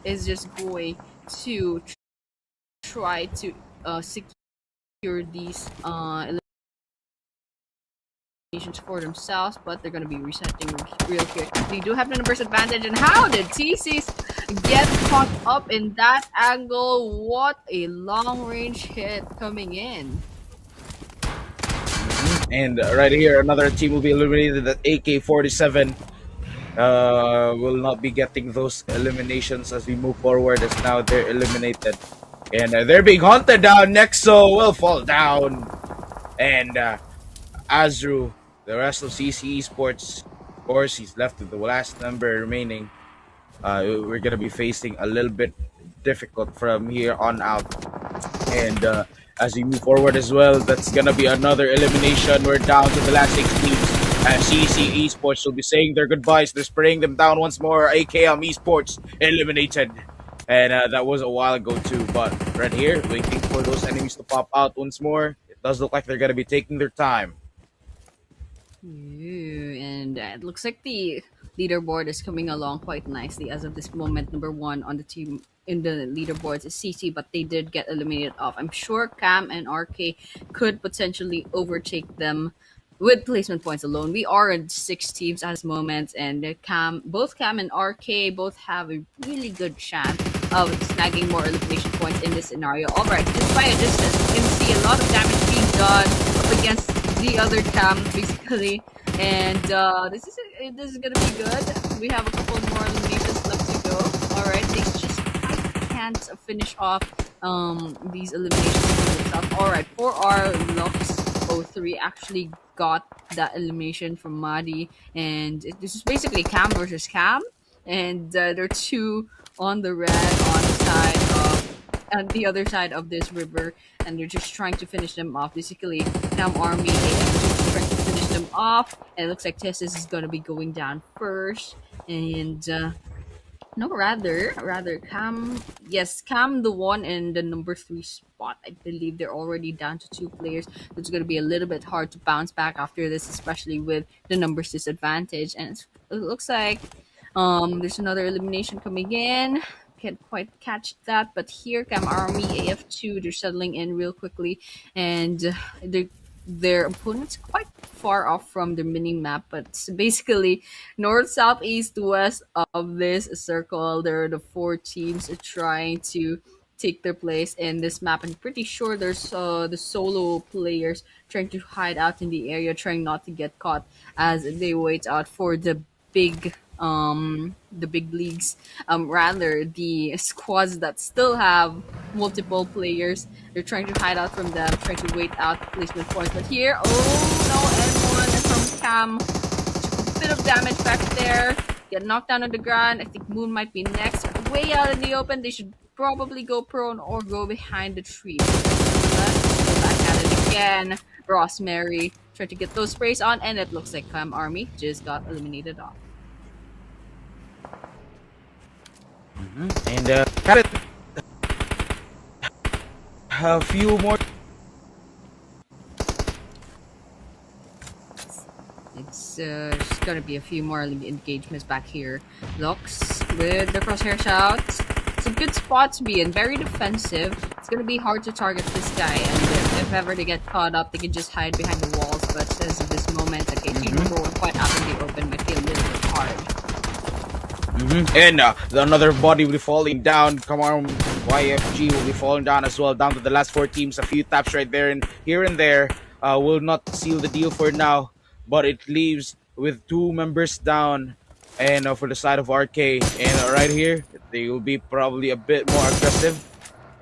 is just going to try to secure these eliminations for themselves, but they're going to be resetting real quick. They do have the numbers advantage, and how did TCs get caught up in that angle? What a long range hit coming in. And right here, another team will be eliminated at AK-47. Will not be getting those eliminations as we move forward, as now they're eliminated. And they're being hunted down. Nexo will fall down. And Azru, the rest of CC Esports, of course, he's left with the last number remaining. We're going to be facing a little bit difficult from here on out. And as we move forward as well, that's going to be another elimination. We're down to the last 6 teams. And CC Esports will be saying their goodbyes. They're spraying them down once more. AKM Esports eliminated. And that was a while ago too. But right here, waiting for those enemies to pop out once more. It does look like they're going to be taking their time. Ooh, and it looks like the leaderboard is coming along quite nicely as of this moment. Number one on the team in the leaderboards is CC, but they did get eliminated off. I'm sure Cam and RK could potentially overtake them with placement points alone. We are in 6 teams at this moment, and both Cam and RK both have a really good chance of snagging more elimination points in this scenario. All right, just by a distance, you can see a lot of damage being done up against the other Cam, basically. And this is gonna be good. We have a couple more eliminations left to go. All right, they just can't finish off these eliminations for themselves. All right, for our Lux 03 actually got that elimination from Madi, and this is basically Cam versus Cam, and they're 2 on the red on the side of and the other side of this river, and they're just trying to finish them off. Basically, Cam Army is trying to finish them off, and it looks like Tessis is gonna be going down first, and no, rather Cam. Yes, Cam, the one in the number 3 spot. I believe they're already down to 2 players. It's going to be a little bit hard to bounce back after this, especially with the numbers disadvantage. And it looks like there's another elimination coming in. Can't quite catch that, but here Cam Army AF2, they're settling in real quickly, and their opponent's quite far off from the mini map, but it's basically north, south, east, west of this circle. There are the 4 teams trying to take their place in this map. I'm pretty sure there's the solo players trying to hide out in the area, trying not to get caught as they wait out for the big leagues, rather the squads that still have multiple players. They're trying to hide out from them, trying to wait out placement points. But here, oh no, N1 from Cam, a bit of damage back there, get knocked down on the ground. I think Moon might be next, way out in the open. They should probably go prone or go behind the tree. Let's go back at it again. Rosemary tried to get those sprays on, and it looks like Cam Army just got eliminated off. And got it. A few more. It's just gonna be a few more engagements back here. Lux with the crosshairs out. It's a good spot to be in, very defensive. It's gonna be hard to target this guy, and if ever they get caught up, they can just hide behind the walls. But as of this moment, okay, team number 1 quite out in the open might be a little bit hard. And another body will be falling down. Come on, YFG will be falling down as well. Down to the last 4 teams. A few taps right there and here and there. Will not seal the deal for now, but it leaves with 2 members down. And for the side of RK, and right here, they will be probably a bit more aggressive,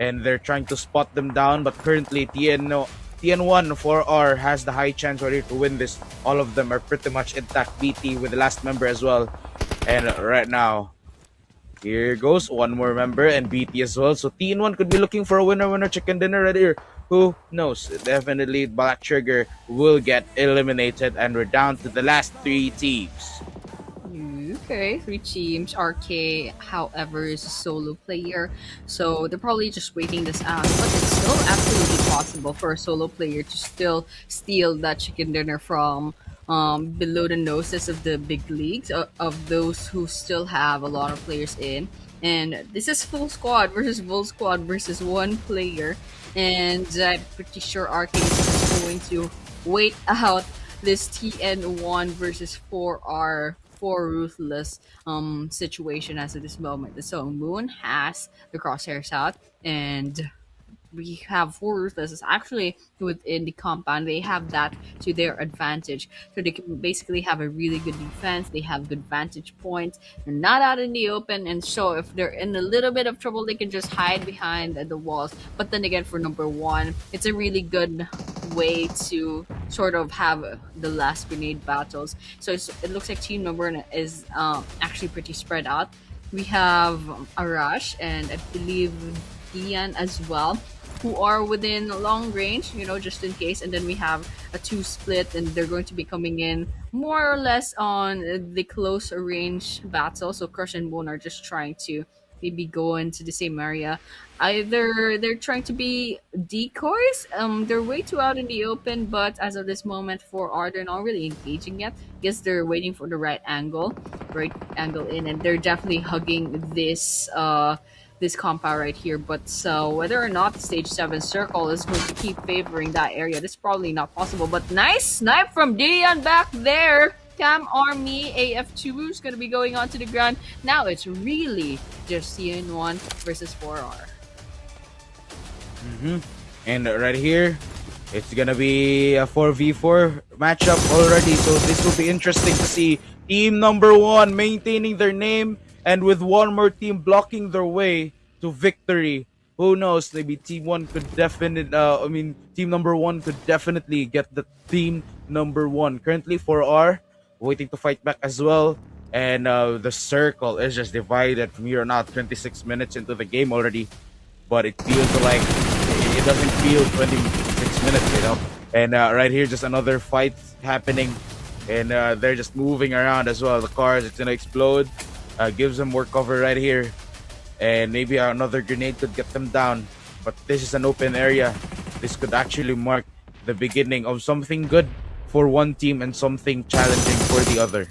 and they're trying to spot them down. But currently, TN1 4R has the high chance right here to win this. All of them are pretty much intact. BT with the last member as well. And right now, here goes 1 more member and BT as well. So TN1 could be looking for a winner chicken dinner right here. Who knows? Definitely Black Trigger will get eliminated, and we're down to the last 3 teams. Okay, 3 teams. RK, however, is a solo player, so they're probably just waiting this out. But it's still absolutely possible for a solo player to still steal that chicken dinner from below the noses of the big leagues, of those who still have a lot of players in. And this is full squad versus one player. And I'm pretty sure Arcade is going to wait out this TN1 versus 4R 4 Ruthless situation as of this moment. So Moon has the crosshairs out, and we have four ruthless actually within the compound. They have that to their advantage, so they can basically have a really good defense. They have good vantage points. They're not out in the open, and so if they're in a little bit of trouble, they can just hide behind the walls. But then again, for number one, it's a really good way to sort of have the last grenade battles. So it looks like team number one is actually pretty spread out. We have Arash and I believe Ian as well, who are within long range, just in case. And then we have a two split, and they're going to be coming in more or less on the close range battle. So Crush and Bone are just trying to maybe go into the same area. Either they're trying to be decoys, they're way too out in the open, but as of this moment, 4R, they're not really engaging yet. Guess they're waiting for the right angle in, and they're definitely hugging this compound right here. But so whether or not the stage 7 circle is going to keep favoring that area, that's probably not possible. But nice snipe from Dion back there. Cam Army AF2 is going to be going onto the ground. Now it's really just CN1 versus 4R. And right here, it's gonna be a 4v4 matchup already. So this will be interesting to see. Team number one maintaining their name, and with one more team blocking their way to victory. Who knows? Maybe team one could definitely. Team number one could definitely get the team number one. Currently, 4R waiting to fight back as well. And the circle is just divided from here on out. 26 minutes into the game already, but it feels like it doesn't feel 26 minutes, And right here, just another fight happening, and they're just moving around as well. The cars, it's gonna explode. Gives them more cover right here, and maybe another grenade could get them down. But this is an open area. This could actually mark the beginning of something good for one team and something challenging for the other.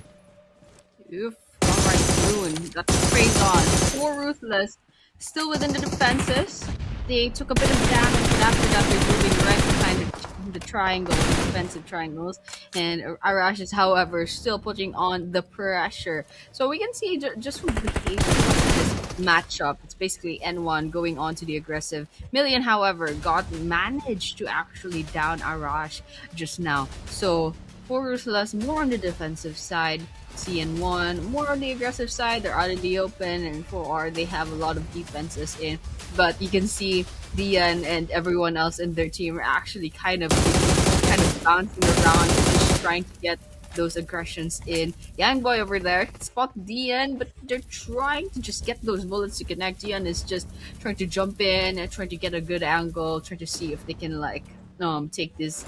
Oof. Alright, Moon. Got the sprays on. 4 Ruthless. Still within the defenses. They took a bit of damage, but after that they're moving right behind the triangle, the defensive triangles. And Arash is, however, still putting on the pressure. So we can see just from the behavior of this matchup, it's basically N1 going on to the aggressive. Million, however, managed to actually down Arash just now. So for Ruthless, more on the defensive side. CN1 more on the aggressive side. They're out in the open, and 4R, they have a lot of defenses in. But you can see Dian and everyone else in their team are actually kind of bouncing around, just trying to get those aggressions in. Young boy over there spot Dian, but they're trying to just get those bullets to connect. Dian is just trying to jump in and trying to get a good angle, trying to see if they can take this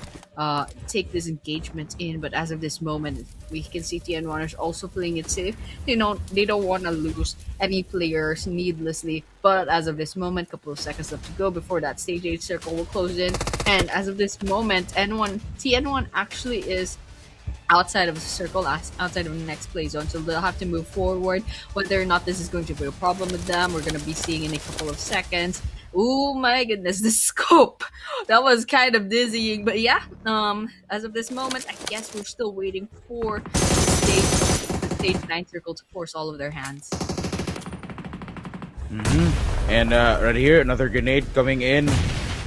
engagement in. But as of this moment, we can see TN1 is also playing it safe. They don't want to lose any players needlessly. But as of this moment, couple of seconds left to go before that stage 8 circle will close in. And as of this moment, TN1 actually is outside of the circle, outside of the next play zone, so they'll have to move forward. Whether or not this is going to be a problem with them, we're going to be seeing in a couple of seconds. Oh my goodness, the scope! That was kind of dizzying, but yeah. As of this moment, I guess we're still waiting for the stage 9 circle to force all of their hands. And right here, another grenade coming in,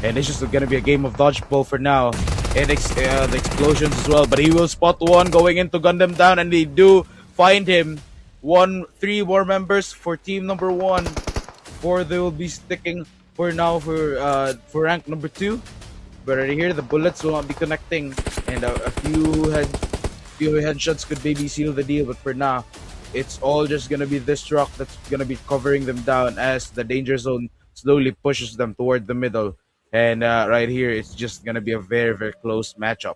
and it's just gonna be a game of dodgeball for now. And the explosions as well, but he will spot one going in to gun them down, and they do find him. 3 more members for team number 1. 4 they will be sticking for now for rank number 2. But right here, the bullets will not be connecting, and a few headshots could maybe seal the deal. But for now, it's all just gonna be this rock that's gonna be covering them down as the danger zone slowly pushes them toward the middle. And right here, it's just gonna be a very, very close matchup.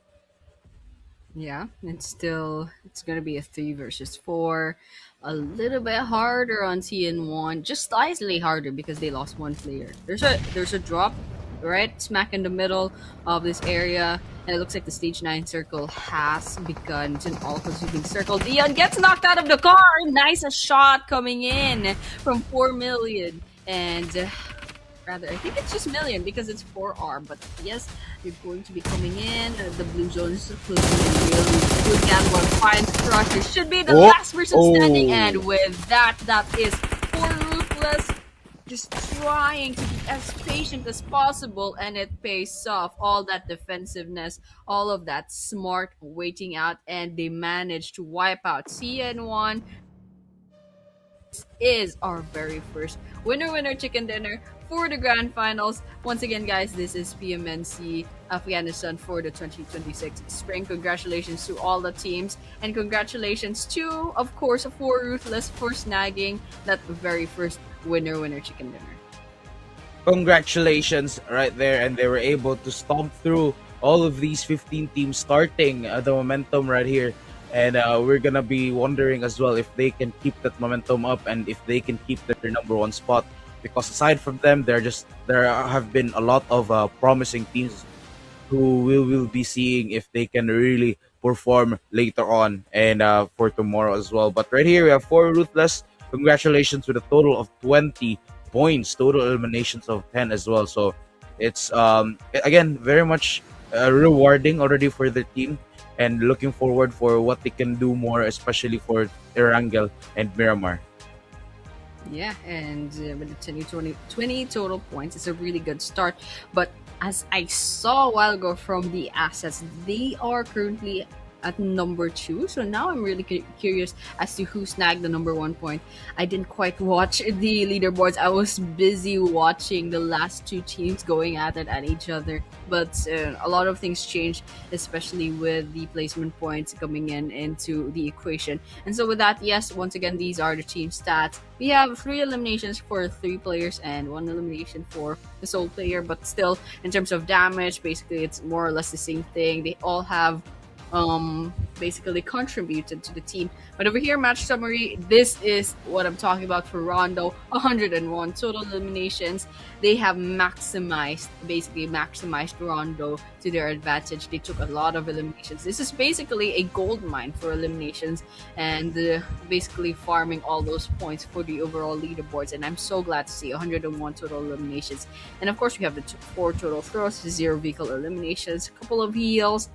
Yeah, it's gonna be a 3 versus 4. A little bit harder on TN1, just slightly harder because they lost one player. There's a drop right smack in the middle of this area. And it looks like the stage 9 circle has begun. It's an all consuming circle. Dion gets knocked out of the car. Nice a shot coming in from 4 million. And rather, I think it's just million because it's 4R. But yes, you're going to be coming in. The blue zone is closing in really good. One finds Crusher. Should be the Oh, last person standing. oh. And with that, that is for Ruthless. Just trying to be as patient as possible, and it pays off. All that defensiveness, all of that smart waiting out, and they managed to wipe out CN1. Is our very first winner chicken dinner for the grand finals. Once again, guys, this is PMNC Afghanistan for the 2026 spring. Congratulations to all the teams, and congratulations to, of course, for Ruthless for snagging that very first winner chicken dinner. Congratulations right there, and they were able to stomp through all of these 15 teams starting the momentum right here. And we're gonna be wondering as well if they can keep that momentum up and if they can keep their number one spot, because aside from them, there have been a lot of promising teams who we will be seeing if they can really perform later on and for tomorrow as well. But right here we have 4 Ruthless. Congratulations with a total of 20 points, total eliminations of 10 as well. So it's again very much rewarding already for the team, and looking forward for what they can do more, especially for Erangel and Miramar. Yeah, and with the 20 total points, it's a really good start. But as I saw a while ago from the assets, they are currently at number 2. So now I'm really curious as to who snagged the number 1 point. I didn't quite watch the leaderboards. I was busy watching the last 2 teams going at it at each other. But a lot of things changed, especially with the placement points coming into the equation. And so with that, yes, once again, these are the team stats. We have 3 eliminations for 3 players and 1 elimination for the sole player. But still, in terms of damage, basically it's more or less the same thing. They all have basically contributed to the team. But over here, match summary, this is what I'm talking about for Rondo. 101 total eliminations. They have basically maximized Rondo to their advantage. They took a lot of eliminations. This is basically a gold mine for eliminations, and basically farming all those points for the overall leaderboards. And I'm so glad to see 101 total eliminations. And of course, we have the 4 total throws, 0 vehicle eliminations, a couple of heals,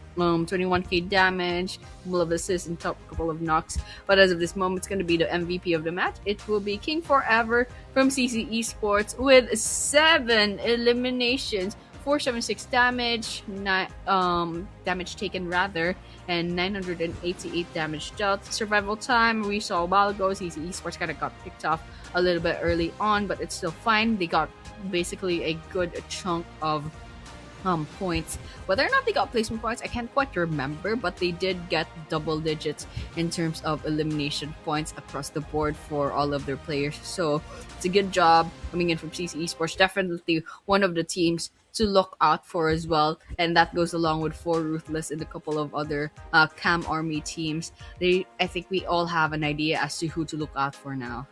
21k damage, couple of assists, and couple of knocks. But as of this moment, it's going to be the MVP of the match. It will be King Forever from CC Esports with 7 eliminations, 476 damage, damage taken rather, and 988 damage dealt. Survival time, we saw a while ago, CC Esports kind of got picked off a little bit early on, but it's still fine. They got basically a good chunk of points. Whether or not they got placement points, I can't quite remember, but they did get double digits in terms of elimination points across the board for all of their players. So it's a good job coming in from CC Esports. Definitely one of the teams to look out for as well, and that goes along with 4 Ruthless and a couple of other Cam Army teams. I think we all have an idea as to who to look out for now.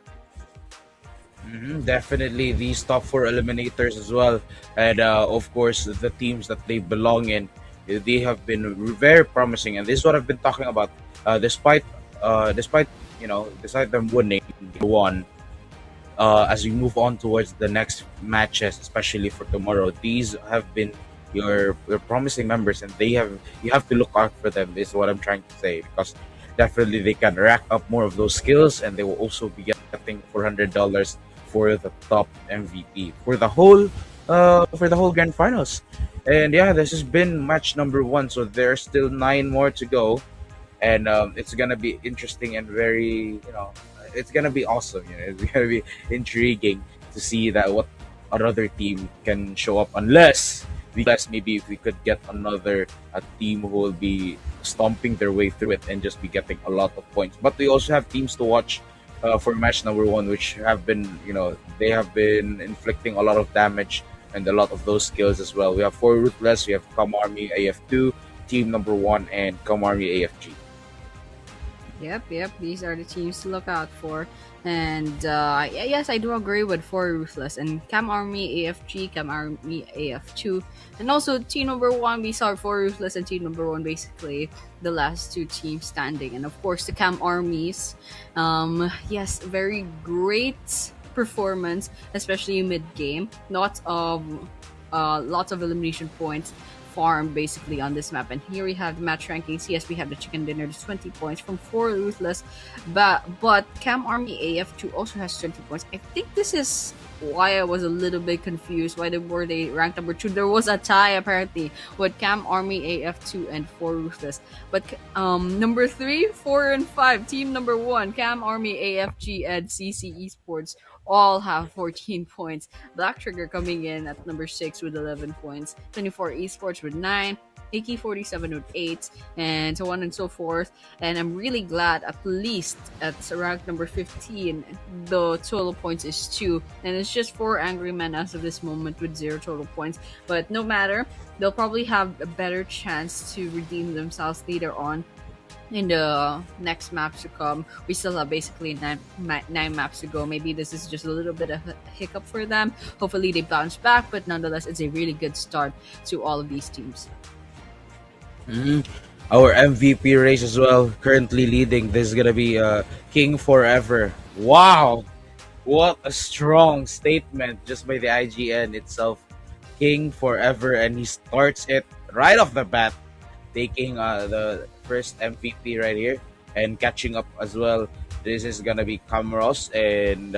Definitely these top 4 eliminators as well, and of course the teams that they belong in, they have been very promising, and this is what I've been talking about. Despite despite them winning one, as we move on towards the next matches, especially for tomorrow, these have been your promising members, and you have to look out for them. Is what I'm trying to say, because definitely they can rack up more of those skills, and they will also be getting $400 for the top MVP for the whole grand finals. And yeah, this has been match number 1, so there's still 9 more to go, and it's gonna be interesting and very, it's gonna be awesome. It's gonna be intriguing to see that what another team can show up, unless maybe if we could get another team who will be stomping their way through it and just be getting a lot of points. But we also have teams to watch for match number 1, which have been, they have been inflicting a lot of damage and a lot of those skills as well. We have 4 Ruthless, we have Com Army AF2, team number 1, and Com Army AFG. Yep. These are the teams to look out for. And yes, I do agree with For Ruthless and Cam Army AFG, Cam Army AF2. And also team number one, we saw For Ruthless and team number one basically the last two teams standing. And of course, the Cam Armies. Yes, very great performance, especially mid game. Lots of elimination points farm basically on this map. And here we have the match rankings. Yes, we have the chicken dinner, there's 20 points from 4 Ruthless, but Cam Army AF2 also has 20 points. I think this is why I was a little bit confused. Why were they ranked number 2? There was a tie apparently with Cam Army AF2 and 4 Ruthless. But number 3, 4, and 5, team number 1, Cam Army AFG and CC Esports all have 14 points. Black Trigger coming in at number 6 with 11 points. 24 Esports with 9. AK-47 with 8, and so on and so forth. And I'm really glad at least at rank number 15, the total points is 2. And it's just 4 Angry Men as of this moment with 0 total points. But no matter, they'll probably have a better chance to redeem themselves later on in the next maps to come. We still have basically nine maps to go. Maybe this is just a little bit of a hiccup for them. Hopefully they bounce back, but nonetheless, it's a really good start to all of these teams. Our MVP race as well, currently leading. This is gonna be King Forever. Wow, what a strong statement just by the IGN itself. King Forever, and he starts it right off the bat, taking the first MVP right here and catching up as well. This is gonna be Camros and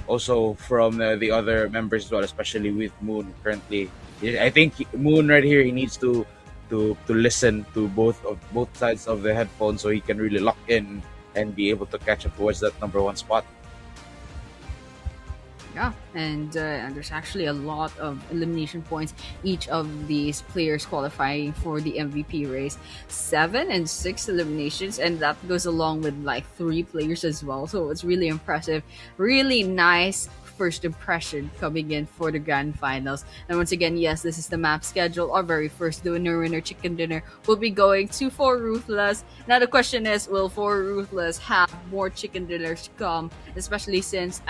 also from the other members as well, especially with Moon currently. I think Moon right here, he needs to listen to both sides of the headphones so he can really lock in and be able to catch up towards that number 1 spot. Yeah, and there's actually a lot of elimination points. Each of these players qualifying for the MVP race, 7 and 6 eliminations, and that goes along with like 3 players as well. So it's really impressive, really nice first impression coming in for the grand finals. And once again, yes, this is the map schedule. Our very first winner chicken dinner will be going to 4 Ruthless. Now the question is, will 4 Ruthless have more chicken dinners to come? Especially since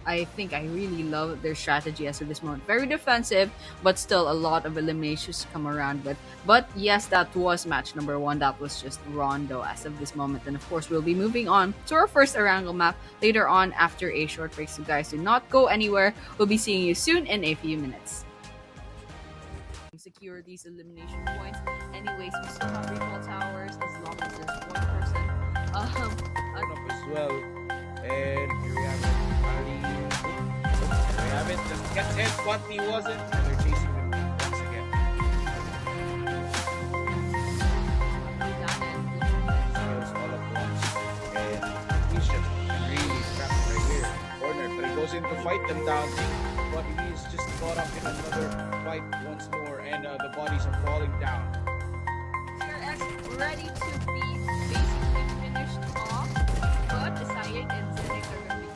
I think I really love their strategy as of this moment. Very defensive, but still a lot of eliminations to come around with. But yes, that was match number 1. That was just Rondo as of this moment. And of course, we'll be moving on to our first Arango map later on after a short break. So guys, do not go anywhere. We'll be seeing you soon in a few minutes. Secure these elimination points. Anyways, we still have recall towers as long as there's one person. Up as well. And here we have it. We have it. Just gets hit, but he wasn't. And they're chasing him once again. Skills all at once. And he's just really trapped right here. Corner, but he goes in to fight them down. But he's just caught up in another fight once more. And the bodies are falling down. CRS ready to be basically finished off. But the Syed and Syed are going to be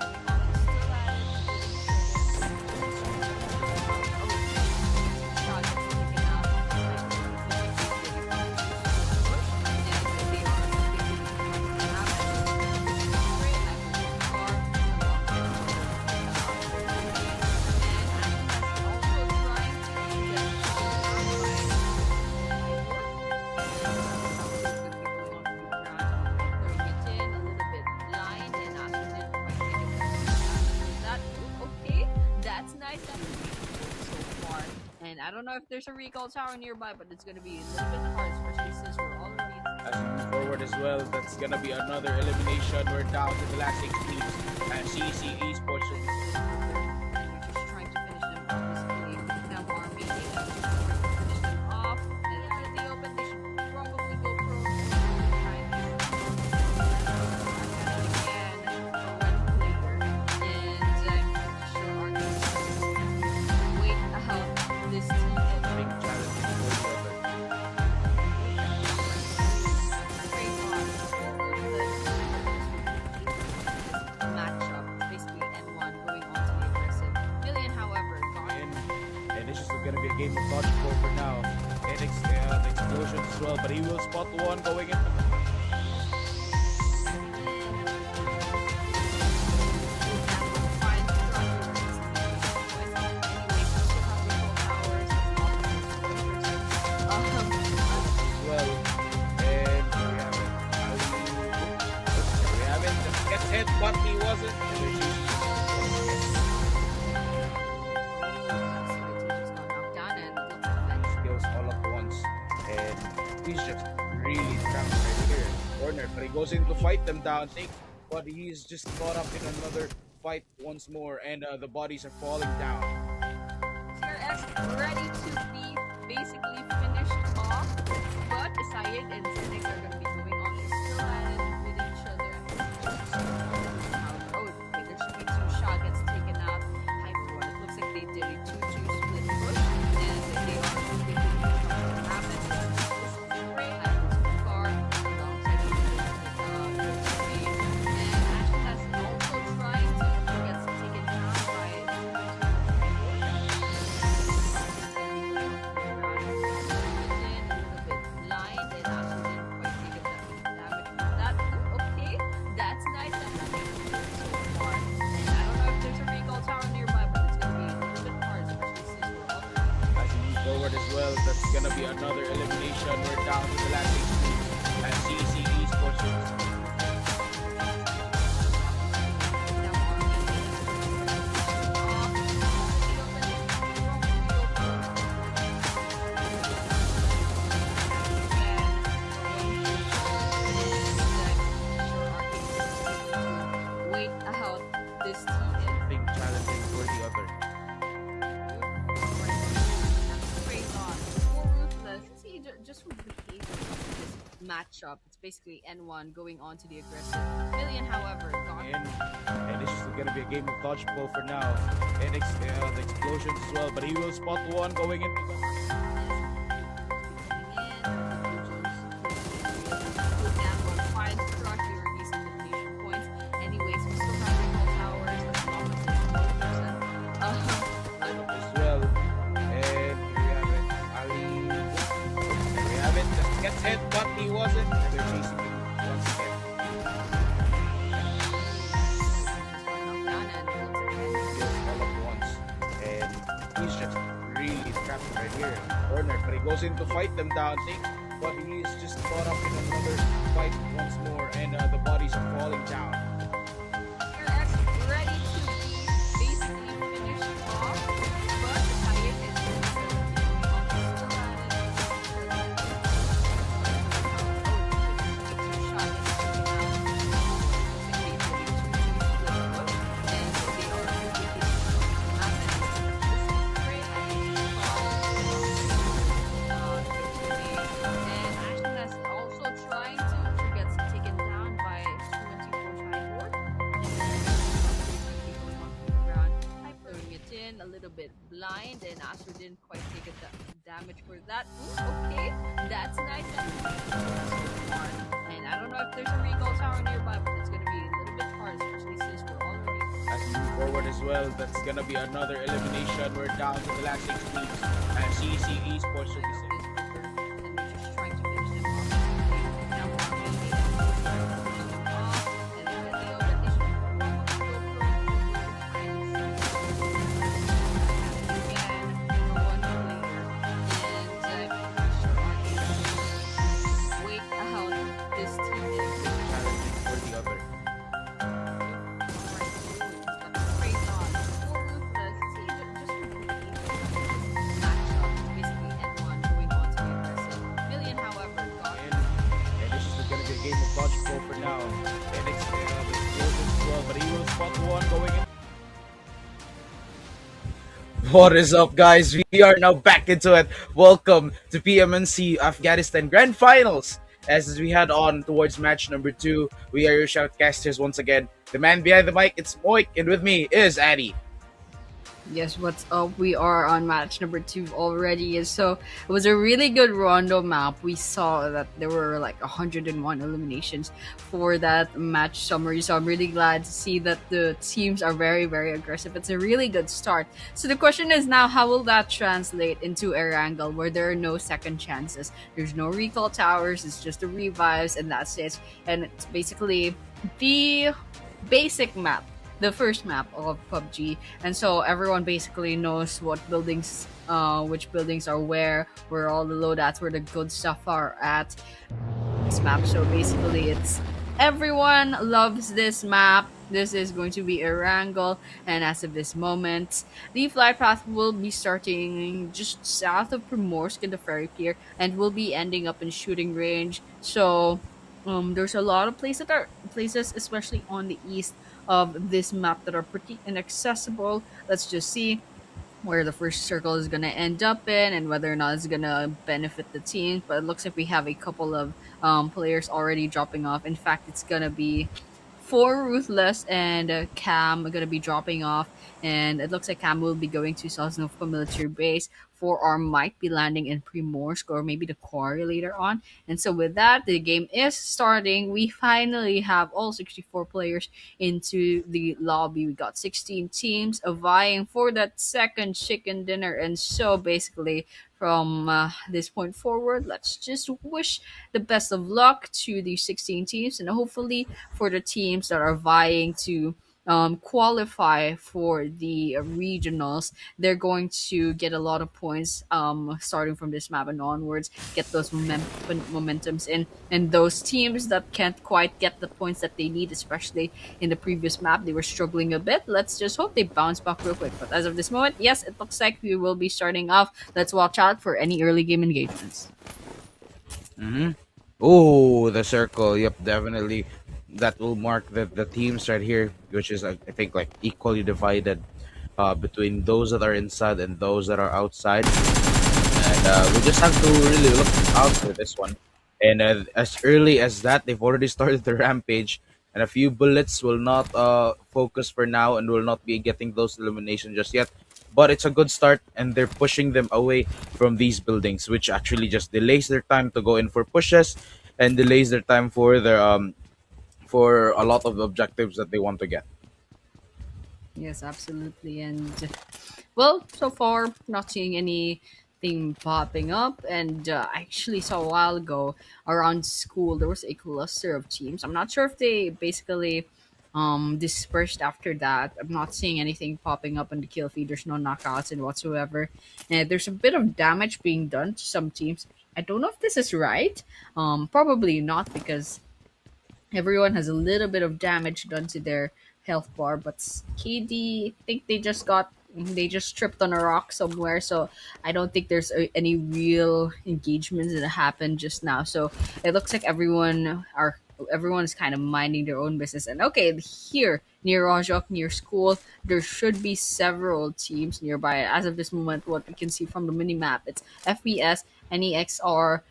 I don't know if there's a recall tower nearby, but it's gonna be a little bit hard, especially since we're already as we move forward as well. That's gonna be another elimination. We're down to the last 6 teams, and CC Esports will be just trying to finish them off. Basically, now Army they have to finish them off, and then in the open they should probably go pro. Try and again for one player, and I'm sure Army will wait out this team. big challenge for the other. Matchup, basically N1 going on to the aggressive. Million, however, gone. And this is going to be a game of dodgeball for now. And the explosions as well, but he will spot one going in. he's just really trapped right here in the corner. But he goes in to fight them down, but he's just caught up in another fight once more, and the bodies are falling down. Arie'S ready to be basically finished off, but Syed and Syed are going to be going on to still at it with each other. Oh, okay, they're shooting two shot, gets taken out. Hyper one. It looks like they did a 2-2 split push, and they are moving to the happen. Spray Hyper's car alongside the and Ashton has also tried to get taken down by As we move forward as well, that's gonna be another elimination. We're down to the last 16 and CC Esports. Wait out this TN. Thing challenging for the other. Praise on. More ruthless. See, just from the behavior of this matchup, it's basically N1 going on to the aggressive. Million, however, gone. And this is gonna be a game of dodgeball for now. And the explosions as well, but he will spot one going into the as well. And we have it. We have it. Just gets hit, but he wasn't. And they're chasing him once again. Just all at once. And he's just really trapped right here in the corner. But he goes in to fight them down, but he's just caught up in another fight once more, and the bodies are falling down. Ready to be basically finished off, but Syed is a little bit blind, and Astro didn't quite take a damage for that. Ooh, okay, that's nice. And I don't know if there's a recall tower nearby, but it's gonna be a little bit hard, especially since we're already. As we move forward as well, that's gonna be another elimination. We're down to the last 6 teams, and CC Esports will be safe. And we're just trying to finish them off. Now we're on the off, and then the wait out this team is Challenging for the other. praise on. More ruthless. See, just matchup. Basically, N1 going on to the aggressive. Million, however, gone. And this is going to be a game of dodgeball for now. And it's the explosions as well, but he will spot one going in. What is up, guys? We are now back into it. Welcome to PMNC Afghanistan Grand Finals. As we head on towards match number 2, we are your shoutcasters once again. The man behind the mic, it's Moik, and with me is Addy. Yes, what's up? We are on match number 2 already. So it was a really good rondo map. We saw that there were like 101 eliminations for that match summary. So I'm really glad to see that the teams are very, very aggressive. It's a really good start. So the question is now, how will that translate into Erangel, where there are no second chances? There's no recall towers. It's just the revives, and that's it. And it's basically the basic map, the first map of PUBG, and so everyone basically knows what buildings, which buildings are where all the loadouts, where the good stuff are at this map. So basically, it's everyone loves this map. This is going to be a wrangle, and as of this moment, the flight path will be starting just south of Primorsk in the ferry pier, and will be ending up in shooting range. So, there's a lot of places, especially on the east of this map, that are pretty inaccessible. Let's just see where the first circle is going to end up in and whether or not it's going to benefit the team. But it looks like we have a couple of players already dropping off. In fact, it's going to be four Ruthless and Cam are going to be dropping off. And it looks like Cam will be going to Sosnov military base. Forearm might be landing in Primorsk or maybe the quarry later on. And so with that, the game is starting. We finally have all 64 players into the lobby. We got 16 teams vying for that second chicken dinner. And so basically, from this point forward, let's just wish the best of luck to the 16 teams, and hopefully for the teams that are vying to qualify for the regionals, they're going to get a lot of points starting from this map and onwards, get those momentums in. And those teams that can't quite get the points that they need, especially in the previous map, they were struggling a bit. Let's just hope they bounce back real quick. But as of this moment, yes, it looks like we will be starting off. Let's watch out for any early game engagements. Mm-hmm. Oh, the circle. Yep, definitely. That will mark the teams right here, which is I think like equally divided between those that are inside and those that are outside. And we just have to really look out for this one. And as early as that, they've already started the rampage, and a few bullets will not focus for now, and will not be getting those elimination just yet. But it's a good start, and they're pushing them away from these buildings, which actually just delays their time to go in for pushes, and delays their time for a lot of objectives that they want to get. Yes, absolutely. And well, so far, not seeing anything popping up. And I actually saw a while ago around school there was a cluster of teams. I'm not sure if they basically dispersed after that. I'm not seeing anything popping up on the kill feed. There's no knockouts and whatsoever. And there's a bit of damage being done to some teams. I don't know if this is right. Probably not, because everyone has a little bit of damage done to their health bar, but KD, I think they just tripped on a rock somewhere, so I don't think there's any real engagements that happened just now. So it looks like everyone is kind of minding their own business. And okay, here near Rajok, near school, there should be several teams nearby. As of this moment, what we can see from the mini map, it's FPS, NEXR,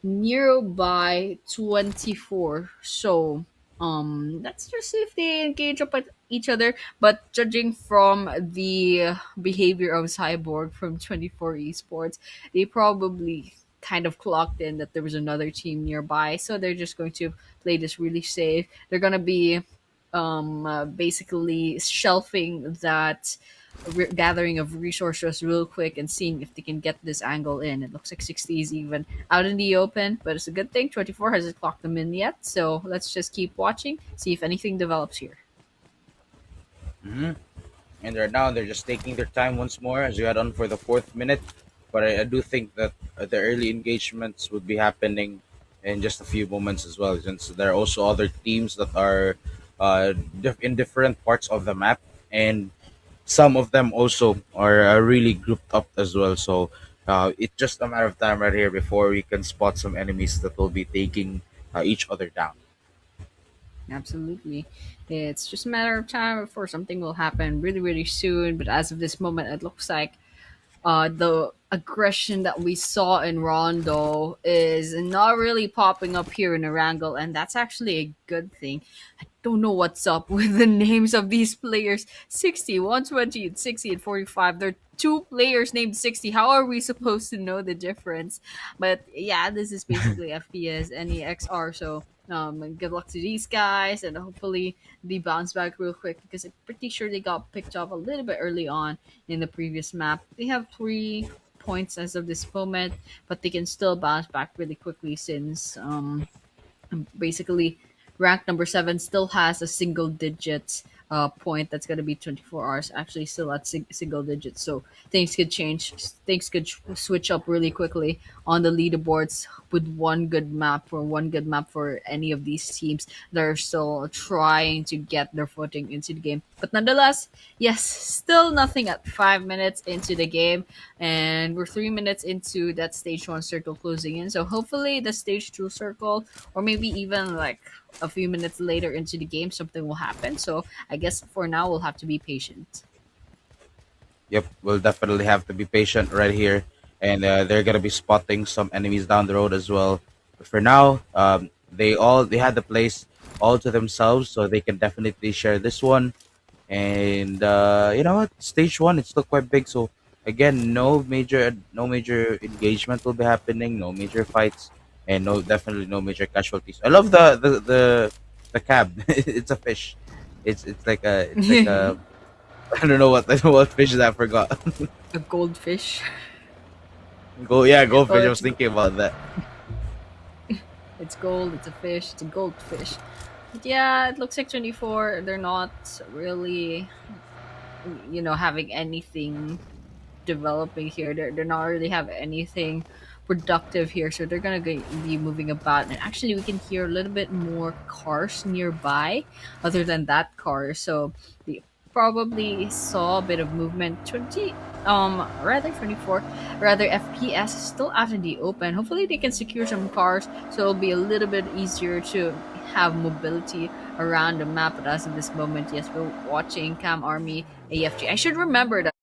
nearby 24. So let's just see if they engage up at each other. But judging from the behavior of Cyborg from 24 esports, they probably kind of clocked in that there was another team nearby, so they're just going to play this really safe. They're going to be basically shelving that gathering of resources real quick and seeing if they can get this angle in. It looks like 60 is even out in the open, but it's a good thing 24 hasn't clocked them in yet. So let's just keep watching, see if anything develops here. Hmm. And right now they're just taking their time once more as we head on for the fourth minute. But I do think that the early engagements would be happening in just a few moments as well, since there are also other teams that are in different parts of the map, and some of them also are really grouped up as well. So it's just a matter of time right here before we can spot some enemies that will be taking each other down. Absolutely. It's just a matter of time before something will happen really, really soon. But as of this moment, it looks like the aggression that we saw in Rondo is not really popping up here in Erangel, and that's actually a good thing. I don't know what's up with the names of these players. 60, 120, and 60 and 45. There are two players named 60. How are we supposed to know the difference? But yeah, this is basically FPS NEXR. So good luck to these guys, and hopefully they bounce back real quick, because I'm pretty sure they got picked off a little bit early on in the previous map. They have 3 points as of this moment, but they can still bounce back really quickly, since basically rank number 7 still has a single digit point, that's going to be 24 hours, actually still at single digits. So things could change. Things could switch up really quickly on the leaderboards with one good map for any of these teams that are still trying to get their footing into the game. But nonetheless, yes, still nothing at 5 minutes into the game, and we're 3 minutes into that stage one circle closing in. So hopefully the stage two circle, or maybe even like a few minutes later into the game, something will happen. So I guess for now we'll have to be patient. Yep, we'll definitely have to be patient right here, and they're gonna be spotting some enemies down the road as well. But for now, they had the place all to themselves, so they can definitely share this one. And you know what? Stage one, it's still quite big, so again, no major engagement will be happening, no major fights, and definitely no major casualties. I love the cab. It's a fish. It's like a I don't know what I don't know what fish is that I forgot. A goldfish. Yeah, Well, goldfish. I was thinking about that. it's gold. It's a fish. It's a goldfish. But yeah, it looks like 24. They're not really, having anything developing here. They're not really have anything productive here, so they're gonna be moving about. And actually, we can hear a little bit more cars nearby, other than that car. So they probably saw a bit of movement. 20, rather 24, rather FPS is still out in the open. Hopefully, they can secure some cars, so it'll be a little bit easier to have mobility around the map. But as of this moment, yes, we're watching Cam Army AFG. I should remember that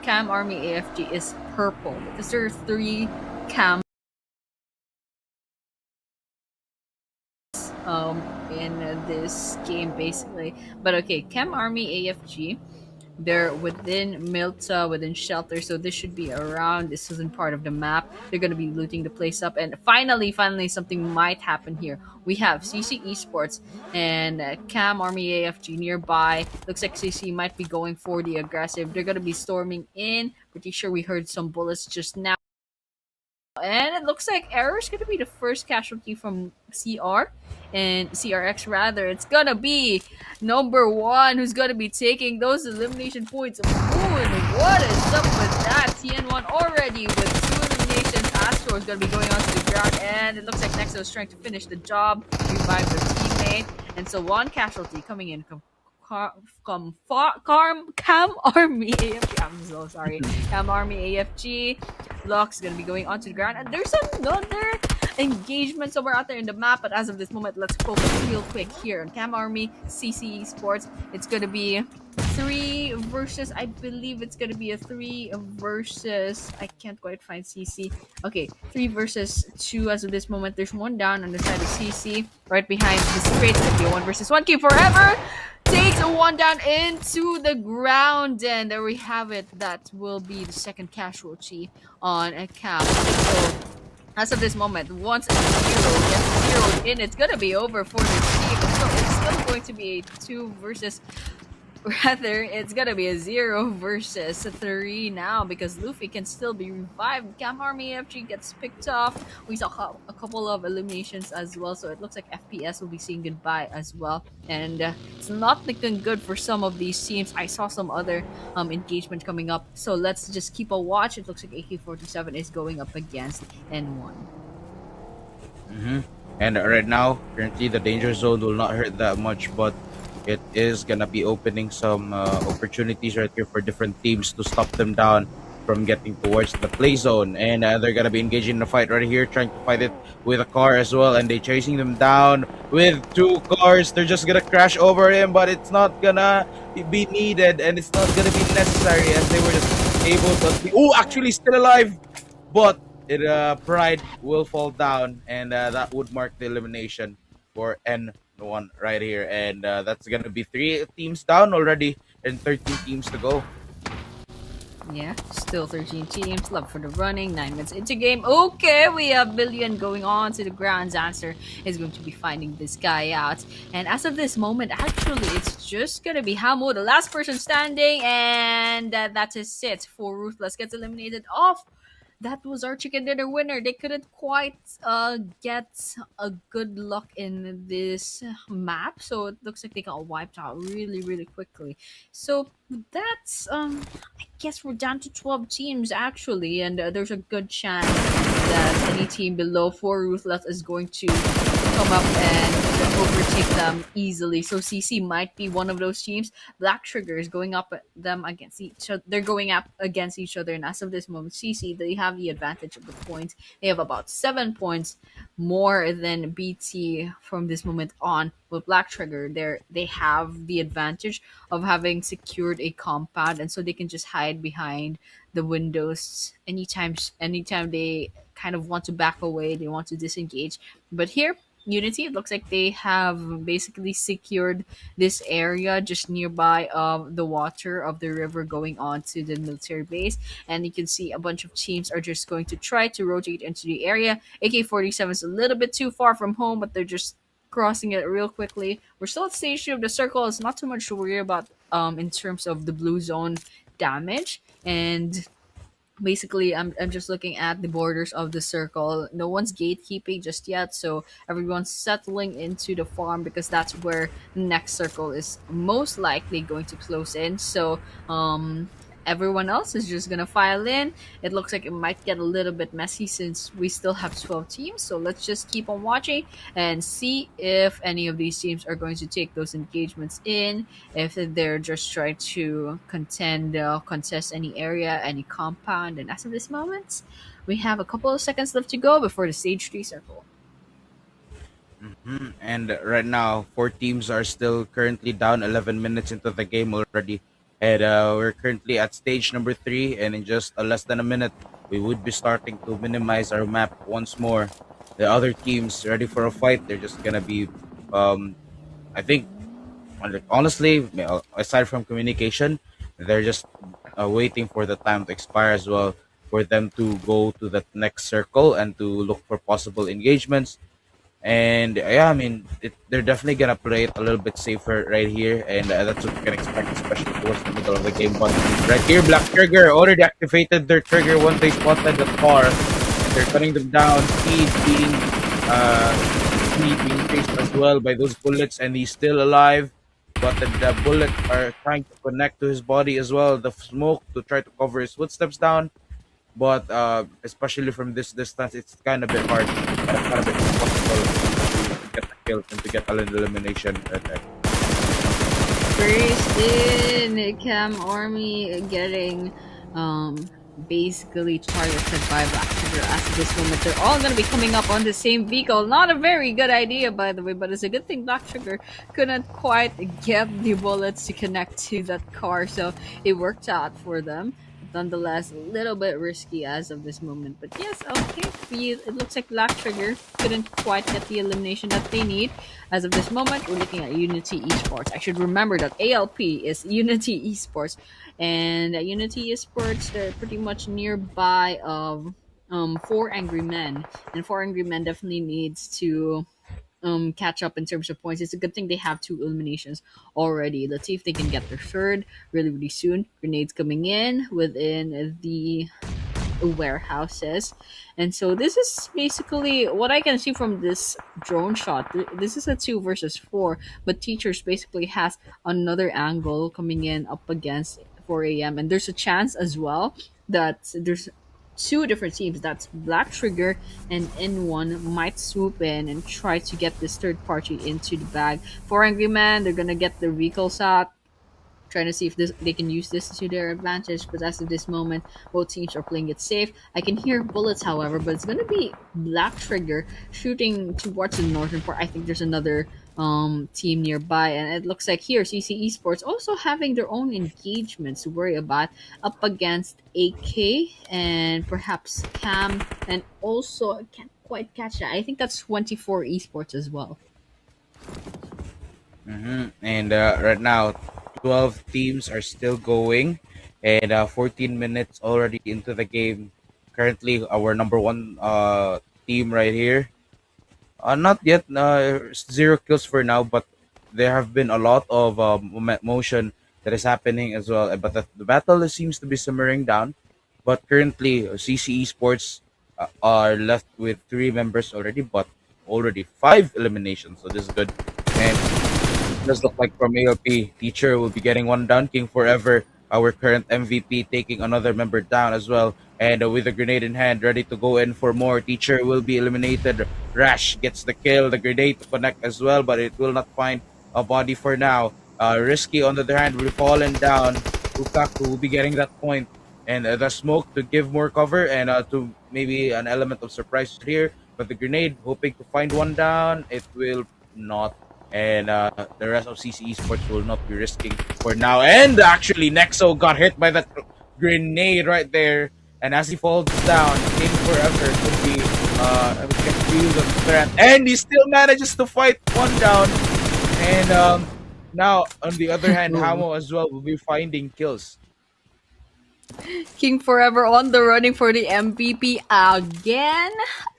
Cam Army AFG is purple because there are three cams in this game basically. But okay, Cam Army AFG. They're within Milta, within shelter, so this should be around the southern part of the map. They're gonna be looting the place up, and finally, something might happen here. We have CC Esports and Cam Army AFG nearby. Looks like CC might be going for the aggressive. They're gonna be storming in. Pretty sure we heard some bullets just now. And it looks like Error is going to be the first casualty from CR and CRX rather. It's going to be number one who's going to be taking those elimination points. Moon, what is up with that? TN1 already with two eliminations. Astro is going to be going onto the ground, and it looks like Nexo is trying to finish the job, revive their teammate. And so one casualty coming in Cam Army AFG. I'm so sorry. Cam Army AFG. Locks gonna be going onto the ground, and there's another engagement somewhere out there in the map. But as of this moment, let's focus real quick here on Cam Army CC Sports. It's gonna be three versus. I believe it's gonna be a three versus. I can't quite find CC. Okay, three versus two as of this moment. There's one down on the side of CC, right behind this crate. It's gonna be a one versus one. Keep forever takes a one down into the ground, and there we have it. That will be the second casualty on a cap. So as of this moment, once a zero gets zeroed in, it's gonna be over for the team. So it's still going to be a two versus. Rather, it's gonna be a 0 versus a 3 now because Luffy can still be revived. Cam Army FG gets picked off. We saw a couple of eliminations as well, so it looks like FPS will be saying goodbye as well. And it's not looking good for some of these teams. I saw some other engagement coming up, so let's just keep a watch. It looks like AK-47 is going up against N1. Hmm. And right now, currently, the danger zone will not hurt that much, but it is gonna be opening some opportunities right here for different teams to stop them down from getting towards the play zone. And they're gonna be engaging in a fight right here, trying to fight it with a car as well. And they're chasing them down with two cars. They're just gonna crash over him, but it's not gonna be needed, and it's not gonna be necessary as they were just able to. Oh, actually, still alive, but pride will fall down, and that would mark the elimination for N1 right here. And that's gonna be 3 teams down already and 13 teams to go. Yeah, still 13 teams. Love for the running. 9 minutes into game. Okay, we have Billion going on to the ground. Zanster is going to be finding this guy out. And as of this moment, actually, it's just going to be Hamo, the last person standing. And that is it for Ruthless. Gets eliminated off that was our chicken dinner winner. They couldn't quite get a good luck in this map, so it looks like they got wiped out really, really quickly. So that's I guess we're down to 12 teams actually, and there's a good chance that any team below four ruthless is going to come up and overtake them easily. So CC might be one of those teams. Black Trigger is going up at them against each other. They're going up against each other, and as of this moment, CC they have the advantage of the points. They have about 7 points more than BT from this moment on. With Black Trigger, they have the advantage of having secured a compound, and so they can just hide behind the windows anytime they kind of want to back away, they want to disengage. But here, Unity, it looks like they have basically secured this area just nearby of the water of the river going on to the military base. And you can see a bunch of teams are just going to try to rotate into the area. AK-47 is a little bit too far from home, but they're just crossing it real quickly. We're still at stage 2 of the circle. It's not too much to worry about in terms of the blue zone damage. And basically I'm just looking at the borders of the circle. No one's gatekeeping just yet, so everyone's settling into the farm because that's where the next circle is most likely going to close in. So everyone else is just gonna file in. It looks like it might get a little bit messy since we still have 12 teams, so let's just keep on watching and see if any of these teams are going to take those engagements in, if they're just trying to contest any area, any compound. And as of this moment, we have a couple of seconds left to go before the stage 3 circle. And right now, four teams are still currently down 11 minutes into the game already. And we're currently at stage number three. And in just less than a minute, we would be starting to minimize our map once more. The other teams ready for a fight. They're just going to be, I think, honestly, aside from communication, they're just waiting for the time to expire as well for them to go to the next circle and to look for possible engagements. And yeah, I mean, they're definitely gonna play it a little bit safer right here, and that's what you can expect, especially towards the middle of the game. But right here, Black Trigger already activated their trigger once they spotted the car, and they're cutting them down. Uh, Speed being chased as well by those bullets, and he's still alive. But the bullets are trying to connect to his body as well. The smoke to try to cover his footsteps down, but especially from this distance, it's kind of a bit hard, kind of bit impossible to get the kill and to get an elimination right there. First in Cam Army getting um basically targeted by Black Trigger as of this moment. They're all gonna be coming up on the same vehicle. Not a very good idea, by the way, but it's a good thing Black Trigger couldn't quite get the bullets to connect to that car, so it worked out for them. Nonetheless, a little bit risky as of this moment. But yes, okay, it looks like Black Trigger couldn't quite get the elimination that they need. As of this moment, we're looking at Unity Esports. I should remember that ALP is Unity Esports, and Unity Esports, they're pretty much nearby of Four Angry Men, and Four Angry Men definitely needs to catch up in terms of points. It's a good thing they have two eliminations already. Let's see if they can get their third really, really soon. Grenades coming in within the warehouses. And so this is basically what I can see from this drone shot. This is a 2 versus 4, but Teachers basically has another angle coming in up against 4 a.m. And there's a chance as well that there's two different teams. That's Black Trigger and N1 might swoop in and try to get this third party into the bag. For Angry Man, they're gonna get the vehicles out, trying to see if they can use this to their advantage. But as of this moment, both teams are playing it safe. I can hear bullets, however, but it's gonna be Black Trigger shooting towards the northern part. I think there's another team nearby, and it looks like here CC Esports also having their own engagements to worry about up against AK and perhaps Cam, and also I can't quite catch that. I think that's 24 Esports as well. And right now, 12 teams are still going, and 14 minutes already into the game. Currently, our number one team right here. Not yet, zero kills for now, but there have been a lot of motion that is happening as well. But the battle seems to be simmering down. But currently, CCE Sports are left with three members already, but already five eliminations. So this is good. And does look like from AOP, Teacher will be getting one down. King Forever, our current MVP, taking another member down as well. And with a grenade in hand, ready to go in for more. Teacher will be eliminated. Rash gets the kill. The grenade to connect as well, but it will not find a body for now. Risky, on the other hand, will be fallen down. Lukaku will be getting that point. And the smoke to give more cover and to maybe an element of surprise here. But the grenade, hoping to find one down, it will not, and the rest of CCE Sports will not be risking for now. And actually, Nexo got hit by that grenade right there, and as he falls down, King Forever could be confused of the threat, and he still manages to fight one down. And now, on the other hand, Ooh. Hamo as well will be finding kills. King Forever on the running for the MVP again.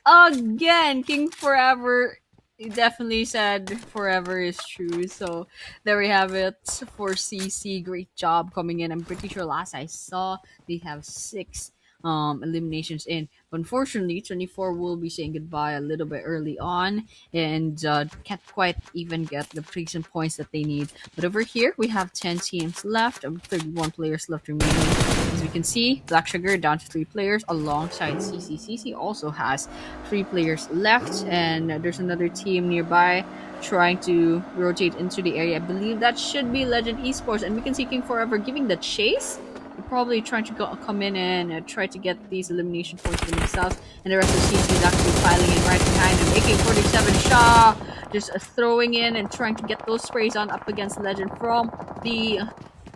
Again, King Forever. He definitely said forever is true. So there we have it for CC. Great job coming in. I'm pretty sure last I saw they have six eliminations in. But unfortunately, 24 will be saying goodbye a little bit early on and can't quite even get the recent points that they need. But over here, we have 10 teams left, 31 players left remaining. As we can see, Black Sugar down to 3 players alongside CC. CC also has 3 players left, and there's another team nearby trying to rotate into the area. I believe that should be Legend Esports, and we can see King Forever giving the chase. They're probably trying to come in and try to get these elimination points for themselves, and the rest of CC is actually piling in right behind him. AK-47 Shaw just throwing in and trying to get those sprays on up against Legend from the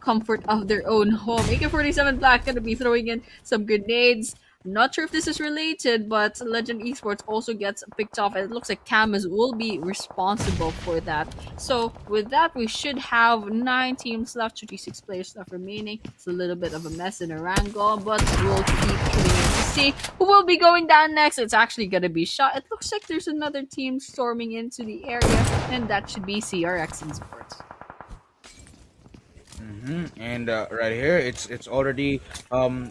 comfort of their own home. AK-47 Black gonna be throwing in some grenades. I'm not sure if this is related, but Legend Esports also gets picked off, and it looks like Camus will be responsible for that. So with that, we should have 9 teams left, 36 players left remaining. It's a little bit of a mess in Arango, but we'll keep tuning in to see who will be going down next. It's actually gonna be Shot. It looks like there's another team storming into the area, and that should be CRX Esports. And right here, it's already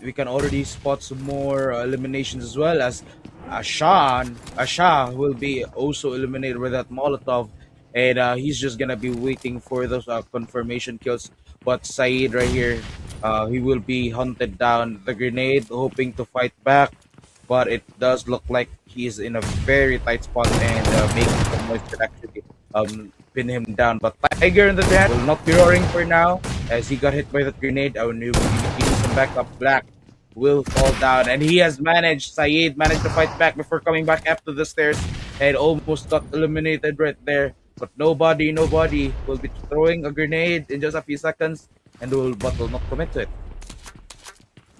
we can already spot some more eliminations as well as Asha will be also eliminated with that Molotov, and he's just gonna be waiting for those confirmation kills. But Syed right here, he will be hunted down. The grenade, hoping to fight back, but it does look like he's in a very tight spot and making some noise that actually pin him down. But Tiger in the dead will not be roaring for now as he got hit by that grenade. I will need some backup. Black will fall down, and he has managed. Syed managed to fight back before coming back up to the stairs and almost got eliminated right there. But nobody will be throwing a grenade in just a few seconds, and will not commit to it.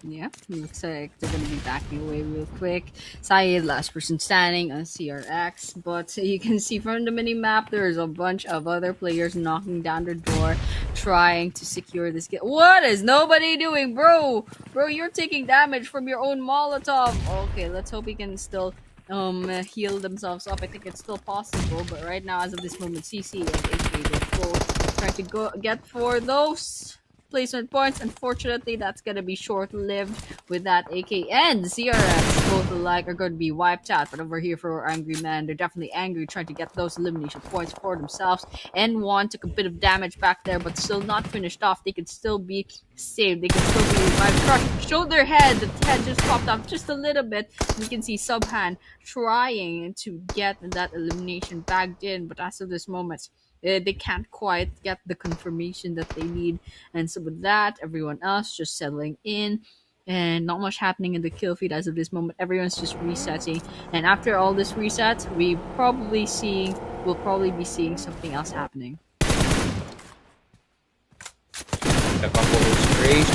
Yeah, looks like they're gonna be backing away real quick. Syed, last person standing on CRX, but you can see from the mini map there's a bunch of other players knocking down the door, trying to secure this kill. What is nobody doing, bro? Bro, you're taking damage from your own Molotov. Okay, let's hope he can still heal themselves up. I think it's still possible, but right now, as of this moment, CC and AK will both trying to go get for those placement points. Unfortunately, that's gonna be short-lived with that AK and CRX both alike are going to be wiped out. But over here for our Angry Man, they're definitely angry, trying to get those elimination points for themselves. N1 took a bit of damage back there, but still not finished off. They can still be saved. They can still be revived. Crush showed their head. The head just popped off just a little bit. We can see Subhan trying to get that elimination bagged in, but as of this moment, they can't quite get the confirmation that they need. And so with that, everyone else just settling in and not much happening in the kill feed as of this moment. Everyone's just resetting, and after all this reset, we'll probably be seeing something else happening. A couple of sprays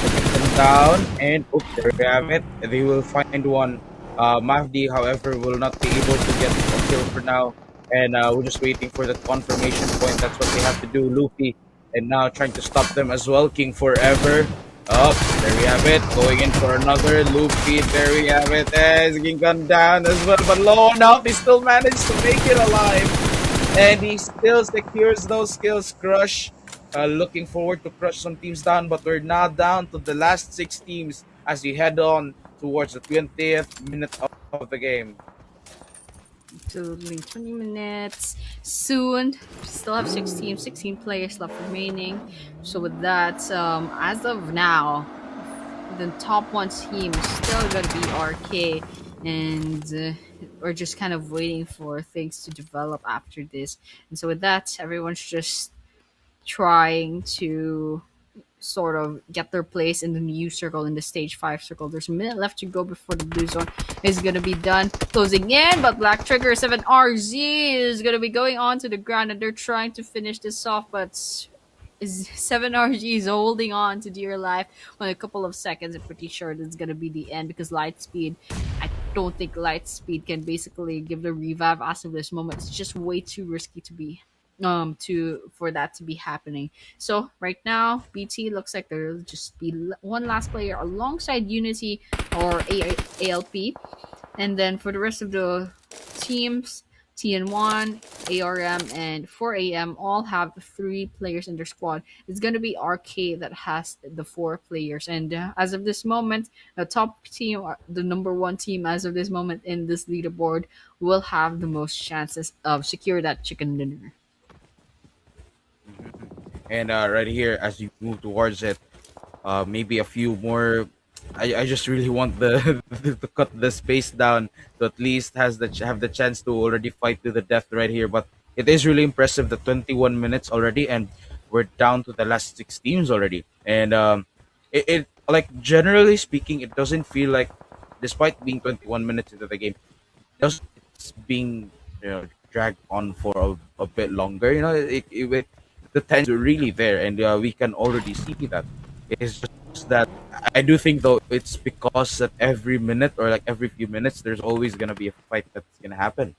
to get them down, and there we have it. They will find one. Mahdi, however, will not be able to get a kill for now. And we're just waiting for that confirmation point. That's what they have to do. Luffy, and now trying to stop them as well. King Forever. Up, there we have it. Going in for another Luffy. There we have it. As he gone down as well. But low enough, he still managed to make it alive. And he still secures those kills. Crush. Looking forward to crush some teams down. But we're now down to the last 6 teams as you head on towards the 20th minute of the game. Absolutely, 20 minutes soon. Still have 16 players left remaining. So with that, as of now, the top one team is still gonna be RK, and we're just kind of waiting for things to develop after this. And so with that, everyone's just trying to sort of get their place in the new circle, in the stage 5 circle. There's a minute left to go before the blue zone is gonna be done. Closing in, but Black Trigger 7RZ is gonna be going on to the ground, and they're trying to finish this off, but is 7RG is holding on to dear life. On a couple of seconds, I'm pretty sure that's gonna be the end, because Lightspeed, I don't think Lightspeed can basically give the revive as of this moment. It's just way too risky to be to for that to be happening. So right now, BT looks like there'll just be one last player alongside Unity or ALP, and then for the rest of the teams, TN1, ARM, and 4AM all have 3 players in their squad. It's going to be RK that has the 4 players. And as of this moment, the top team, the number 1 team as of this moment in this leaderboard, will have the most chances of secure that chicken dinner. Mhm. And right here, as you move towards it, maybe a few more. I just really want the to cut the space down to at least have the chance to already fight to the death right here. But it is really impressive, the 21 minutes already, and we're down to the last 6 teams already. And it like generally speaking, it doesn't feel like, despite being 21 minutes into the game, it's being, dragged on for a bit longer. The tension is really there, and we can already see that. It's just that I do think, though, it's because that every minute, or like every few minutes, there's always gonna be a fight that's gonna happen.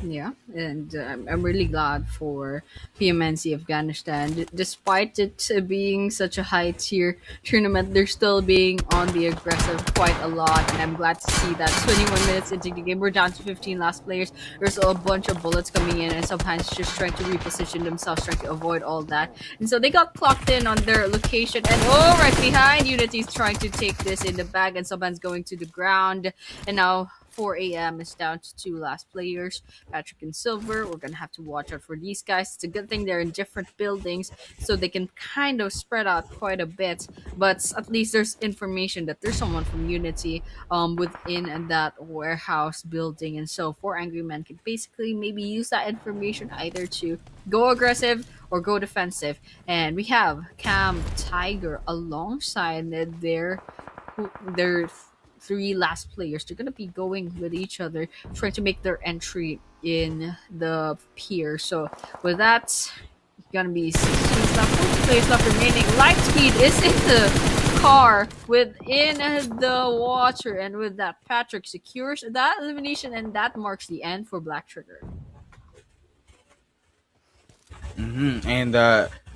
Yeah, and I'm really glad for PMNC Afghanistan. Despite it being such a high tier tournament, they're still being on the aggressive quite a lot, and I'm glad to see that 21 minutes into the game, we're down to 15 last players. There's a bunch of bullets coming in, and sometimes just trying to reposition themselves, trying to avoid all that. And so they got clocked in on their location, and right behind, Unity's trying to take this in the bag, and someone's going to the ground, and now 4 a.m. is down to 2 last players, Patrick and Silver. We're gonna have to watch out for these guys. It's a good thing they're in different buildings, so they can kind of spread out quite a bit. But at least there's information that there's someone from Unity within that warehouse building, and so 4 angry men can basically maybe use that information either to go aggressive or go defensive. And we have Cam Tiger alongside their 3 last players. They're gonna be going with each other, trying to make their entry in the pier. So with that, gonna be 16 left, 4 players left remaining. Lightspeed is in the car within the water, and with that, Patrick secures that elimination, and that marks the end for Black Trigger. And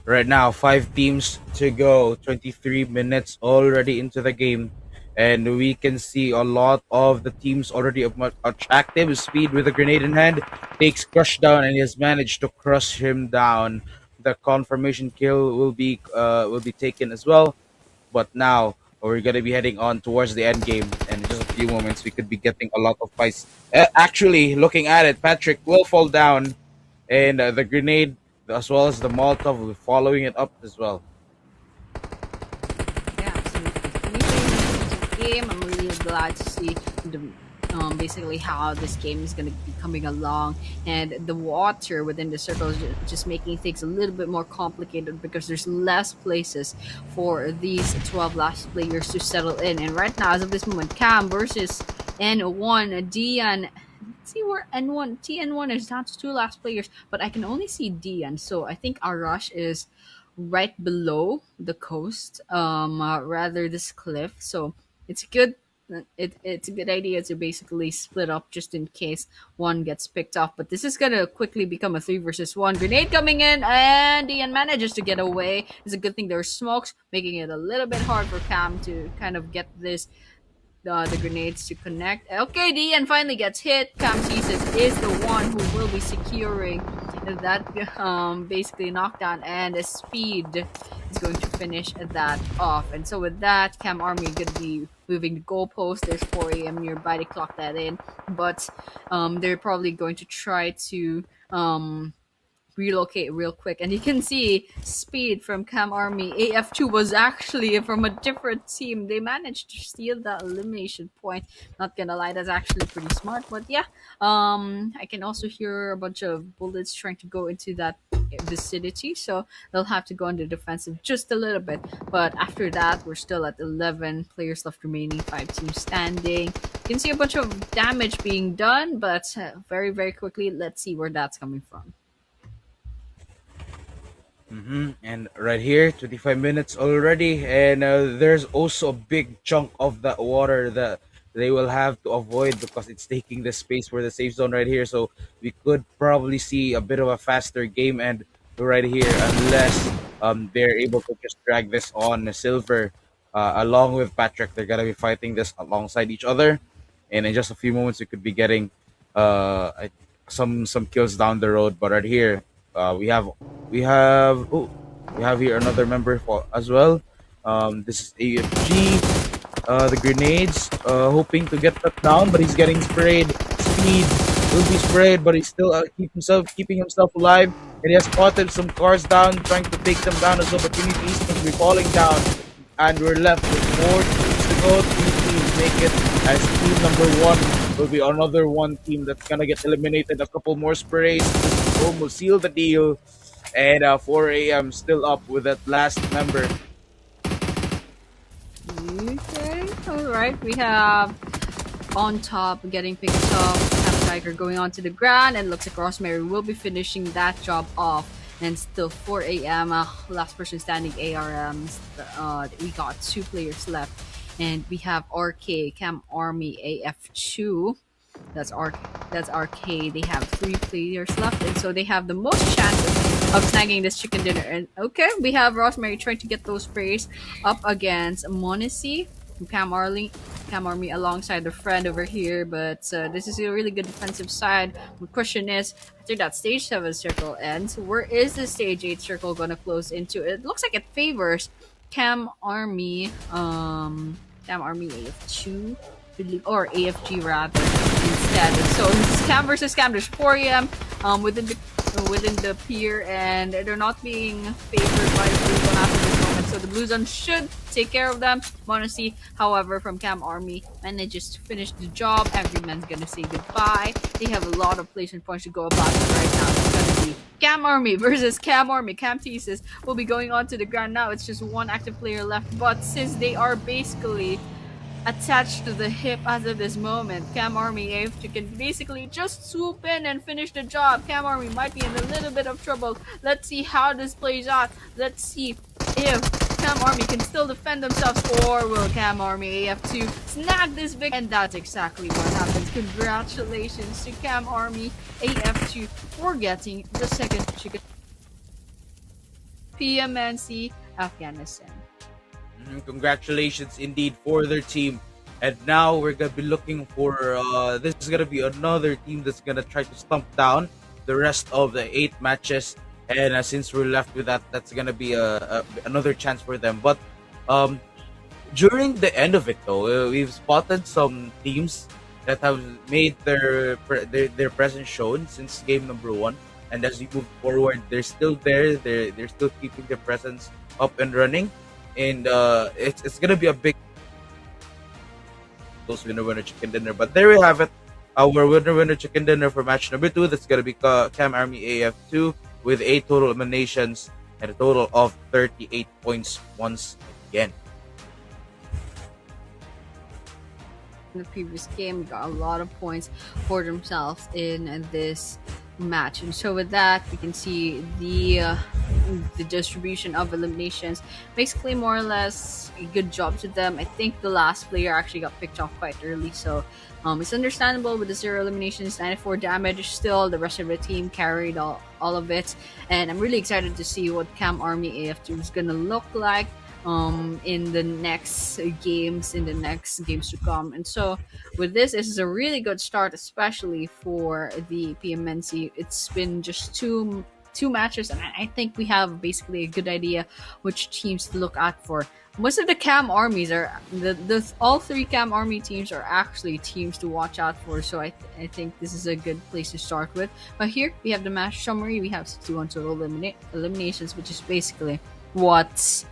right now, 5 teams to go, 23 minutes already into the game. And we can see a lot of the teams already of much active. Speed with a grenade in hand takes Crush down, and he has managed to crush him down. The confirmation kill will be taken as well. But now we're gonna be heading on towards the end game, and in just a few moments we could be getting a lot of fights. Actually, looking at it, Patrick will fall down, and the grenade as well as the Molotov will be following it up as well. Yeah, absolutely. 23 minutes into the game. I'm really glad to see basically how this game is going to be coming along, and the water within the circle is just making things a little bit more complicated, because there's less places for these 12 last players to settle in. And right now, as of this moment, Cam versus N1, Dian. See where N1 TN1 is down to 2 last players, but I can only see Dian. So I think Arash is right below the coast, rather this cliff. So it's good. It's a good idea to basically split up just in case one gets picked off. But this is gonna quickly become a 3 versus 1. Grenade coming in, and Dian manages to get away. It's a good thing there's smokes, making it a little bit hard for Cam to kind of get this the grenades to connect. Okay, Dian finally gets hit. Cam sees it, is the one who will be securing that basically knockdown, and a speed is going to finish that off. And so with that, Cam Army gonna be moving the goalpost. There's 4 a.m. nearby to clock that in, but they're probably going to try to relocate real quick. And you can see speed from Cam Army. AF2 was actually from a different team. They managed to steal that elimination point. Not gonna lie, that's actually pretty smart. But yeah, I can also hear a bunch of bullets trying to go into that vicinity, so they'll have to go on the defensive just a little bit. But after that, we're still at 11 players left remaining, 5 teams standing. You can see a bunch of damage being done, but very quickly, let's see where that's coming from. And right here, 25 minutes already, and there's also a big chunk of that water that they will have to avoid because it's taking the space for the safe zone right here. So we could probably see a bit of a faster game end right here, unless they're able to just drag this on silver along with Patrick. They're gonna be fighting this alongside each other, and in just a few moments we could be getting some kills down the road. But right here, we have oh, we have here another member for as well. This is AFG. The grenades, hoping to get that down, but he's getting sprayed. Speed will be sprayed, but he's still keeping himself alive. And he has spotted some cars down, trying to take them down as well. But Unity East will be falling down, and we're left with 4 teams to go. 3 teams make it, as team number one will be another one team that's gonna get eliminated. A couple more sprays, boom, will seal the deal. And 4 a.m. still up with that last member. Okay, alright. We have on top getting picked up, Cap Tiger going onto the ground, and looks like Rosemary will be finishing that job off. And still 4 a.m. Last person standing ARMs. We got 2 players left. And we have RK, Cam Army, AF2. That's R. That's RK. They have 3 players left, and so they have the most chances of snagging this chicken dinner. And okay, we have Rosemary trying to get those sprays up against Monacy, Cam Army alongside the friend over here. But this is a really good defensive side. The question is, after that stage 7 circle ends, where is the stage 8 circle gonna close into? It looks like it favors Cam Army. Cam Army AF2, or AFG rather, instead. So it's Cam versus Cam. There's 4 a.m. Within the pier, and they're not being favored by the Blue Zone after this moment. So the Blue Zone should take care of them. Monacy, however, from Cam Army manages to finish the job. Every man's gonna say goodbye. They have a lot of placement points to go about it right now. It's gonna be Cam Army versus Cam Army. Cam Thesis will be going on to the ground now. It's just one active player left, but since they are basically attached to the hip as of this moment, Cam Army if you can basically just swoop in and finish the job. Cam Army might be in a little bit of trouble. Let's see how this plays out. Let's see if Cam Army can still defend themselves, or will Cam Army AF2 snag this big? And that's exactly what happens. Congratulations to Cam Army AF2 for getting the second chicken PMNC Afghanistan. Congratulations indeed for their team. And now we're gonna be looking for this is gonna be another team that's gonna try to stomp down the rest of the 8 matches. And since we're left with that, that's gonna be another chance for them. But during the end of it, though, we've spotted some teams that have made their presence shown since game number 1. And as we move forward, they're still there. They're still keeping their presence up and running. And it's gonna be a big those winner chicken dinner. But there we have it, our winner chicken dinner for match number 2. That's gonna be Cam Army AF2 with 8 total eliminations and a total of 38 points once again. In the previous game, got a lot of points for themselves in this match. And so with that, we can see the distribution of eliminations. Basically, more or less, a good job to them. I think the last player actually got picked off quite early, so it's understandable with the 0 eliminations, 94 damage. Still, the rest of the team carried all of it, and I'm really excited to see what Cam Army AF2 is gonna look like. in the next games, to come. And so with this is a really good start, especially for the PMNC. It's been just two matches, and I think we have basically a good idea which teams to look out for. Most of the cam armies are the all three cam army teams are actually teams to watch out for. So I think this is a good place to start with. But here we have the match summary. We have 61 total eliminations, which is basically what's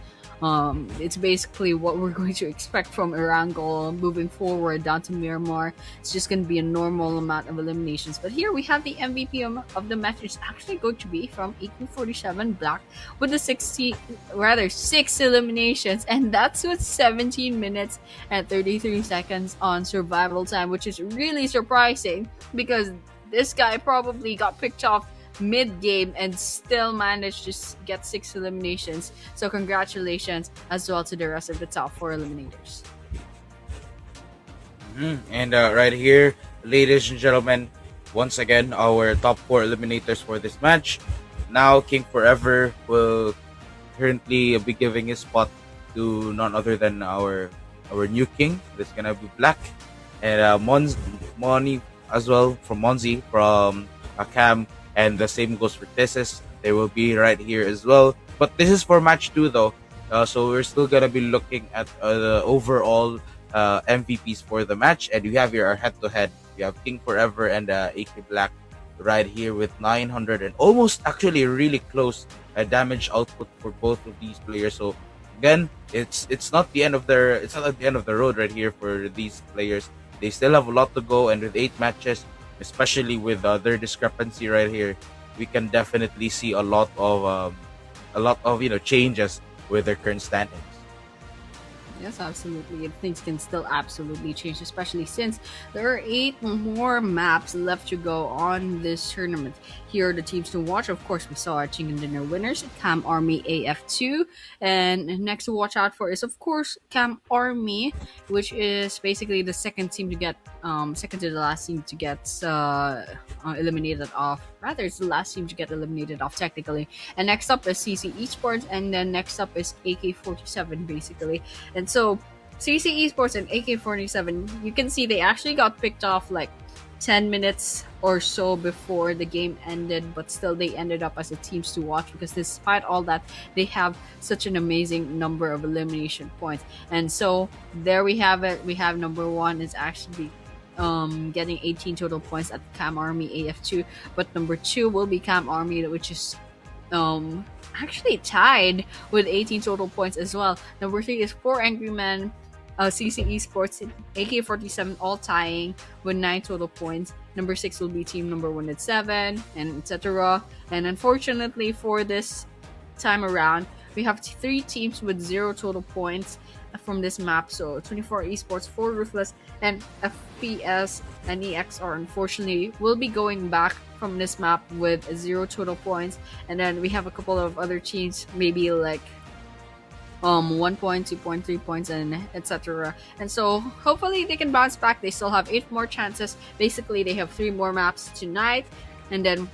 it's basically what we're going to expect from Erangel moving forward down to Miramar. It's just going to be a normal amount of eliminations. But here we have the MVP of the match. It's actually going to be from 1847 Black with the 6 eliminations, and that's with 17 minutes and 33 seconds on survival time, which is really surprising because this guy probably got picked off mid game and still managed to get 6 eliminations. So congratulations as well to the rest of the top 4 eliminators. And right here, ladies and gentlemen, once again, our top 4 eliminators for this match. Now, King Forever will currently be giving his spot to none other than our new king. That's gonna be Black, and Moni as well from Monzi from Cam, and the same goes for Tesis. They will be right here as well. But this is for match 2 though, so we're still gonna be looking at the overall MVPs for the match, and we have here our head-to-head. We have King Forever and AK Black right here with 900 and almost actually really close damage output for both of these players. So again, it's not the end of it's not at the end of the road right here for these players. They still have a lot to go, and with 8 matches, especially with their discrepancy right here, we can definitely see a lot of changes with their current standings. Yes, absolutely. And things can still absolutely change, especially since there are 8 more maps left to go on this tournament. Here are the teams to watch. Of course, we saw our chicken dinner winners, Cam Army AF2. And next to watch out for is, of course, Cam Army, which is basically the second team to get, second to the last team to get eliminated off. Rather, it's the last team to get eliminated off, technically. And next up is CC Esports, and then next up is AK-47, basically. And so, CC Esports and AK-47, you can see they actually got picked off like 10 minutes or so before the game ended, but still they ended up as the teams to watch because despite all that, they have such an amazing number of elimination points. And so, there we have it. We have number 1 is actually getting 18 total points at Cam Army AF2, but number 2 will be Cam Army, which is actually tied with 18 total points as well. Number 3 is 4 Angry Men, CC Esports, AK-47, all tying with 9 total points. Number 6 will be team number 1 at 7, and etc. And unfortunately for this time around, we have 3 teams with 0 total points from this map. So 24 Esports, 4 Ruthless, and FPS and EXR unfortunately will be going back from this map with 0 total points. And then we have a couple of other teams, maybe like 1 point, 2 point, 3 points, and etc. And so hopefully they can bounce back. They still have 8 more chances. Basically, they have 3 more maps tonight, and then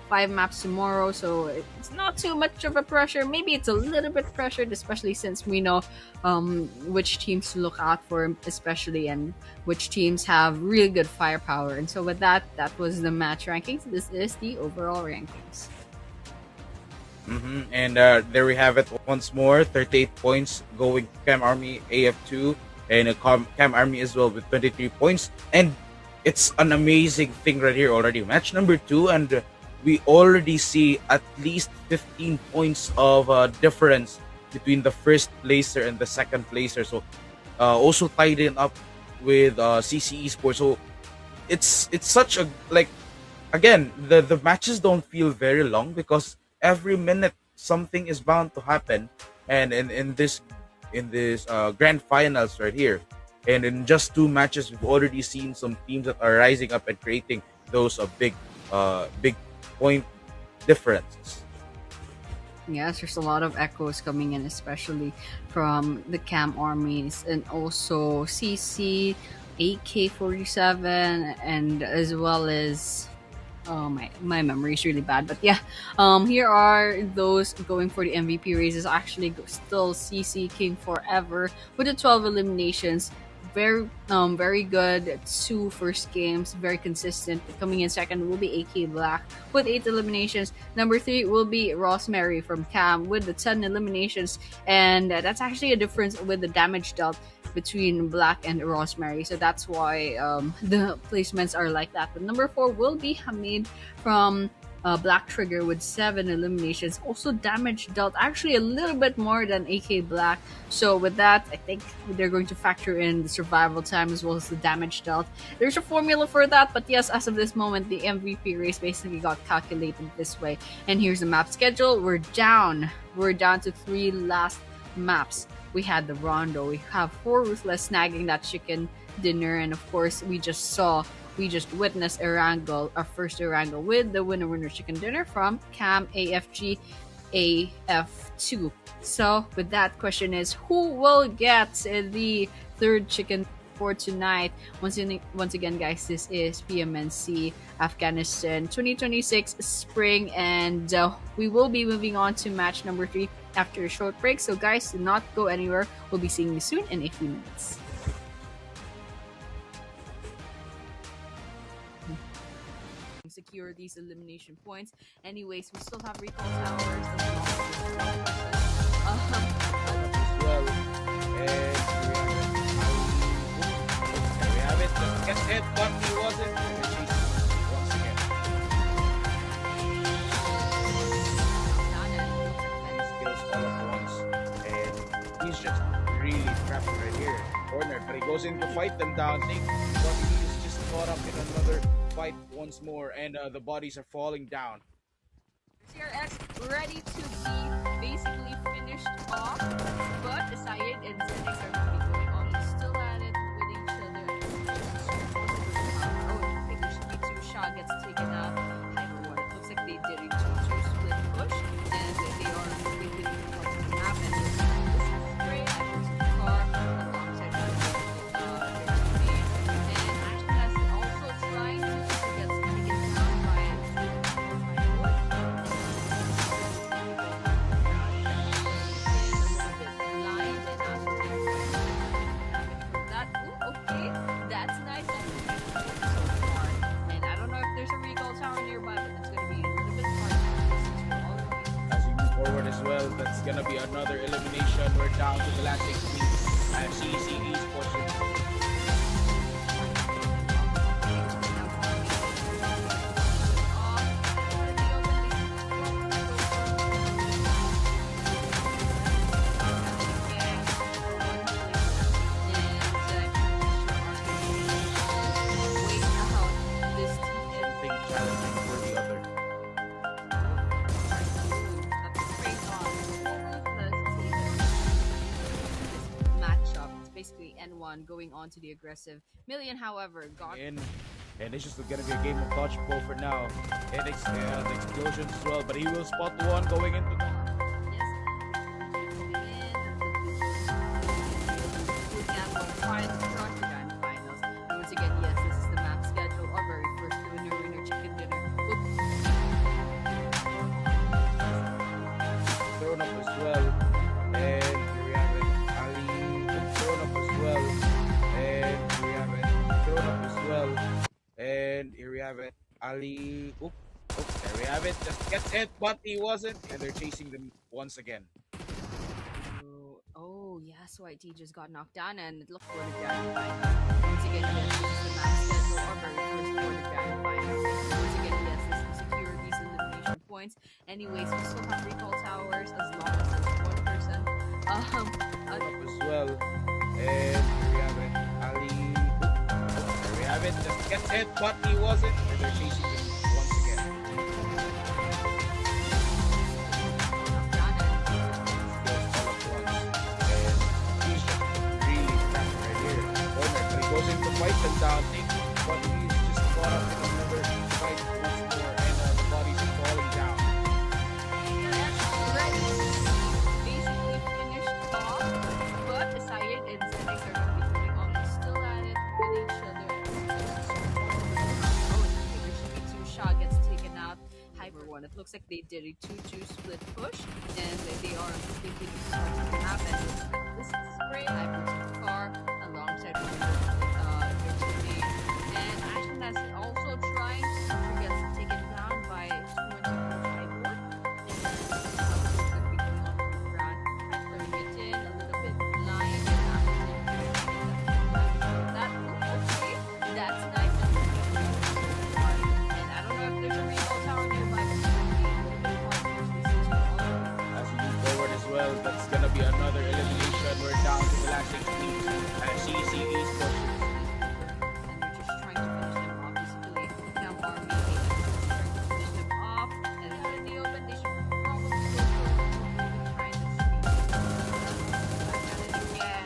5 maps tomorrow, so it's not too much of a pressure. Maybe it's a little bit pressured, especially since we know which teams to look out for, especially, and which teams have really good firepower. And so with that was the match rankings. This is the overall rankings. And there we have it once more. 38 points going to Cam Army AF2, and Cam Army as well with 23 points. And it's an amazing thing right here already. Match number 2, and we already see at least 15 points of difference between the first placer and the second placer. So also tied in up with CC Esports. So it's such a, like, again, the matches don't feel very long because every minute something is bound to happen. And in this grand finals right here, and in just 2 matches, we've already seen some teams that are rising up and creating those big point differences. Yes, there's a lot of echoes coming in, especially from the Cam armies and also CC, AK-47, and as well as Oh, my memory is really bad, but yeah. Here are those going for the MVP races. Actually, still CC King forever with the 12 eliminations. Very good. Two first games, very consistent. Coming in second will be AK Black with 8 eliminations. Number three will be Rosemary from Cam with the 10 eliminations, and that's actually a difference with the damage dealt between Black and Rosemary. So that's why the placements are like that. But number four will be Hamid from Black Trigger with 7 eliminations. Also, damage dealt actually a little bit more than AK Black. So, with that, I think they're going to factor in the survival time as well as the damage dealt. There's a formula for that, but yes, as of this moment, the MVP race basically got calculated this way. And here's the map schedule. We're down. We're down to 3 last maps. We had the Rondo. We have 4 Ruthless snagging that chicken dinner, and of course, we just witnessed Erangel, our first Erangel with the winner chicken dinner from Cam AFG AF2. So, with that, question is who will get the third chicken for tonight? Once again, guys, this is PMNC Afghanistan 2026 Spring, and we will be moving on to match number 3 after a short break. So, guys, do not go anywhere. We'll be seeing you soon in a few minutes. Secure these elimination points. Anyways, we still have recall towers. Well, and we have it. Gets hit, but he wasn't. Once again. And skills all at once. And he's just really trapped right here. Cornered, but he goes in to fight them down. But he's just caught up in another fight once more, and the bodies are falling down. CRX ready to be basically finished off, but Syed and Zenix are going to be going on. He's still at it with each other. Oh, okay, there should be 2 shot gets taken out. I don't know what it looks like. They did a 2-2 split push, and they are moving across the map. And this is great. I was in the car alongside their teammate, and actually that's also trying to get down by that. Ooh, okay, that's nice. So far, and I don't know if there's a recall tower nearby, but it's going to be a little bit hard. As we move forward as well, that's gonna be another elimination. We're down to the last 16. And CC Esports. N1 going on to the aggressive. Million, however, got in, and it's just gonna be a game of dodgeball for now. And the explosions as well, but he will spot the one going into the once again, yes, this is the map schedule. Our very first winner chicken dinner. thrown up as well, and here we have it. Ali thrown up as well, and here we have it. Thrown up as well, and here we have it. Ali, there we have it. Just gets hit, but he wasn't, and they're chasing them once again. Oh, yes, YT just got knocked down, and it looked for the grand final. Once again, yes, this is the map schedule. Our very first for the grand final. Once again, yes, this is secure these elimination points. Anyways, we still have recall towers as long as there's one person. Up as well, and here we have it. Ali, there we have it. Just gets hit, but he wasn't, and they're chasing him once again. He's just really trapped right here. Corner, but he goes in to fight them down, but he's just caught up in another fight once more, and the bodies are falling down. Basically finished off, but Syed and Zenix are going to be going on. They're still at it with each other. Oh, there should be 2 shot gets it looks like they did a 2-2 split push, and they are completely starting the map. And it looks like this is spray. I put the car alongside with their teammate, and Ashton has also trying to get taken down by someone to Cyborg, and then Cyborg could be going on the ground, throwing it in a little bit blind, and that okay, that's nice. And I don't know if there's a recall tower nearby, but it's gonna be a little bit hard to resist all of them. As we move forward as well, that's gonna be another elimination. We're down to the last 16. CC Esports. And they're just trying to finish them off. Basically, Cam Army trying to finish them off. And in the open, they should probably go for trying to see. Yeah,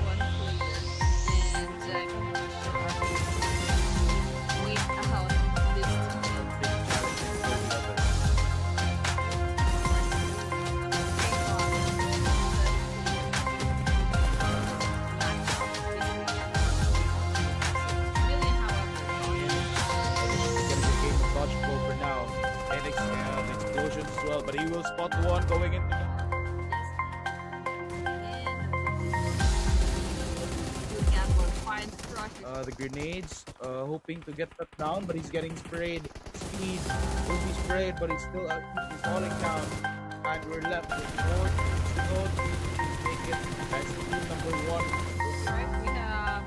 one player. And wait out this team. Big challenge for the other. And this is gonna be a game of dodgeball for now. And explosions as well, but he will spot one going into the the grenades, hoping to get that down, but he's getting sprayed. Speed will be sprayed, but he's still he's falling down. And we're left with more to go to make it as team number one. Right, we have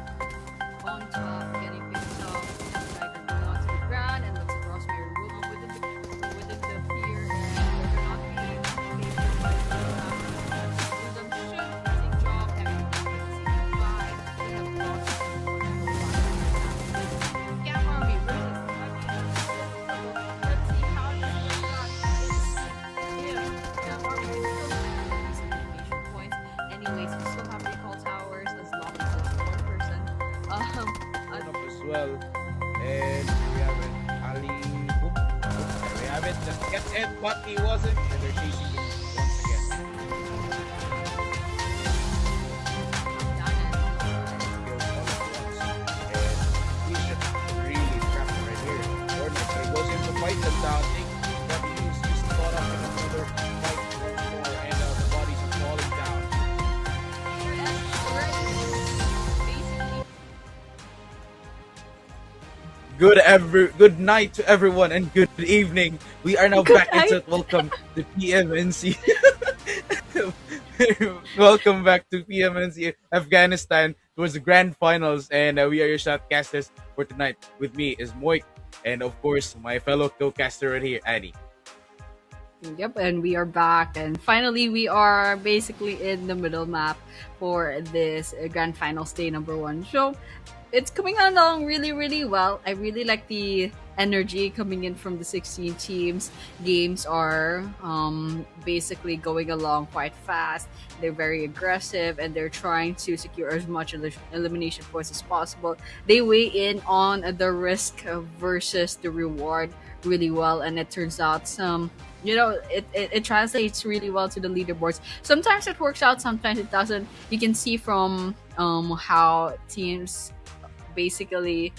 on top getting picked up, Tiger going onto the ground, and looks across Mary Rubin within the pier, and they're not being favored by the Rubin should take job, having to get CP5. They have lost Gap Army versus let's see how this works out. Yeah, Gap Army can still get these elimination points. Anyways, we still have recall towers as long as there's one person. Up as well. And we have it. Ali. We have it. Just gets it, but he wasn't. And they're chasing him once again. Kills all at once. And he should really trap him right here. Ordinary goes in to fight them down. But he's just caught up in another fight once more. And the bodies are falling down. Good night to everyone and good evening. We are now Good back night. into welcome to PMNC. Welcome back to PMNC Afghanistan towards the grand finals, and we are your shoutcasters for tonight. With me is Moik, and of course my fellow co-caster right here, Annie. Yep, and we are back, and finally we are basically in the middle map for this grand finals day number one. So it's coming along really, really well. I really like the energy coming in from the 16 teams. Games are basically going along quite fast. They're very aggressive, and they're trying to secure as much elimination points as possible. They weigh in on the risk versus the reward really well, and it turns out it translates really well to the leaderboards. Sometimes it works out, sometimes it doesn't. You can see from how teams basically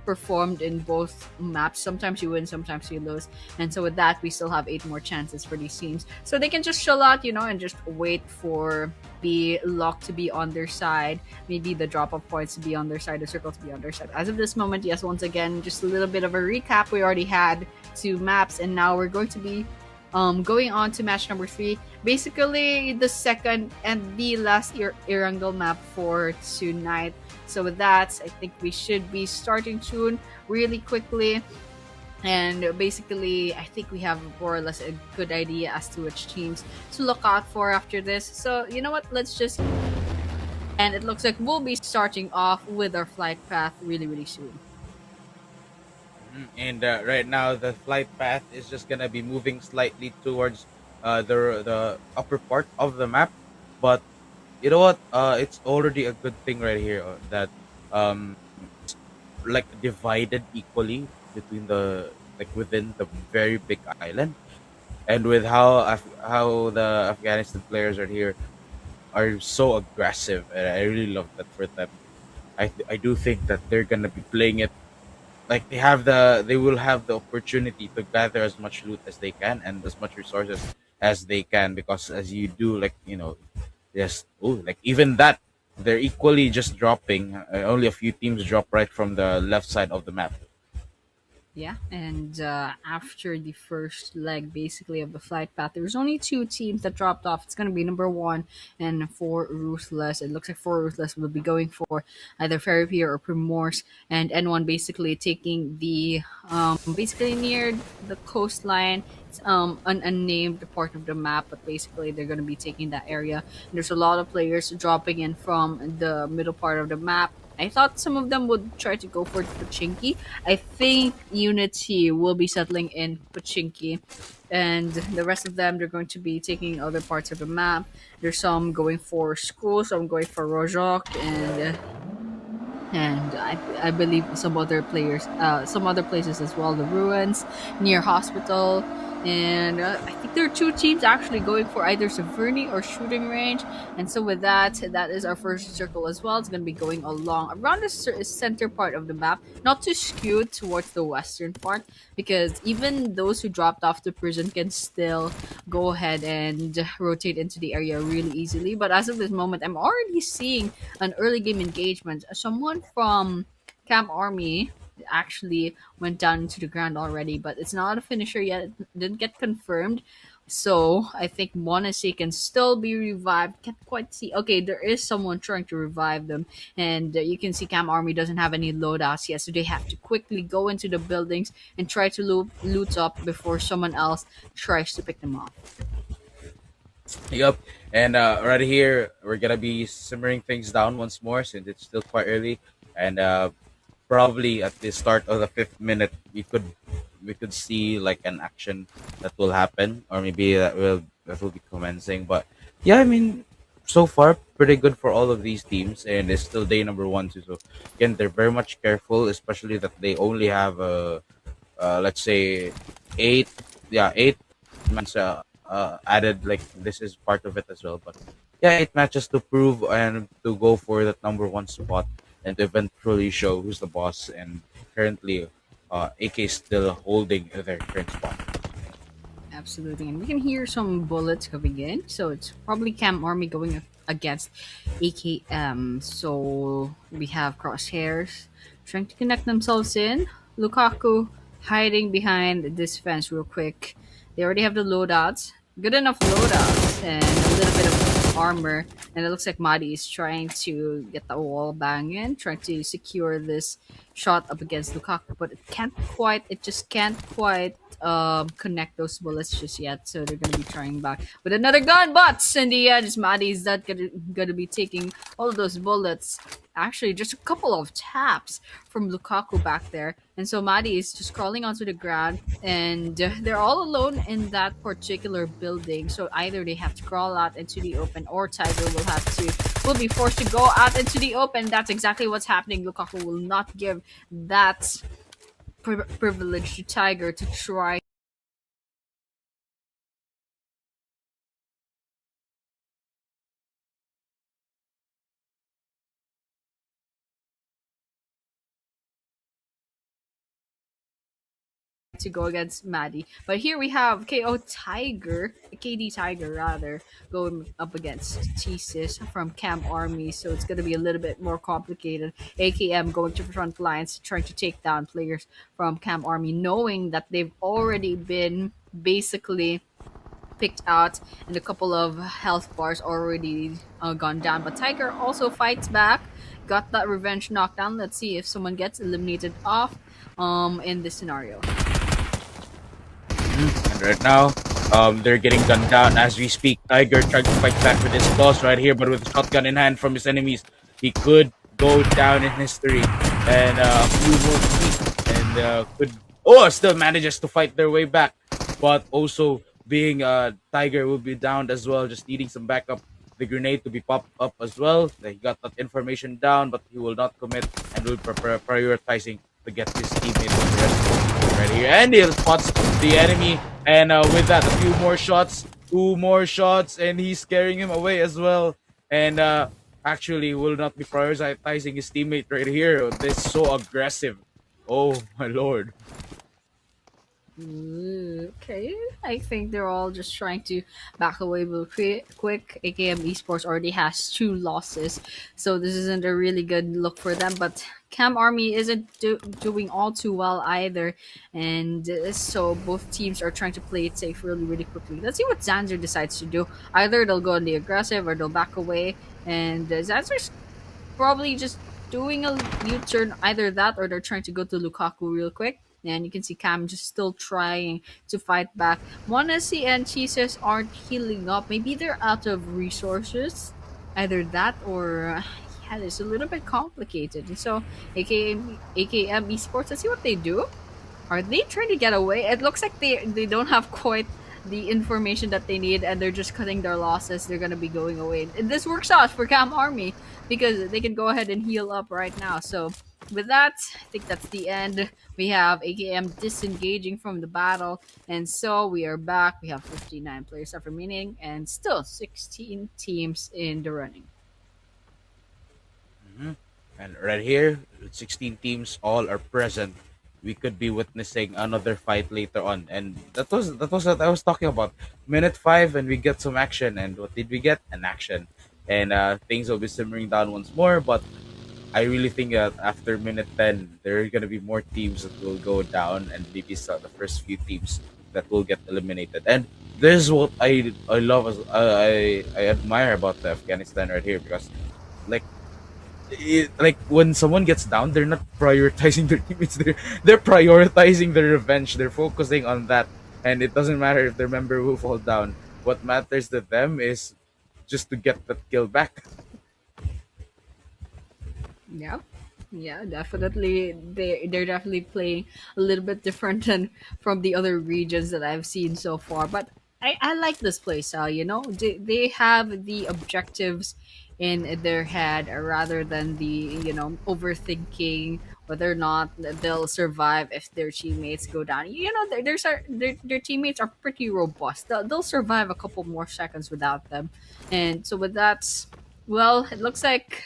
performed in both maps. Sometimes you win, sometimes you lose. And so with that, we still have 8 more chances for these teams. So they can just chill out, and just wait for the luck to be on their side, maybe the drop of points to be on their side, the circle to be on their side. As of this moment, yes, once again, just a little bit of a recap. We already had 2 maps, and now we're going to be going on to match number 3. Basically, the second and the last Erangel map for tonight. So with that, I think we should be starting soon, really quickly. And basically, I think we have more or less a good idea as to which teams to look out for after this. So you know what? Let's just... And it looks like we'll be starting off with our flight path really, really soon. And right now, the flight path is just gonna be moving slightly towards the upper part of the map. But you know what? It's already a good thing right here that it's like divided equally between the within the very big island, and with how the Afghanistan players are here are so aggressive, and I really love that for them. I do think that they're gonna be playing it like they will have the opportunity to gather as much loot as they can and as much resources as they can, because as you do, like, yes, oh, like even that, they're equally just dropping. Only a few teams drop right from the left side of the map. Yeah, and after the first leg, basically of the flight path, there's only two teams that dropped off. It's gonna be number one and for Ruthless. It looks like for Ruthless will be going for either Fairy Pier or Primorse, and N1 basically taking the basically near the coastline. It's an unnamed part of the map, but basically they're gonna be taking that area. And there's a lot of players dropping in from the middle part of the map. I thought some of them would try to go for Pachinki. I think Unity will be settling in Pachinki, and the rest of them they're going to be taking other parts of the map. There's some going for school, some going for Rojok, and I believe some other places as well. The ruins near hospital, and I think there are two teams actually going for either Severny or shooting range. And so with that, that is our first circle as well. It's going to be going along around the center part of the map, not too skewed towards the western part, because even those who dropped off the prison can still go ahead and rotate into the area really easily. But as of this moment, I'm already seeing an early game engagement. Someone from Camp Army actually went down into the ground already, but it's not a finisher yet. It didn't get confirmed. So I think Monase can still be revived. Can't quite see. Okay, there is someone trying to revive them, and you can see Cam Army doesn't have any loadouts yet, so they have to quickly go into the buildings and try to loot up before someone else tries to pick them off. Yep. And right here, we're gonna be simmering things down once more since it's still quite early, and probably at the start of the fifth minute, we could see like an action that will happen, or maybe that will be commencing. But yeah, I mean, so far pretty good for all of these teams, and it's still day number one too. So again, they're very much careful, especially that they only have let's say eight, yeah, 8 matches added. Like this is part of it as well, but yeah, 8 matches to prove and to go for that number one spot and to eventually show who's the boss. And currently, AK is still holding their current spot. Absolutely, and we can hear some bullets coming in. So it's probably Cam Army going against AKM. So we have crosshairs trying to connect themselves in. Lukaku hiding behind this fence real quick. They already have the loadouts, good enough loadouts, and a little bit of armor. And it looks like Madi is trying to get the wall bang in, trying to secure this shot up against Lukaku, but it can't quite. It just can't quite connect those bullets just yet. So they're gonna be trying back with another gun, but in the end, Madi is not gonna be taking all of those bullets. Actually, just a couple of taps from Lukaku back there, and so Madi is just crawling onto the ground, and they're all alone in that particular building. So either they have to crawl out into the open, or Tiger will be forced to go out into the open. That's exactly what's happening. Lukaku will not give that privilege to Tiger to try to go against Maddie. But here we have KO Tiger, KD Tiger rather, going up against Thesis from Camp Army. So it's going to be a little bit more complicated. AKM going to front lines, trying to take down players from Camp Army, knowing that they've already been basically picked out and a couple of health bars already gone down. But Tiger also fights back, got that revenge knockdown. Let's see if someone gets eliminated off in this scenario. And right now, they're getting gunned down as we speak. Tiger trying to fight back with his claws right here, but with a shotgun in hand from his enemies, he could go down in history. And a few more feet, and could still manages to fight their way back, but also being Tiger will be downed as well, just needing some backup. The grenade to be popped up as well. He got that information down, but he will not commit and will prioritizing to get his teammates on the rest right here. And he spots the enemy, and with that, a few more shots, 2 more shots, and he's scaring him away as well. And actually, will not be prioritizing his teammate right here. This is so aggressive Oh my lord. Okay, I think they're all just trying to back away real quick. AKM Esports already has two losses, so this isn't a really good look for them. But Cam Army isn't doing all too well either, and so both teams are trying to play it safe really, really quickly. Let's see what Zanzer decides to do. Either they'll go on the aggressive or they'll back away, and Zanzer's probably just doing a U-turn, either that or they're trying to go to Lukaku real quick. And you can see Cam just still trying to fight back. Monesi and Cheeses aren't healing up. Maybe they're out of resources. Either that or yeah, it's a little bit complicated. And so AKM Esports, let's see what they do. Are they trying to get away? It looks like they don't have quite the information that they need, and they're just cutting their losses. They're gonna be going away, and this works out for Cam Army because they can go ahead and heal up right now. So with that, I think that's the end. We have AKM disengaging from the battle, and so we are back. We have 59 players left remaining, and still 16 teams in the running. Mhm. And right here, 16 teams all are present. We could be witnessing another fight later on, and that was what I was talking about. Minute 5, and we get some action. And what did we get? An action, and things will be simmering down once more. But I really think that after minute 10, there are gonna be more teams that will go down, and maybe the first few teams that will get eliminated. And this is what I love, I admire about the Afghanistan right here, because like like when someone gets down, they're not prioritizing their teammates. They're prioritizing their revenge. They're focusing on that, and it doesn't matter if their member will fall down. What matters to them is just to get that kill back. Yeah. Yeah, definitely. They're definitely playing a little bit different than from the other regions that I've seen so far. But I like this play style, you know? They have the objectives in their head rather than the, overthinking whether or not they'll survive if their teammates go down. You know, their teammates are pretty robust. They'll survive a couple more seconds without them. And so with that, well, it looks like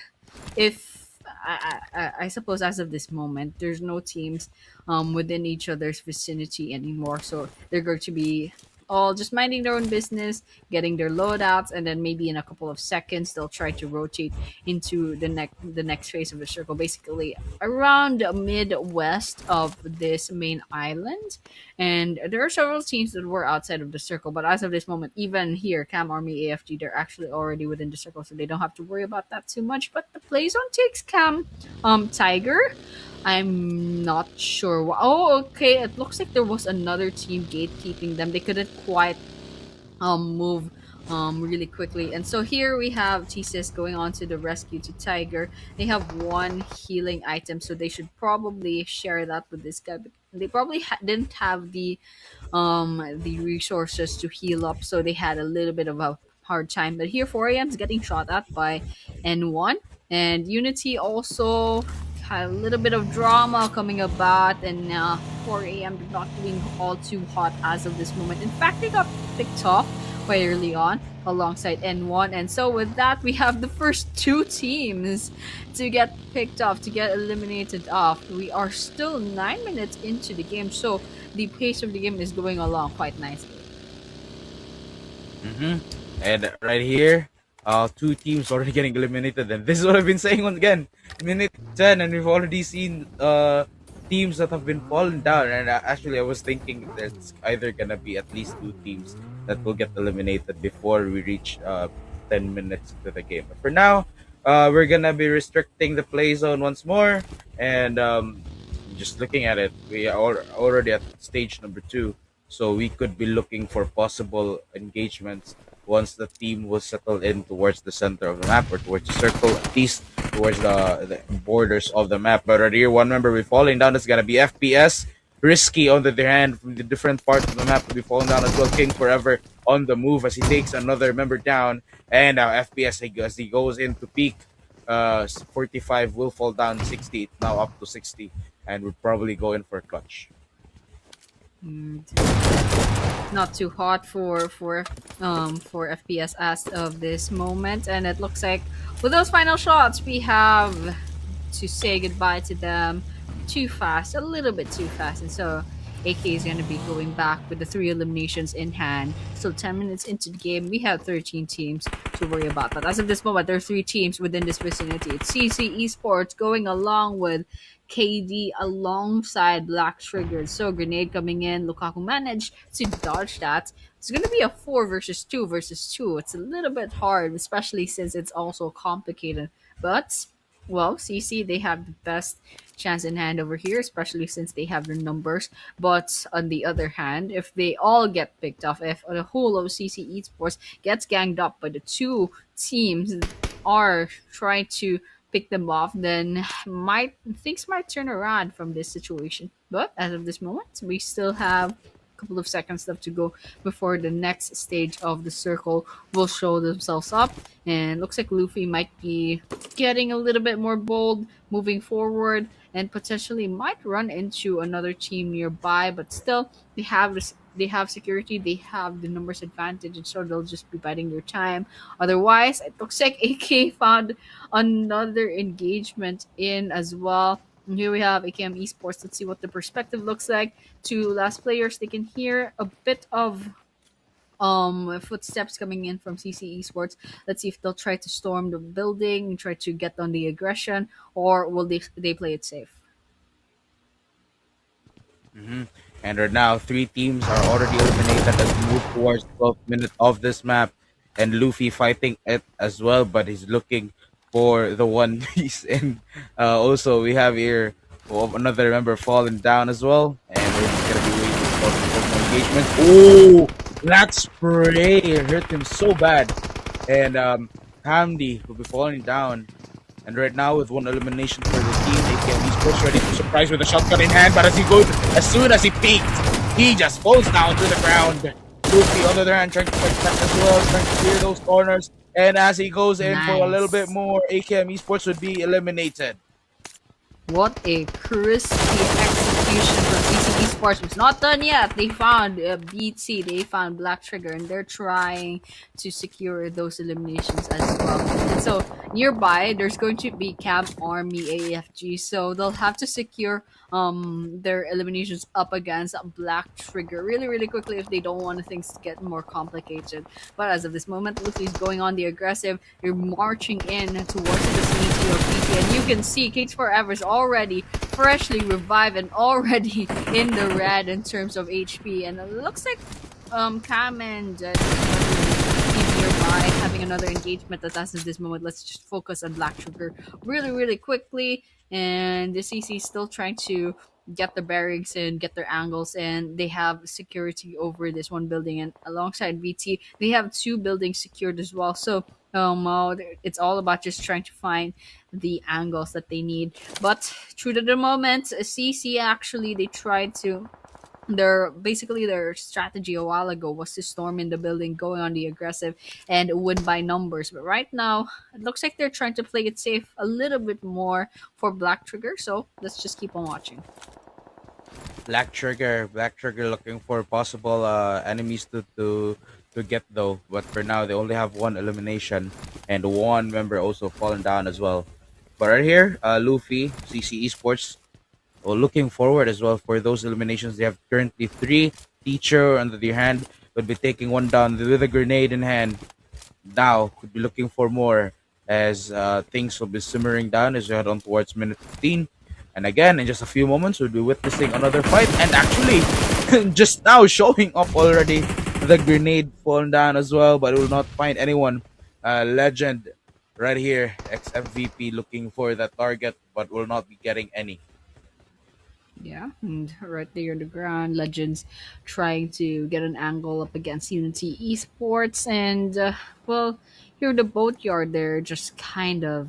if I suppose as of this moment, there's no teams within each other's vicinity anymore. So they're going to be all just minding their own business, getting their loadouts, and then maybe in a couple of seconds they'll try to rotate into the next phase of the circle, basically around midwest of this main island. And there are several teams that were outside of the circle, but as of this moment, even here, Cam Army AFG, they're actually already within the circle, so they don't have to worry about that too much. But the play zone takes Cam Tiger. I'm not sure. Oh, okay. It looks like there was another team gatekeeping them. They couldn't quite move really quickly. And so here we have TCS going on to the rescue to Tiger. They have one healing item, so they should probably share that with this guy. But they probably didn't have the resources to heal up, so they had a little bit of a hard time. But here 4 a.m. is getting shot at by N1, and Unity also had a little bit of drama coming about, and 4 a.m. not doing all too hot as of this moment. In fact, they got picked off quite early on alongside N1. And so with that, we have the first two teams to get picked off, to get eliminated off. We are still 9 minutes into the game, so the pace of the game is going along quite nicely. Hmm. And right here, two teams already getting eliminated, and this is what I've been saying once again. Minute 10, and we've already seen teams that have been fallen down. And actually, I was thinking there's either gonna be at least two teams that will get eliminated before we reach 10 minutes into the game. But for now, we're gonna be restricting the play zone once more, and just looking at it, we are already at stage number 2, so we could be looking for possible engagements once the team will settle in towards the center of the map, or towards the circle, at least towards the borders of the map. But right here, one member will be falling down. It's gonna be FPS. Risky on the other hand, from the different parts of the map will be falling down as well. King Forever on the move as he takes another member down, and now FPS as he goes into peak. 45 will fall down. 60, it's now up to 60, and we're probably going for a clutch. Mm, not too hot for FPS as of this moment, and it looks like with those final shots we have to say goodbye to them. too fast, a little bit too fast. And so AK is going to be going back with the three eliminations in hand. Still 10 minutes into the game. We have 13 teams to worry about. But as of this moment, there are three teams within this vicinity. It's CC Esports going along with KD alongside Black Trigger. So grenade coming in. Lukaku managed to dodge that. It's going to be a 4 versus 2 versus 2. It's a little bit hard, especially since it's also complicated. But well, CC they have the best chance in hand over here, especially since they have the numbers. But on the other hand, if they all get picked off, if the whole of CC Esports gets ganged up by the two teams are trying to pick them off, then might things might turn around from this situation. But as of this moment, we still have a couple of seconds left to go before the next stage of the circle will show themselves up. And looks like Luffy might be getting a little bit more bold, moving forward, and potentially might run into another team nearby. But still, they have security, they have the numbers advantage, and so they'll just be biding their time. Otherwise, it looks like AK found another engagement in as well. And here we have AKM Esports. Let's see what the perspective looks like. Two last players, they can hear a bit of footsteps coming in from CC Esports. Let's see if they'll try to storm the building and try to get on the aggression, or will they play it safe? Hmm. And right now, three teams are already eliminated as we move towards 12th minute of this map. And Luffy fighting it as well, but he's looking for the one piece. And also, we have here another member falling down as well. And we're just going to be waiting for more engagement. Oh, that spray hurt him so bad. And Hamdi will be falling down. And right now, with one elimination for the team, AKM Esports ready to surprise with a shotgun in hand. But as soon as he peeked, he just falls down to the ground. Luffy, on the other hand, trying to fight back as well, trying to clear those corners. And as he goes in for a little bit Nice. more, AKM Esports would be eliminated. What a crispy execution from CC Esports. It's not done yet. They found BT, they found Black Trigger, and they're trying to secure those eliminations as well. And so nearby, there's going to be Camp Army AFG, so they'll have to secure their eliminations up against Black Trigger really, really quickly if they don't want things to get more complicated. But as of this moment, Luffy's going on the aggressive. They're marching in towards the vicinity of BT, and you can see Cage Forever is already freshly revived and already in the red in terms of HP. And it looks like Cam and team nearby having another engagement. That as of this moment, let's just focus on Black Trigger really, really quickly. And the CC is still trying to get the bearings and get their angles, and they have security over this one building. And alongside VT, they have two buildings secured as well. So it's all about just trying to find the angles that they need. But true to the moment, CC actually they tried to their strategy a while ago was to storm in the building, going on the aggressive and win by numbers. But right now, it looks like they're trying to play it safe a little bit more for Black Trigger. So let's just keep on watching. Black Trigger looking for possible enemies to get though. But for now, they only have one elimination and one member also fallen down as well. But right here, Luffy, CC Esports, looking forward as well for those eliminations. They have currently three. Teacher, on the other hand, would be taking one down with a grenade in hand. Now, could be looking for more as things will be simmering down as we head on towards minute 15. And again, in just a few moments, we'll be witnessing another fight. And actually, just now showing up already, the grenade falling down as well, but it will not find anyone. Legend right here, ex MVP looking for that target, but will not be getting any. Yeah, and right there on the ground, Legends trying to get an angle up against Unity Esports, and well, here in the boatyard, they're just kind of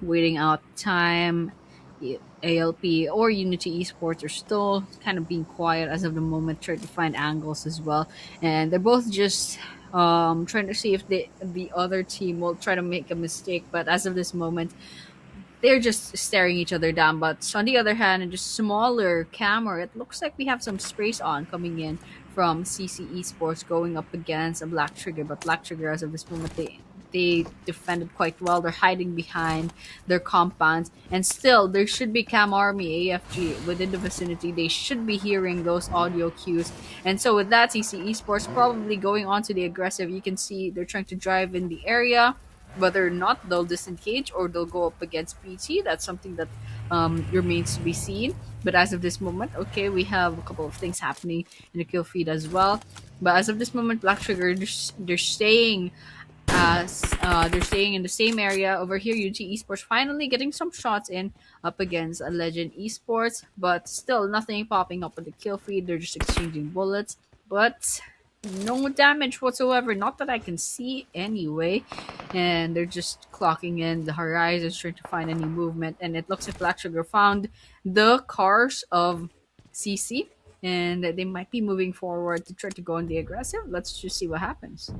waiting out time. ALP or Unity Esports are still kind of being quiet as of the moment, trying to find angles as well, and they're both just trying to see if the other team will try to make a mistake. But as of this moment, they're just staring each other down. But on the other hand, in just smaller camera, it looks like we have some sprays on coming in from CC Esports going up against a Black Trigger. But Black Trigger, as of this moment, They defended quite well. They're hiding behind their compounds, and still there should be Cam Army AFG within the vicinity. They should be hearing those audio cues, and so with that, CC Esports probably going on to the aggressive. You can see they're trying to drive in the area. Whether or not they'll disengage or they'll go up against PT, that's something that remains to be seen. But as of this moment, okay, we have a couple of things happening in the kill feed as well. But as of this moment, Black Trigger, they're staying they're staying in the same area over here. UT Esports finally getting some shots in up against a Legend Esports, but still nothing popping up on the kill feed. They're just exchanging bullets, but no damage whatsoever. Not that I can see anyway. And they're just clocking in. The horizon trying to find any movement, and it looks like Black Sugar found the cars of CC, and they might be moving forward to try to go on the aggressive. Let's just see what happens.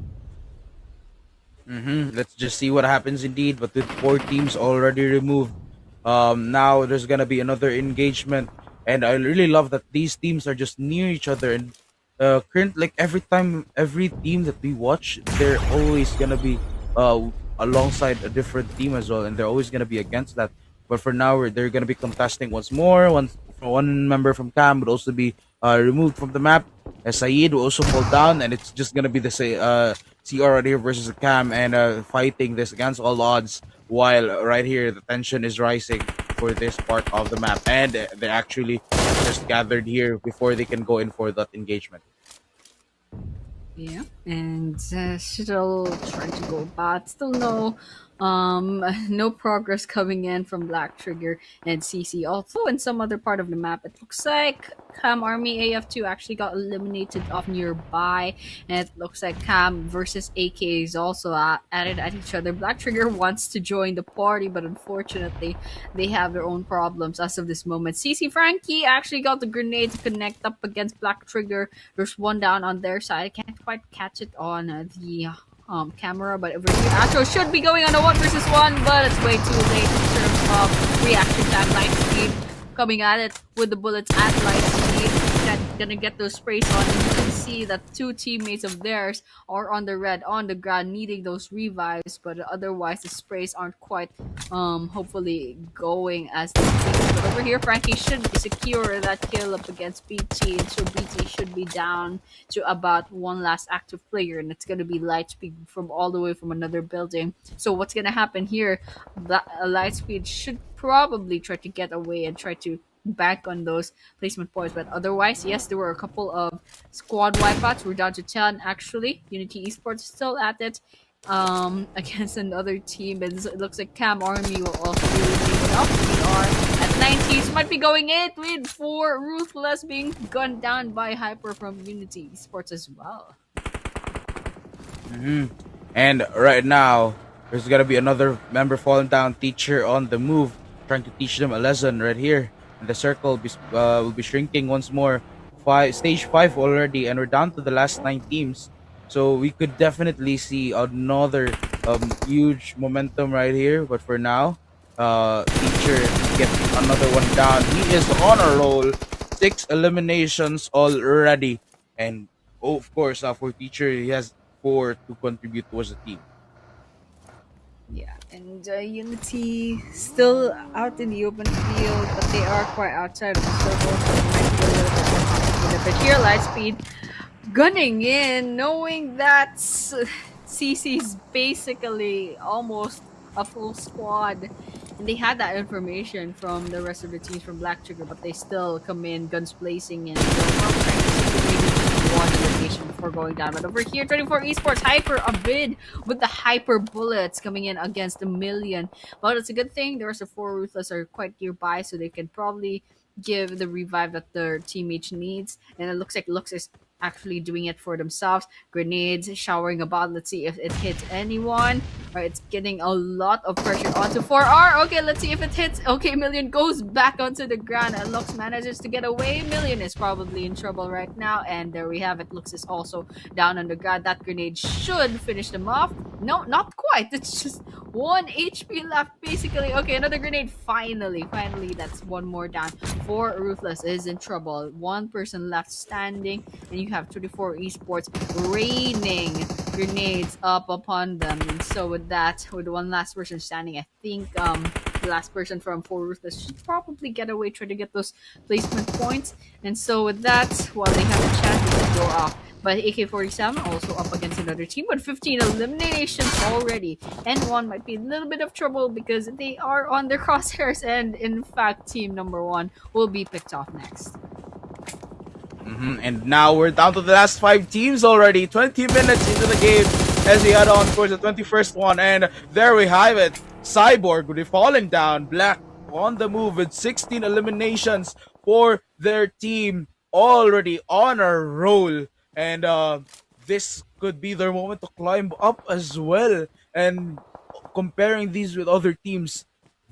Let's just see what happens indeed. But with four teams already removed, now there's gonna be another engagement, and I really love that these teams are just near each other. And current like every time, every team that we watch, they're always gonna be alongside a different team as well, and they're always gonna be against that. But for now, they're gonna be contesting once more. One member from Cam would also be removed from the map. Syed will also fall down, and it's just gonna be the CR right here versus the Cam, and fighting this against all odds. While right here, the tension is rising for this part of the map, and they're actually just gathered here before they can go in for that engagement. Yeah, and still trying to go about. Still no progress coming in from Black Trigger and CC. Although in some other part of the map, it looks like Cam Army AF2 actually got eliminated off nearby, and it looks like Cam versus AK is also added at each other. Black Trigger wants to join the party, but unfortunately, they have their own problems as of this moment. CC Frankie actually got the grenade to connect up against Black Trigger. There's one down on their side. I can't quite catch it on the camera, but over here, Astro should be going on a 1 versus 1, but it's way too late in terms of reaction time. Light speed coming at it with the bullets at light speed. Gonna get those sprays on, and you can see that two teammates of theirs are on the red on the ground needing those revives, but otherwise the sprays aren't quite hopefully going as they think. But over here, Frankie should secure that kill up against BT, and so BT should be down to about one last active player, and it's gonna be Lightspeed from all the way from another building. So what's gonna happen here? Lightspeed should probably try to get away and try to back on those placement points, but otherwise, yes, there were a couple of squad wipeouts. We're down to 10 actually. Unity Esports still at it against another team, and it looks like Cam Army will also be leaving up. We are at 90, so might be going it with for Ruthless being gunned down by Hyper from Unity Esports as well. And right now, there's gonna be another member falling down. Teacher on the move, trying to teach them a lesson right here. And the circle will be shrinking once more. Stage 5 already, and we're down to the last 9 teams. So we could definitely see another huge momentum right here. But for now, Teacher gets another one down. He is on a roll. 6 eliminations already. And of course, for Teacher, he has 4 to contribute towards the team. Yeah, and Unity still out in the open field, but they are quite outside of the circle, so it might be a little bit more complicated. But here, Lightspeed gunning in, knowing that CC's basically almost a full squad. And they had that information from the rest of the teams from Black Trigger, but they still come in, guns blazing, and one elimination before going down. But over here, 24 Esports, Hyper, a bid with the Hyper bullets coming in against a million. But it's a good thing the rest of 4 Ruthless are quite nearby, so they can probably give the revive that their teammate needs. And it looks like Lux is actually doing it for themselves. Grenades showering about. Let's see if it hits anyone. All right, it's getting a lot of pressure onto 4R. Okay, let's see if it hits. Okay, Million goes back onto the ground, and Lux manages to get away. Million is probably in trouble right now, and there we have it. Lux is also down on the ground. That grenade should finish them off. No, not quite. It's just 1 HP left, basically. Okay, another grenade. Finally, that's one more down. 4 Ruthless is in trouble. One person left standing, and you have 24 esports raining grenades up upon them. And so with that, with one last person standing, I think the last person from 4 Ruthless should probably get away, try to get those placement points. And so with that, while they have a chance, they can go off. But AK-47 also up against another team with 15 eliminations already. And one might be in a little bit of trouble because they are on their crosshairs. And in fact, team number one will be picked off next. And now we're down to the last 5 teams already. 20 minutes into the game as we head on towards the 21st one. And there we have it. Cyborg will be falling down. Black on the move with 16 eliminations for their team. Already on a roll. And this could be their moment to climb up as well. And comparing these with other teams,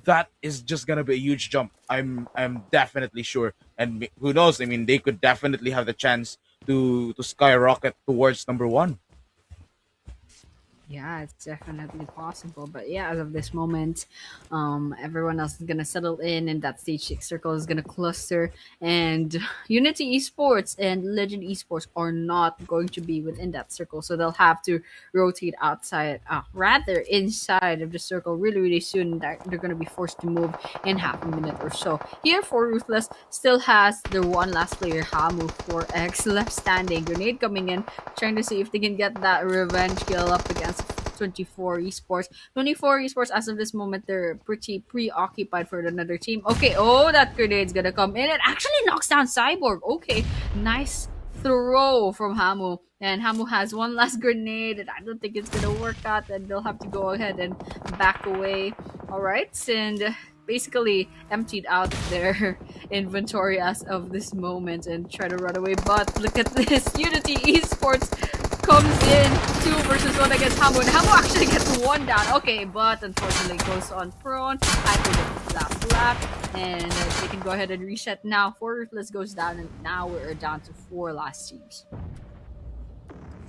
that is just gonna be a huge jump. I'm definitely sure. And who knows? I mean, they could definitely have the chance to skyrocket towards number one. Yeah, it's definitely possible. But yeah, as of this moment, everyone else is gonna settle in, and that stage six circle is gonna cluster. And Unity Esports and Legend Esports are not going to be within that circle, so they'll have to rotate outside, rather inside of the circle, really soon. That they're gonna be forced to move in half a minute or so. Here for Ruthless, still has their one last player, Hamu 4X, left standing. Grenade coming in, trying to see if they can get that revenge kill up against 24 esports. 24 esports as of this moment, they're pretty preoccupied for another team. Okay, oh, that grenade's gonna come in. It actually knocks down Cyborg. Okay, nice throw from Hamu. And Hamu has one last grenade, and I don't think it's gonna work out. And they'll have to go ahead and back away. All right, and basically emptied out their inventory as of this moment and try to run away. But look at this, Unity Esports comes in 2 versus 1 against Hamu, and Hamu actually gets one down. Okay, but unfortunately goes on prone. I think last lap, and they can go ahead and reset now. 4 Ruthless goes down, and now we're down to 4 last teams.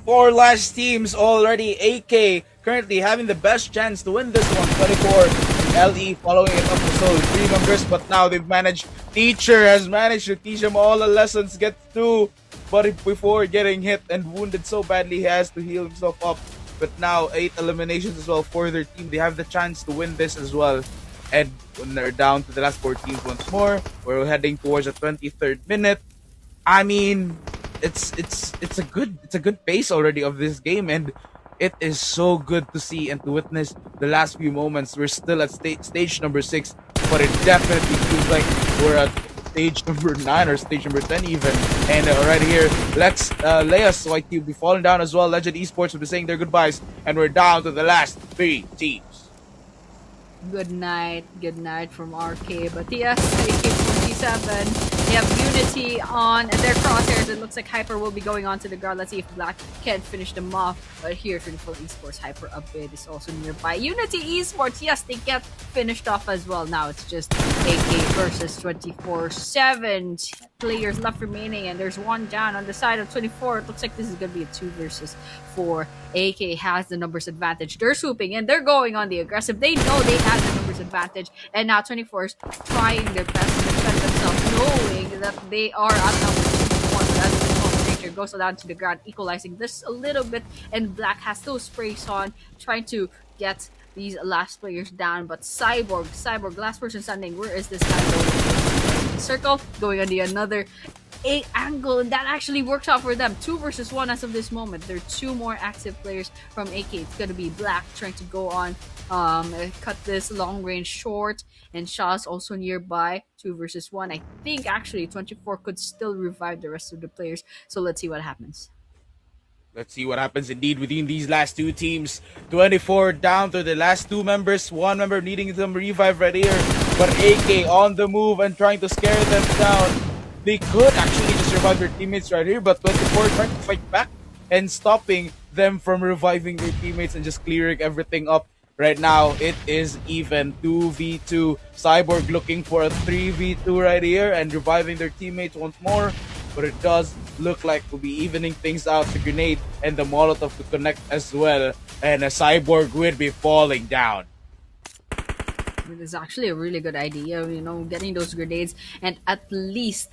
4 last teams already. AK currently having the best chance to win this one. 24 LE following it up with solo 3 members, but now they've managed. Teacher has managed to teach them all the lessons. Get through. But before getting hit and wounded so badly, he has to heal himself up. But now 8 eliminations as well for their team. They have the chance to win this as well. And when they're down to the last 4 teams once more, we're heading towards the 23rd minute. I mean, it's a good pace already of this game, and it is so good to see and to witness the last few moments. We're still at stage number 6, but it definitely feels like we're at stage number 9 or stage number 10 even. And right here, let's Leia's White Cube be falling down as well. Legend Esports will be saying their goodbyes, and we're down to the last 3 teams. Good night from RK. But yes, AK-47. They have Unity on their crosshairs. It looks like Hyper will be going on to the guard. Let's see if Black can finish them off. But here, 24 Esports, Hyper a bit is also nearby. Unity Esports, yes, they get finished off as well. Now it's just AK versus 24. 7 players left remaining, and there's one down on the side of 24. It looks like this is going to be a 2 versus 4. AK has the numbers advantage. They're swooping and they're going on the aggressive. They know they have the numbers advantage, and now 24 is trying their best to defend themselves, knowing that they are outnumbered 2-1. As the moment, Ranger goes down to the ground, equalizing this a little bit, and Black has those sprays on, trying to get these last players down. But Cyborg, last person standing. Where is this guy going? Circle going on the another angle, and that actually works out for them. 2 versus 1 as of this moment. There are 2 more active players from AK. It's gonna be Black trying to go on, cut this long range short, and Shaw's also nearby. 2 versus 1. I think actually 24 could still revive the rest of the players. So let's see what happens. Let's see what happens indeed within these last 2 teams. 24 down to the last 2 members. 1 member needing some revive right here. But AK on the move and trying to scare them down. They could actually just revive their teammates right here, but 24 trying to fight back and stopping them from reviving their teammates and just clearing everything up. Right now, it is even 2v2. Cyborg looking for a 3v2 right here and reviving their teammates once more. but it does look like we'll be evening things out. The grenade and the Molotov to connect as well, and a Cyborg would be falling down. It is actually a really good idea, getting those grenades and at least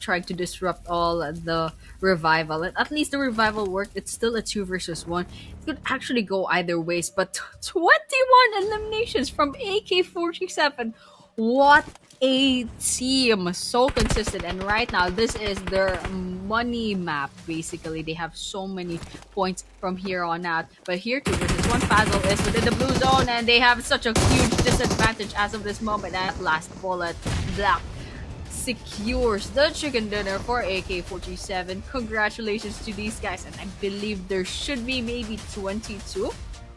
trying to disrupt all the revival. And at least the revival worked. It's still a 2 versus 1. It could actually go either ways, but 21 eliminations from AK-47. What a team! So consistent. And right now, this is their money map. Basically, they have so many points from here on out. But here, 2 versus 1, Fazzle is within the blue zone, and they have such a huge disadvantage as of this moment. And last bullet, Black secures the chicken dinner for AK-47. Congratulations to these guys. And I believe there should be maybe 22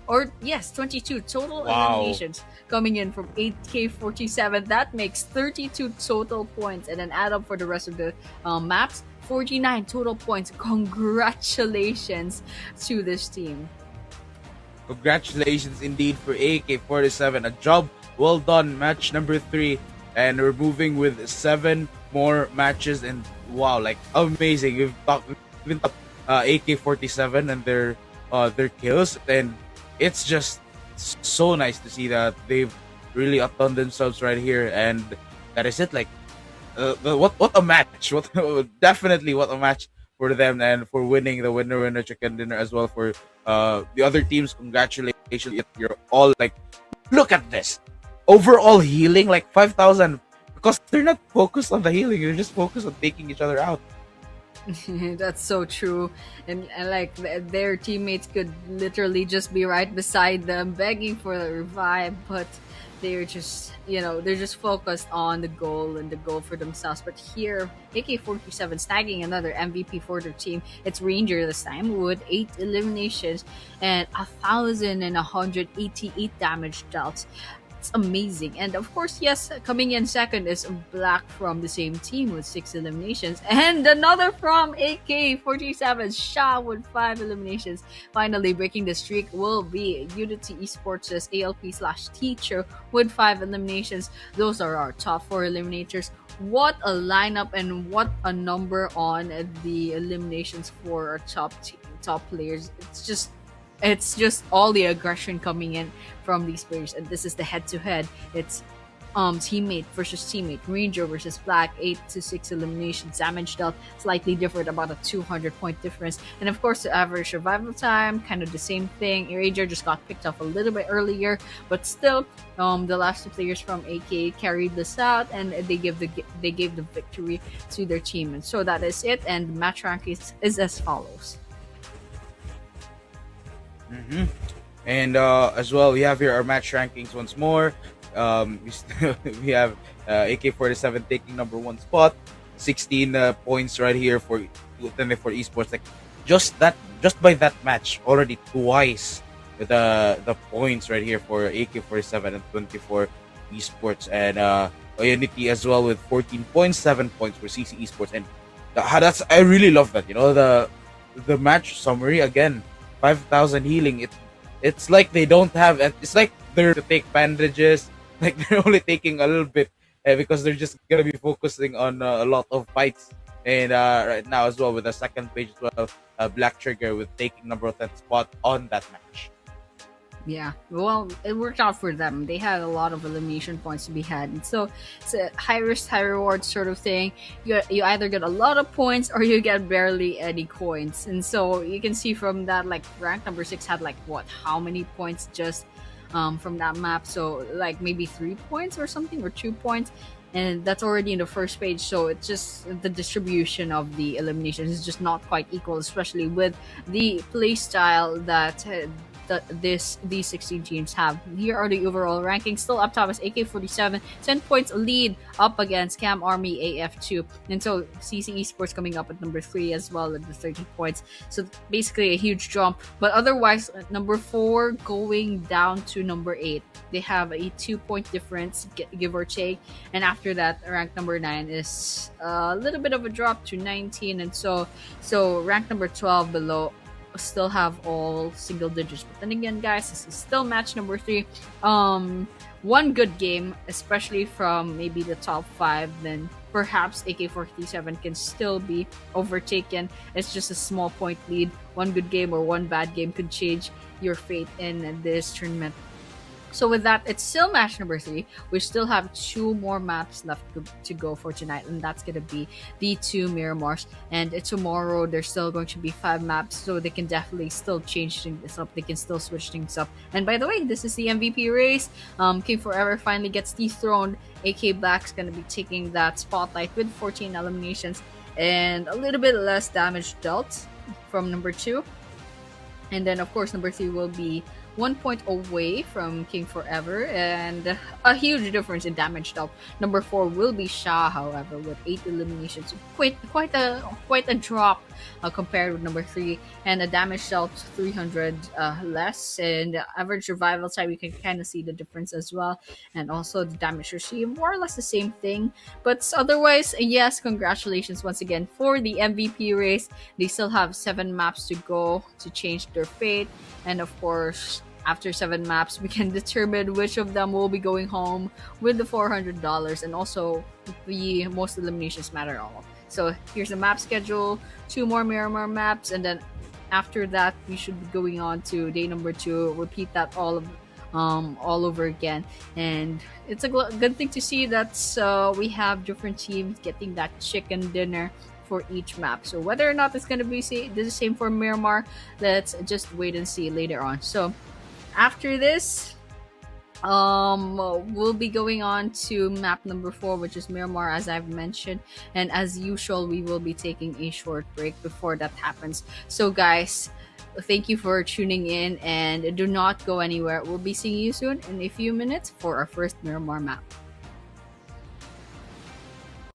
or yes, 22 total Wow. eliminations coming in from 8K47. That makes 32 total points, and then add up for the rest of the maps, 49 total points. Congratulations to this team. Congratulations indeed for AK-47. A job well done. Match number 3, and we're moving with 7 more matches. And wow, like amazing. We've talked AK-47 and their kills, and it's just so nice to see that they've really outdone themselves right here. And that is it. Like, what a match! What definitely what a match for them, and for winning the winner chicken dinner as well. For the other teams, congratulations! You're all like, look at this overall healing, like 5,000, because they're not focused on the healing; they're just focused on taking each other out. That's so true. And like their teammates could literally just be right beside them begging for the revive, but they're just they're just focused on the goal and the goal for themselves. But here, AK-47 snagging another MVP for their team. It's Ranger this time with 8 eliminations and 1,188 damage dealt. It's amazing. And of course, yes, coming in second is Black from the same team with 6 eliminations, and another from AK-47, Shah with 5 eliminations. Finally breaking the streak will be Unity Esports' ALP/teacher with 5 eliminations. Those are our top 4 eliminators. What a lineup, and what a number on the eliminations for our top players. It's just all the aggression coming in from these players. And this is the head-to-head. It's teammate versus teammate, Ranger versus Black, 8 to 6 eliminations, damage dealt slightly different, about a 200-point difference. And of course, the average survival time, kind of the same thing. Ranger just got picked up a little bit earlier, but still, the last 2 players from AK carried this out, and they gave the victory to their team. And so that is it. And match rank is as follows. Mm-hmm. And as well, we have here our match rankings once more. We have AK-47 taking number 1 spot, 16 points right here for Esports. Like just by that match, already twice the points right here for AK-47 and 24 Esports, and Unity as well with 14 points, 7 points for CC Esports. And I really love that. The match summary again. 5,000 healing. It's like they don't have. It's like they're to take bandages. Like they're only taking a little bit because they're just gonna be focusing on a lot of fights. And right now as well with the second page as well, Black Trigger with taking number 10 spot on that match. Yeah, well, it worked out for them. They had a lot of elimination points to be had, and so it's a high risk, high reward sort of thing. You either get a lot of points or you get barely any coins. And so you can see from that, like rank number 6 had like how many points just from that map? So like maybe 3 points or something, or 2 points. And that's already in the first page, so it's just the distribution of the eliminations is just not quite equal, especially with the play style that these 16 teams have. Here are the overall rankings. Still up top is AK-47, 10 points lead up against Cam Army AF2. And so CC Esports coming up at number 3 as well at the 30 points. So basically a huge jump. But otherwise, number 4 going down to number 8. They have a 2-point difference, give or take. And after that, rank number 9 is a little bit of a drop to 19. And so rank number 12 below still have all single digits. But then again, guys, this is still match number 3. one good game, especially from maybe the top five, then perhaps AK-47 can still be overtaken. It's just a small point lead. One good game or one bad game could change your fate in this tournament. So with that, it's still match number three. We still have two more maps left to go for tonight, and that's gonna be the two Miramars. And tomorrow there's still going to be five maps, so they can definitely still change things up. They can still switch things up. And by the way, this is the MVP race. King Forever finally gets dethroned. AK Black's gonna be taking that spotlight with 14 eliminations and a little bit less damage dealt from number two. And then, of course, number three will be 1 point away from King Forever, and a huge difference in damage dealt. Number four will be Shah, however, with 8 eliminations. Quite a drop compared with number three, and the damage dealt 300 less, and average survival time, you can kind of see the difference as well, and also the damage received, more or less the same thing. But otherwise, yes, congratulations once again for the MVP race. They still have 7 maps to go to change their fate, and of course, after 7 maps, we can determine which of them will be going home with the $400, and also the most eliminations matter all. So here's the map schedule, 2 more Miramar maps, and then after that, we should be going on to day number 2. Repeat that all over again, and it's a good thing to see that we have different teams getting that chicken dinner for each map. So whether or not it's going to be the same for Miramar, let's just wait and see later on. So after this, we'll be going on to map number 4, which is Miramar, as I've mentioned, and as usual, we will be taking a short break before that happens. So guys, thank you for tuning in, and do not go anywhere. We'll be seeing you soon in a few minutes for our first Miramar map.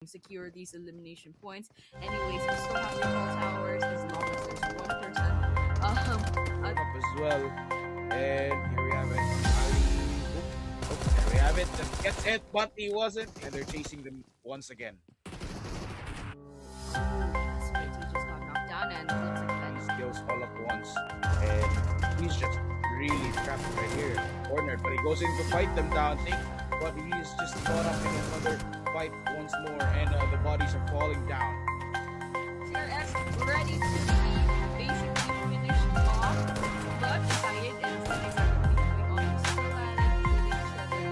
Secure these elimination points. Anyways, we still have recall towers as long as there's one person Up as well. And here we have it. There we have it. That gets it, but he wasn't. And they're chasing them once again. Syed just got knocked down, and it looks like He kills all at once. And he's just really trapped right here. Cornered, but he goes in to fight them down. But he's just caught up in another fight once more. And the bodies are falling down. CRS ready to be basically finished off, but Syed and Syed are going to be going on to still at it, holding each other.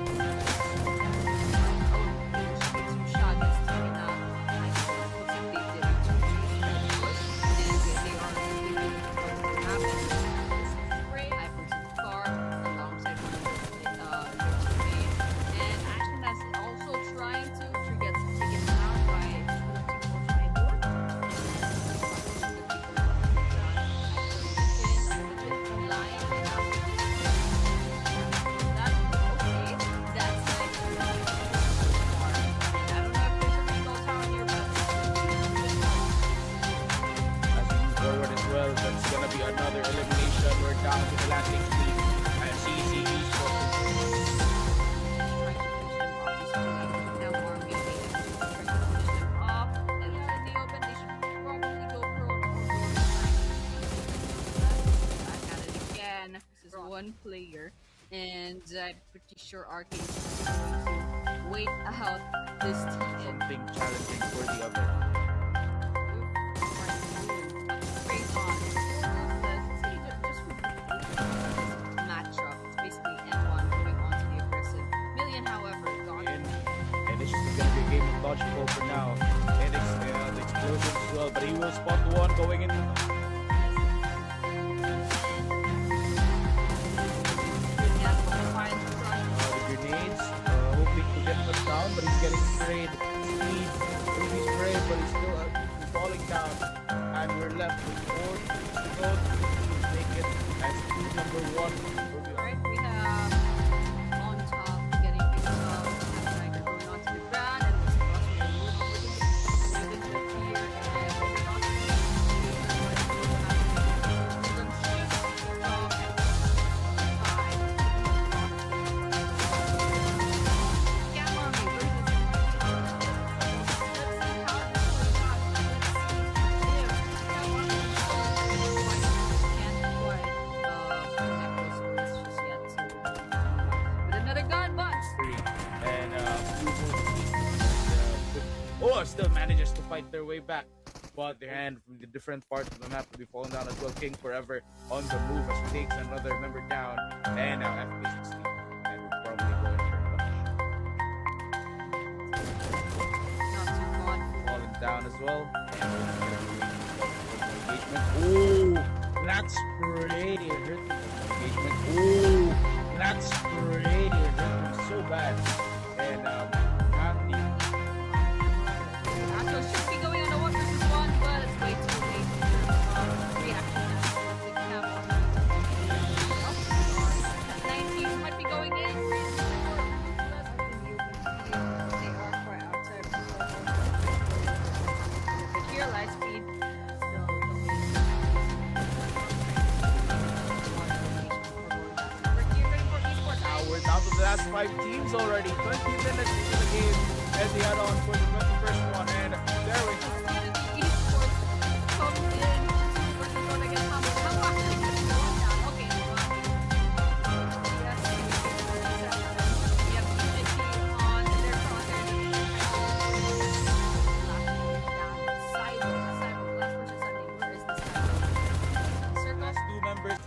Oh, there's some shot that's taken out. I think looks like they did it to push, and they are really happening. Spray, Hyper's car, alongside one of their teammates, and Ashton is also trying to get taken out by As we move forward as well, that's gonna be another elimination. We're down to the last 16. And CC one player, and I'm pretty sure Arcade is going to wait out this team. something challenging for the other. Matchup. It's basically N1 going on to the aggressive. Million, however, gone. And it's just gonna be a game of dodgeball for now. And it's the explosions as well, but he will spot one going in. The grenades, hoping to get them down, but he's getting sprayed. He's sprayed, but he's still falling down. And we're left with 4 to go to make it as team number 1. Alright, we have on top getting picked up. Tiger going onto the ground, and this Oh, still manages to fight their way back. But their hand from the different parts of the map will be falling down as well. King forever on the move as he takes another member down. And now FP16. And we're probably going for a Not too fun. falling down as well. And that's pretty hurting engagement. That's pretty hurting so bad. And Andy. Astros should be going on a 1 versus 1, but it's way too late. Reaction. At 19 might be going in. They are quite outside. But here, light speed. Now we're down to the last 5 teams already. 20 minutes into the game as we head on for the 21st one. And there we go. Last 2 members.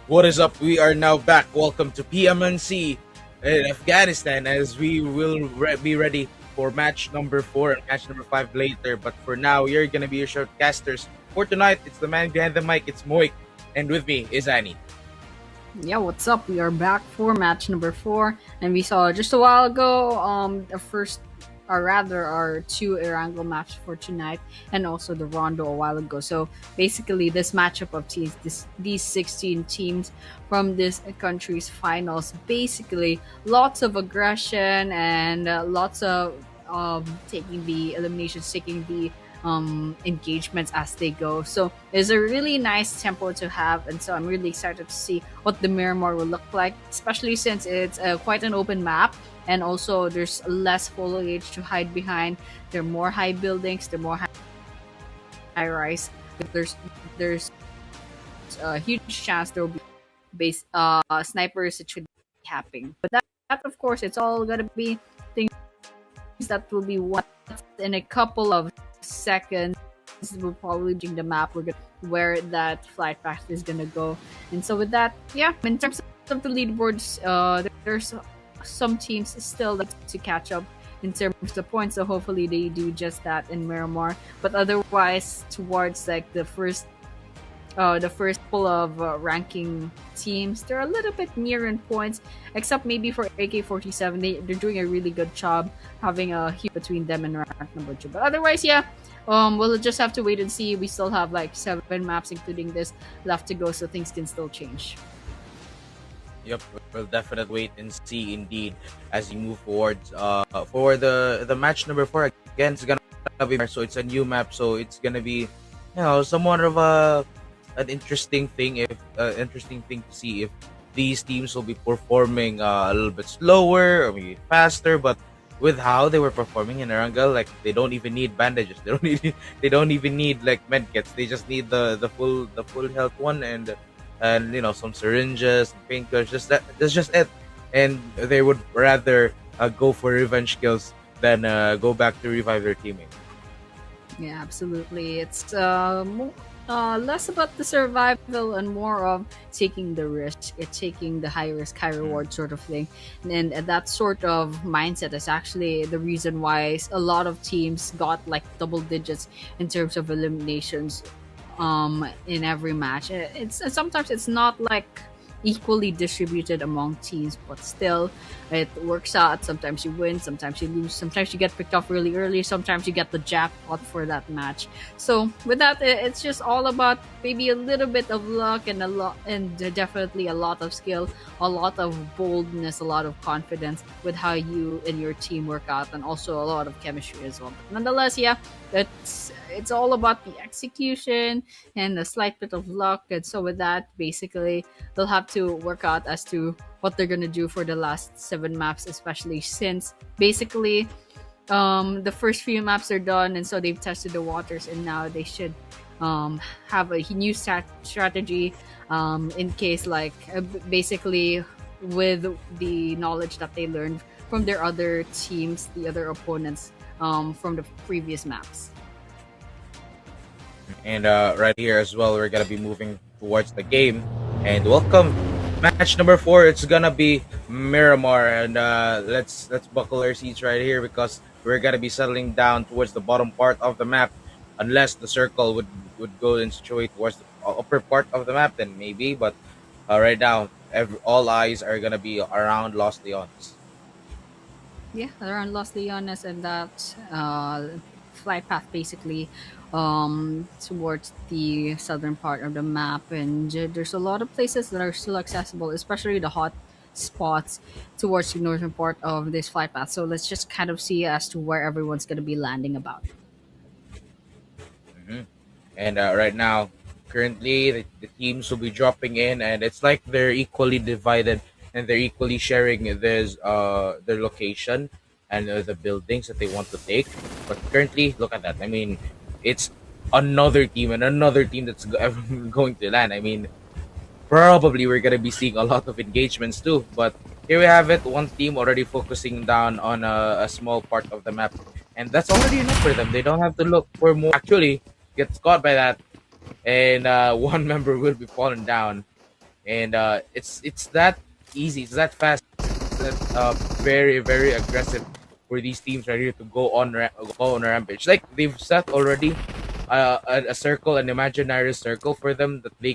What is up? We are now back. Welcome to PMNC in Afghanistan as we will be ready for match number 4 and match number 5 later. But for now, you're going to be your shortcasters. For tonight, it's the man behind the mic. It's Moik. And with me is Annie. Yeah, what's up? We are back for match number 4, and we saw just a while ago the first, or rather, our 2 Erangel match for tonight, and also the Rondo a while ago. So basically, this matchup of teams, these 16 teams from this country's finals, basically lots of aggression and lots of taking the eliminations, taking the engagements as they go. So it's a really nice tempo to have, and so I'm really excited to see what the Miramar will look like, especially since it's quite an open map, and also there's less foliage to hide behind. There are more high buildings, there are more high rise. There's a huge chance there will be base snipers that should be happening. But that of course, it's all gonna be things that will be once in a couple of seconds. We'll probably change the map. We're gonna where that flight path is gonna go. And so with that, yeah, in terms of the leaderboards, there's some teams still to catch up in terms of points. So hopefully they do just that in Miramar. But otherwise, towards like the first couple of ranking teams, they're a little bit near in points, except maybe for AK-47. They're doing a really good job having a heap between them and rank number 2. But otherwise, yeah, we'll just have to wait and see. We still have like 7 maps, including this, left to go, so things can still change. Yep, we'll definitely wait and see indeed as you move forwards. For the match number 4, again, it's gonna be, so it's a new map, so it's gonna be, somewhat of an interesting thing to see if these teams will be performing a little bit slower or maybe faster. But with how they were performing in Erangel, like they don't even need bandages, they don't even need like medkits. They just need the full health one and some syringes and painkillers. That's just it. And they would rather go for revenge kills than go back to revive their teammate. Yeah, absolutely. It's less about the survival and more of taking the risk. It's taking the high risk, high reward sort of thing. And that sort of mindset is actually the reason why a lot of teams got like double digits in terms of eliminations in every match. It's sometimes it's not like equally distributed among teams, but still it works out. Sometimes you win, sometimes you lose, sometimes you get picked off really early, sometimes you get the jackpot for that match. So with that, it's just all about maybe a little bit of luck and definitely a lot of skill, a lot of boldness, a lot of confidence with how you and your team work out, and also a lot of chemistry as well. But nonetheless, yeah, it's all about the execution and a slight bit of luck. And so with that, basically they'll have to work out as to what they're gonna do for the last 7 maps, especially since basically the first few maps are done, and so they've tested the waters, and now they should have a new strategy in case, like basically with the knowledge that they learned from their other teams, the other opponents from the previous maps. And right here as well, we're gonna be moving towards the game. And welcome, match number four. It's gonna be Miramar, and let's buckle our seats right here because we're gonna be settling down towards the bottom part of the map. Unless the circle would go and situate towards the upper part of the map, then maybe. But right now, all eyes are gonna be around Los Leones. Yeah, around Los Leones and that flight path basically towards the southern part of the map. And there's a lot of places that are still accessible, especially the hot spots towards the northern part of this flight path. So let's just kind of see as to where everyone's going to be landing about. Mhm. And right now, currently, the teams will be dropping in, and it's like they're equally divided and they're equally sharing their location and the buildings that they want to take. But currently, look at that. I mean, it's another team and another team that's going to land. I mean, probably we're gonna be seeing a lot of engagements too. But here we have it. One team already focusing down on a small part of the map, and that's already enough for them. They don't have to look for more. Actually, gets caught by that, and one member will be fallen down. And it's that easy. It's that fast. That very very aggressive for these teams right here to go on a rampage. Like they've set already a circle, an imaginary circle for them that they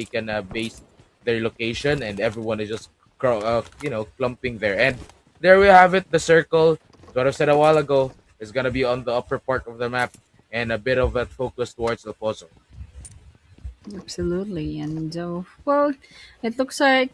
can base their location, and everyone is just clumping there. And there we have it. The circle, what I said a while ago, is gonna be on the upper part of the map, and a bit of that focus towards the puzzle. Absolutely, and well, it looks like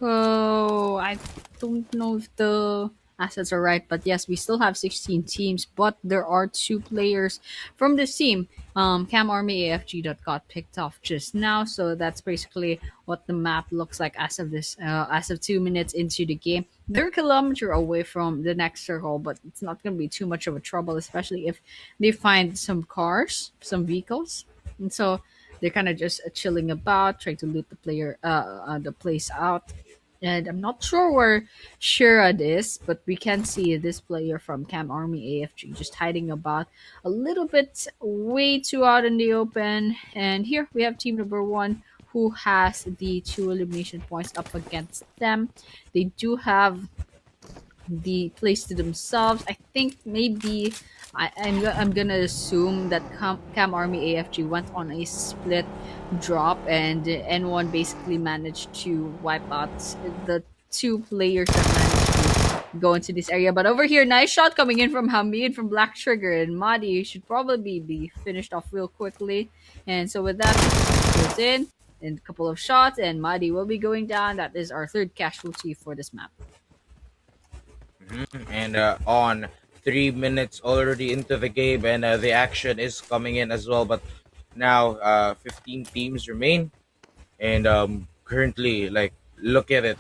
I don't know if the assets are right, but yes, we still have 16 teams, but there are two players from this team, Cam Army AFG, that got picked off just now. So that's basically what the map looks like as of 2 minutes into the game. They're a kilometer away from the next circle, but it's not going to be too much of a trouble, especially if they find some cars, some vehicles, and so they're kind of just chilling about, trying to loot the place out. And I'm not sure where Shirad is, but we can see this player from Cam Army AFG just hiding about a little bit way too out in the open. And here we have team number one who has the two elimination points up against them. They do have the place to themselves. I think maybe I'm gonna assume that Cam Army AFG went on a split drop, and N1 basically managed to wipe out the two players that managed to go into this area. But over here, nice shot coming in from Hamid from Black Trigger, and Madi should probably be finished off real quickly. And so with that, goes in and a couple of shots, and Madi will be going down. That is our third casualty for this map. And on 3 minutes already into the game, and the action is coming in as well. But now 15 teams remain, and currently, like, look at it.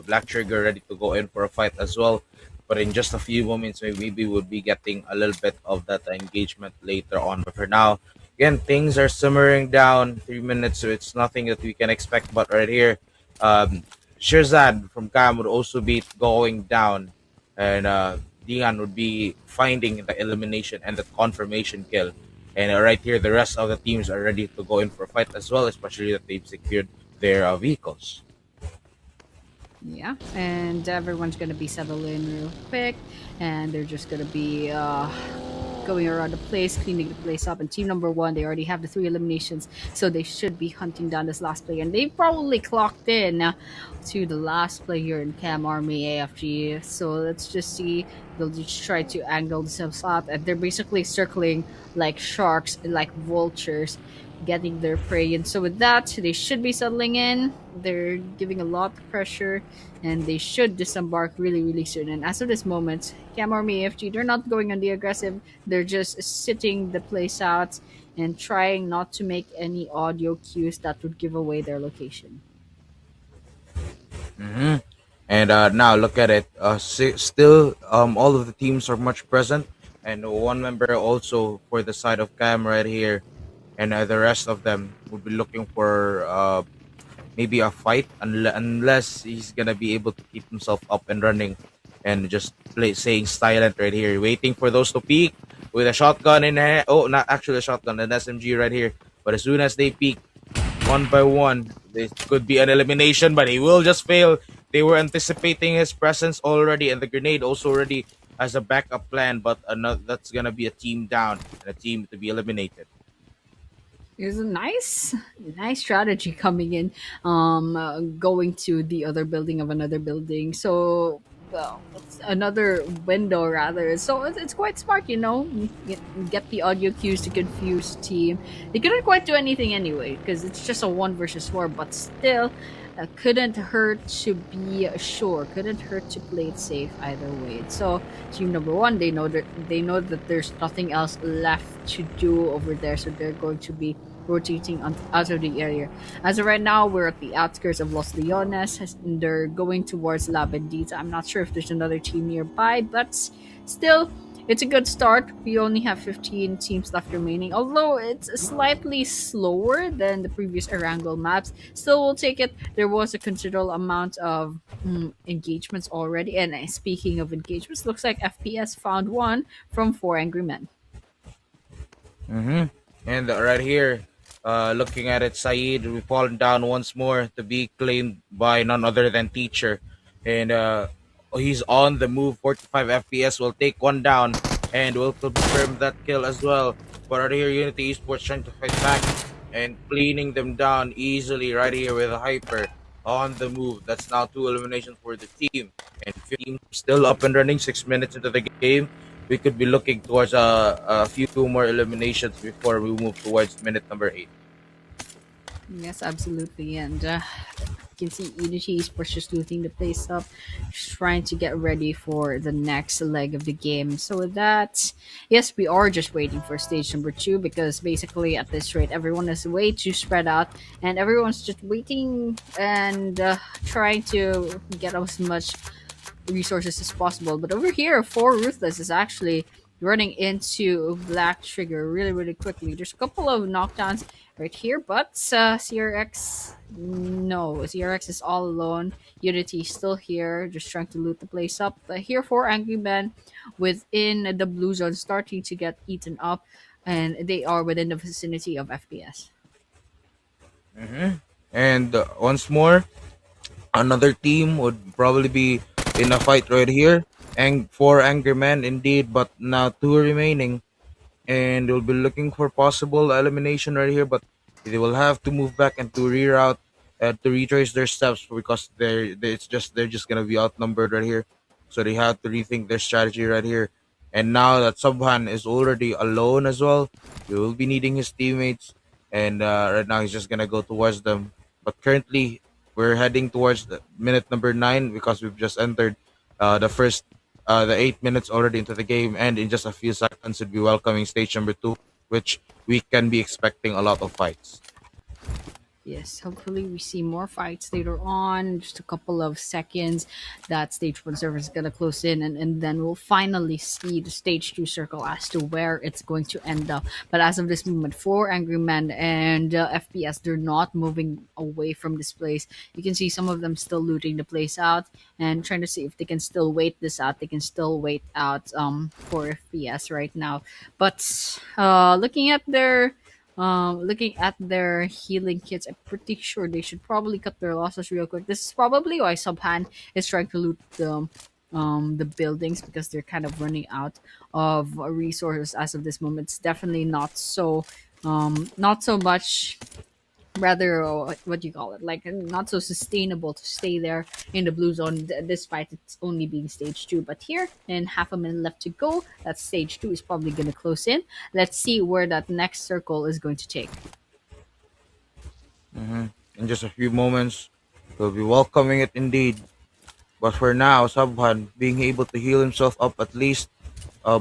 Black Trigger ready to go in for a fight as well. But in just a few moments, maybe we'll be getting a little bit of that engagement later on. But for now, again, things are simmering down. 3 minutes, so it's nothing that we can expect. But right here, um, Shirzad from Cam would also be going down, and Dian would be finding the elimination and the confirmation kill. And right here, the rest of the teams are ready to go in for a fight as well, especially that they've secured their vehicles. Yeah, and everyone's gonna be settled in real quick, and they're just gonna be going around the place, cleaning the place up. And team number one, they already have the three eliminations, so they should be hunting down this last player. And they probably clocked in to the last player in Cam Army AFG. So let's just see. They'll just try to angle themselves out, and they're basically circling like sharks, like vultures, getting their prey. And so with that, they should be settling in. They're giving a lot of pressure, and they should disembark really, really soon. And as of this moment, Cam Army AFG, they're not going on the aggressive. They're just sitting the place out and trying not to make any audio cues that would give away their location. hmm And now look at it. Still, all of the teams are much present, and one member also for the side of Cam right here, and the rest of them would be looking for maybe a fight, unless he's gonna be able to keep himself up and running and just staying silent right here, waiting for those to peek with a shotgun in hand. Oh, not actually a shotgun, an SMG right here. But as soon as they peek one by one, this could be an elimination, but he will just fail. They were anticipating his presence already, and the grenade also already as a backup plan. But another, that's gonna be a team down and a team to be eliminated. It's a nice strategy coming in, going to the other building of another building. So, well, it's another window rather. So it's quite smart, you know. Get the audio cues to confuse team. They couldn't quite do anything anyway because it's just a one versus four. But still, couldn't hurt to be sure. Couldn't hurt to play it safe either way. So team number one, they know that there's nothing else left to do over there, so they're going to be rotating out of the area. As of right now, we're at the outskirts of Los Leones, and they're going towards La Bendita. I'm not sure if there's another team nearby, but still, it's a good start. We only have 15 teams left remaining, although it's slightly slower than the previous Erangel maps. Still, we'll take it. There was a considerable amount of engagements already. And speaking of engagements, looks like FPS found one from Four Angry Men. Mm-hmm. And right here, looking at it, Syed, we've fallen down once more to be claimed by none other than Teacher. And he's on the move. 45 FPS will take one down and will confirm that kill as well. But right here, Unity Esports trying to fight back and cleaning them down easily right here with a Hyper on the move. That's now two eliminations for the team. And team still up and running 6 minutes into the game. We could be looking towards a few more eliminations before we move towards minute number 8. Yes, absolutely. And you can see Unity Esports just looting the place up, just trying to get ready for the next leg of the game. So with that, yes, we are just waiting for stage number two because basically at this rate, everyone is way too spread out, and everyone's just waiting and trying to get as much resources as possible. But over here, Four Ruthless is actually running into Black Trigger really, really quickly. There's a couple of knockdowns right here, but CRX, no, CRX is all alone. Unity is still here, just trying to loot the place up. Here, Four Angry Men within the blue zone starting to get eaten up, and they are within the vicinity of FPS. Mm-hmm. And once more, another team would probably be in a fight right here. And four angry men indeed, but now two remaining. And they'll be looking for possible elimination right here, but they will have to move back and to reroute to retrace their steps because they're just gonna be outnumbered right here. So they have to rethink their strategy right here. And now that Subhan is already alone as well, he will be needing his teammates. And right now he's just gonna go towards them. But currently we're heading towards the minute number 9 because we've just entered the 8 minutes already into the game, and in just a few seconds, we'll be welcoming stage number 2, which we can be expecting a lot of fights. Yes, hopefully we see more fights later on. Just a couple of seconds. That stage one server is gonna close in, and then we'll finally see the stage two circle as to where it's going to end up. But as of this moment, Four Angry Men and FPS, they're not moving away from this place. You can see some of them still looting the place out and trying to see if they can still wait this out. They can still wait out for FPS right now. But looking at their healing kits, I'm pretty sure they should probably cut their losses real quick. This is probably why Subhan is trying to loot the buildings because they're kind of running out of resources as of this moment. It's definitely not so much, rather what do you call it, like not so sustainable to stay there in the blue zone despite it's only being stage two. But here, in half a minute left to go, that stage two is probably going to close in. Let's see where that next circle is going to take. In just a few moments, we'll be welcoming it indeed. But for now, Subhan being able to heal himself up at least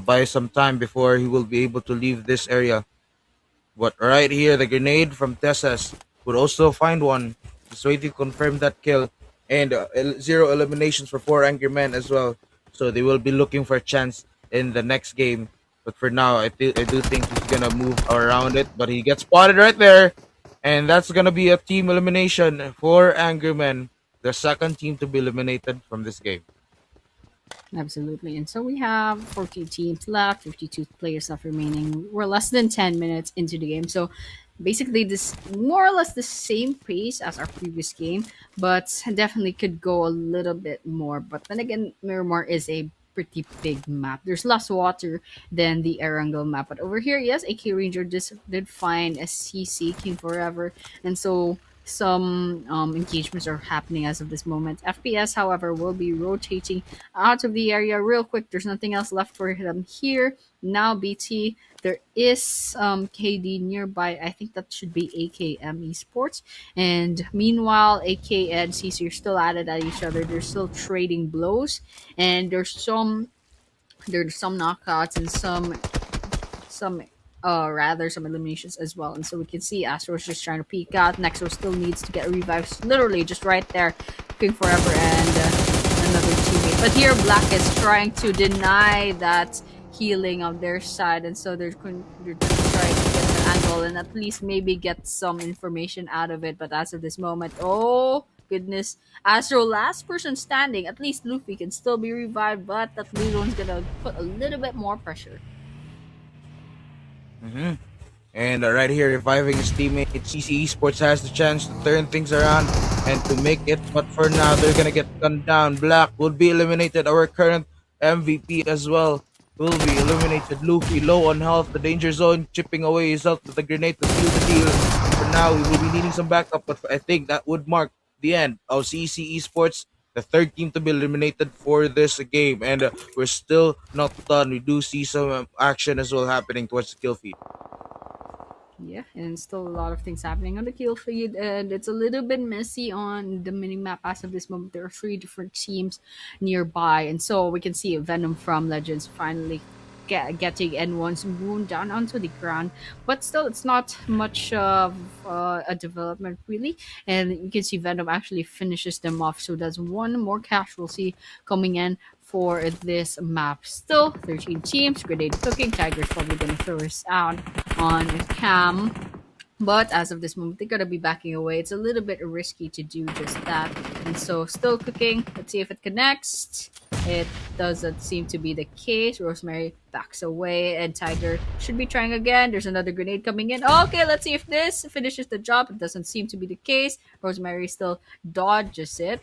by some time before he will be able to leave this area. But right here, the grenade from Tessas would also find one. Just waiting to confirm that kill. And zero eliminations for four angry men as well. So they will be looking for a chance in the next game. But for now, I do think he's going to move around it. But he gets spotted right there. And that's going to be a team elimination for angry men. The second team to be eliminated from this game. Absolutely. And so we have 14 teams left, 52 players left remaining. We're less than 10 minutes into the game. So basically, this more or less the same pace as our previous game, but definitely could go a little bit more. But then again, Miramar is a pretty big map. There's less water than the Erangel map. But over here, yes, AK Ranger did find a CC King Forever. And so some engagements are happening as of this moment. FPS, however, will be rotating out of the area real quick. There's nothing else left for them here. Now, BT, there is KD nearby. I think that should be AKM Esports. And meanwhile, AK and CC are still at it at each other. They're still trading blows. And there's some knockouts and some rather some eliminations as well. And so we can see Astro's just trying to peek out. Nexo still needs to get revived, literally just right there, cooking forever, and another teammate. But here Black is trying to deny that healing of their side, and so they're just trying to get the angle and at least maybe get some information out of it. But as of this moment, oh goodness, Astro last person standing. At least Luffy can still be revived, but that blue one's gonna put a little bit more pressure. Hmm. And right here, reviving his teammate, CC Esports has the chance to turn things around and to make it. But for now, they're gonna get gunned down. Black will be eliminated. Our current MVP as well will be eliminated. Luffy low on health. The danger zone chipping away his health with a grenade to seal the deal. For now, we will be needing some backup. But I think that would mark the end of CC Esports, the third team to be eliminated for this game. And we're still not done. We do see some action as well happening towards the kill feed. Yeah, and still a lot of things happening on the kill feed, and it's a little bit messy on the mini map as of this moment. There are three different teams nearby, and so we can see Venom from Legends finally getting N1's wound down onto the ground. But still, it's not much of a development really, and you can see Venom actually finishes them off. So that's one more casualty coming in for this map. Still, 13 teams, grenade cooking. Tiger's probably going to throw us out on cam. But as of this moment, they're gonna be backing away. It's a little bit risky to do just that. And so still cooking. Let's see if it connects. It doesn't seem to be the case. Rosemary backs away and Tiger should be trying again. There's another grenade coming in. Okay, let's see if this finishes the job. It doesn't seem to be the case. Rosemary still dodges it.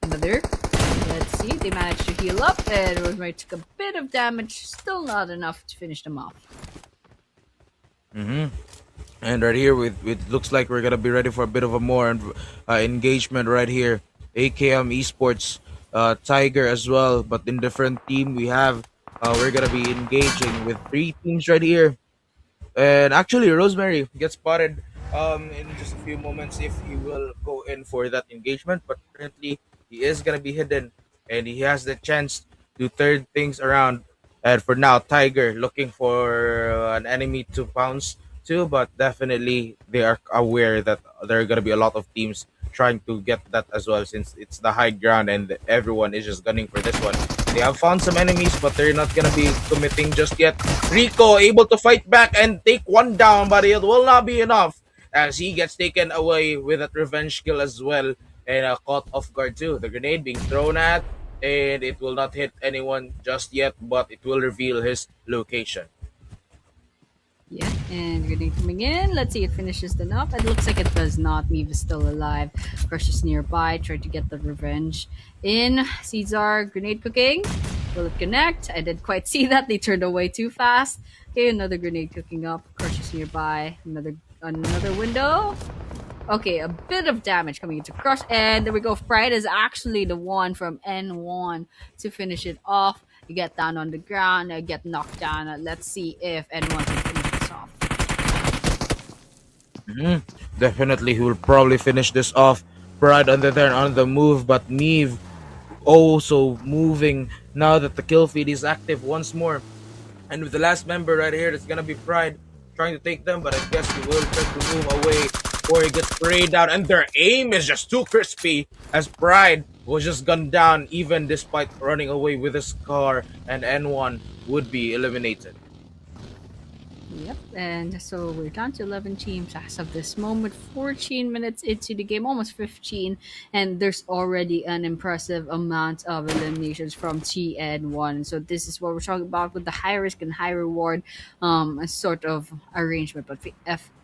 Another. Let's see. They managed to heal up and Rosemary took a bit of damage. Still not enough to finish them off. Hmm. And right here, with it looks like we're gonna be ready for a bit of a more engagement right here. AKM Esports, Tiger as well, but in different team we have. We're gonna be engaging with three teams right here. And actually, Rosemary gets spotted in just a few moments if he will go in for that engagement. But currently, he is gonna be hidden, and he has the chance to turn things around. And for now, Tiger looking for an enemy to pounce to, but definitely they are aware that there are gonna be a lot of teams trying to get that as well, since it's the high ground and everyone is just gunning for this one. They have found some enemies, but they're not gonna be committing just yet. Rico able to fight back and take one down, but it will not be enough as he gets taken away with that revenge kill as well, and caught off guard too. The grenade being thrown at, and it will not hit anyone just yet, but it will reveal his location. Yeah, and grenade coming in. Let's see, it finishes the knock. It looks like it does not. Meave is still alive. Crush is nearby, trying to get the revenge in. Caesar, grenade cooking. Will it connect? I didn't quite see that. They turned away too fast. Okay, another grenade cooking up. Crush is nearby. Another window. Okay, a bit of damage coming into Crush. And there we go. Pride is actually the one from N1 to finish it off. You get down on the ground, get knocked down. Let's see if N1 can finish this off. Mhm. Definitely, he will probably finish this off. Pride on the turn on the move, but Neve also moving now that the kill feed is active once more. And with the last member right here, that's gonna be Pride trying to take them, but I guess he will try to move away before he gets sprayed down. And their aim is just too crispy as Pride was just gunned down, even despite running away with his car, and N1 would be eliminated. Yep, and so we're down to 11 teams as of this moment. 14 minutes into the game, almost 15, and there's already an impressive amount of eliminations from TN1. So this is what we're talking about with the high risk and high reward sort of arrangement. But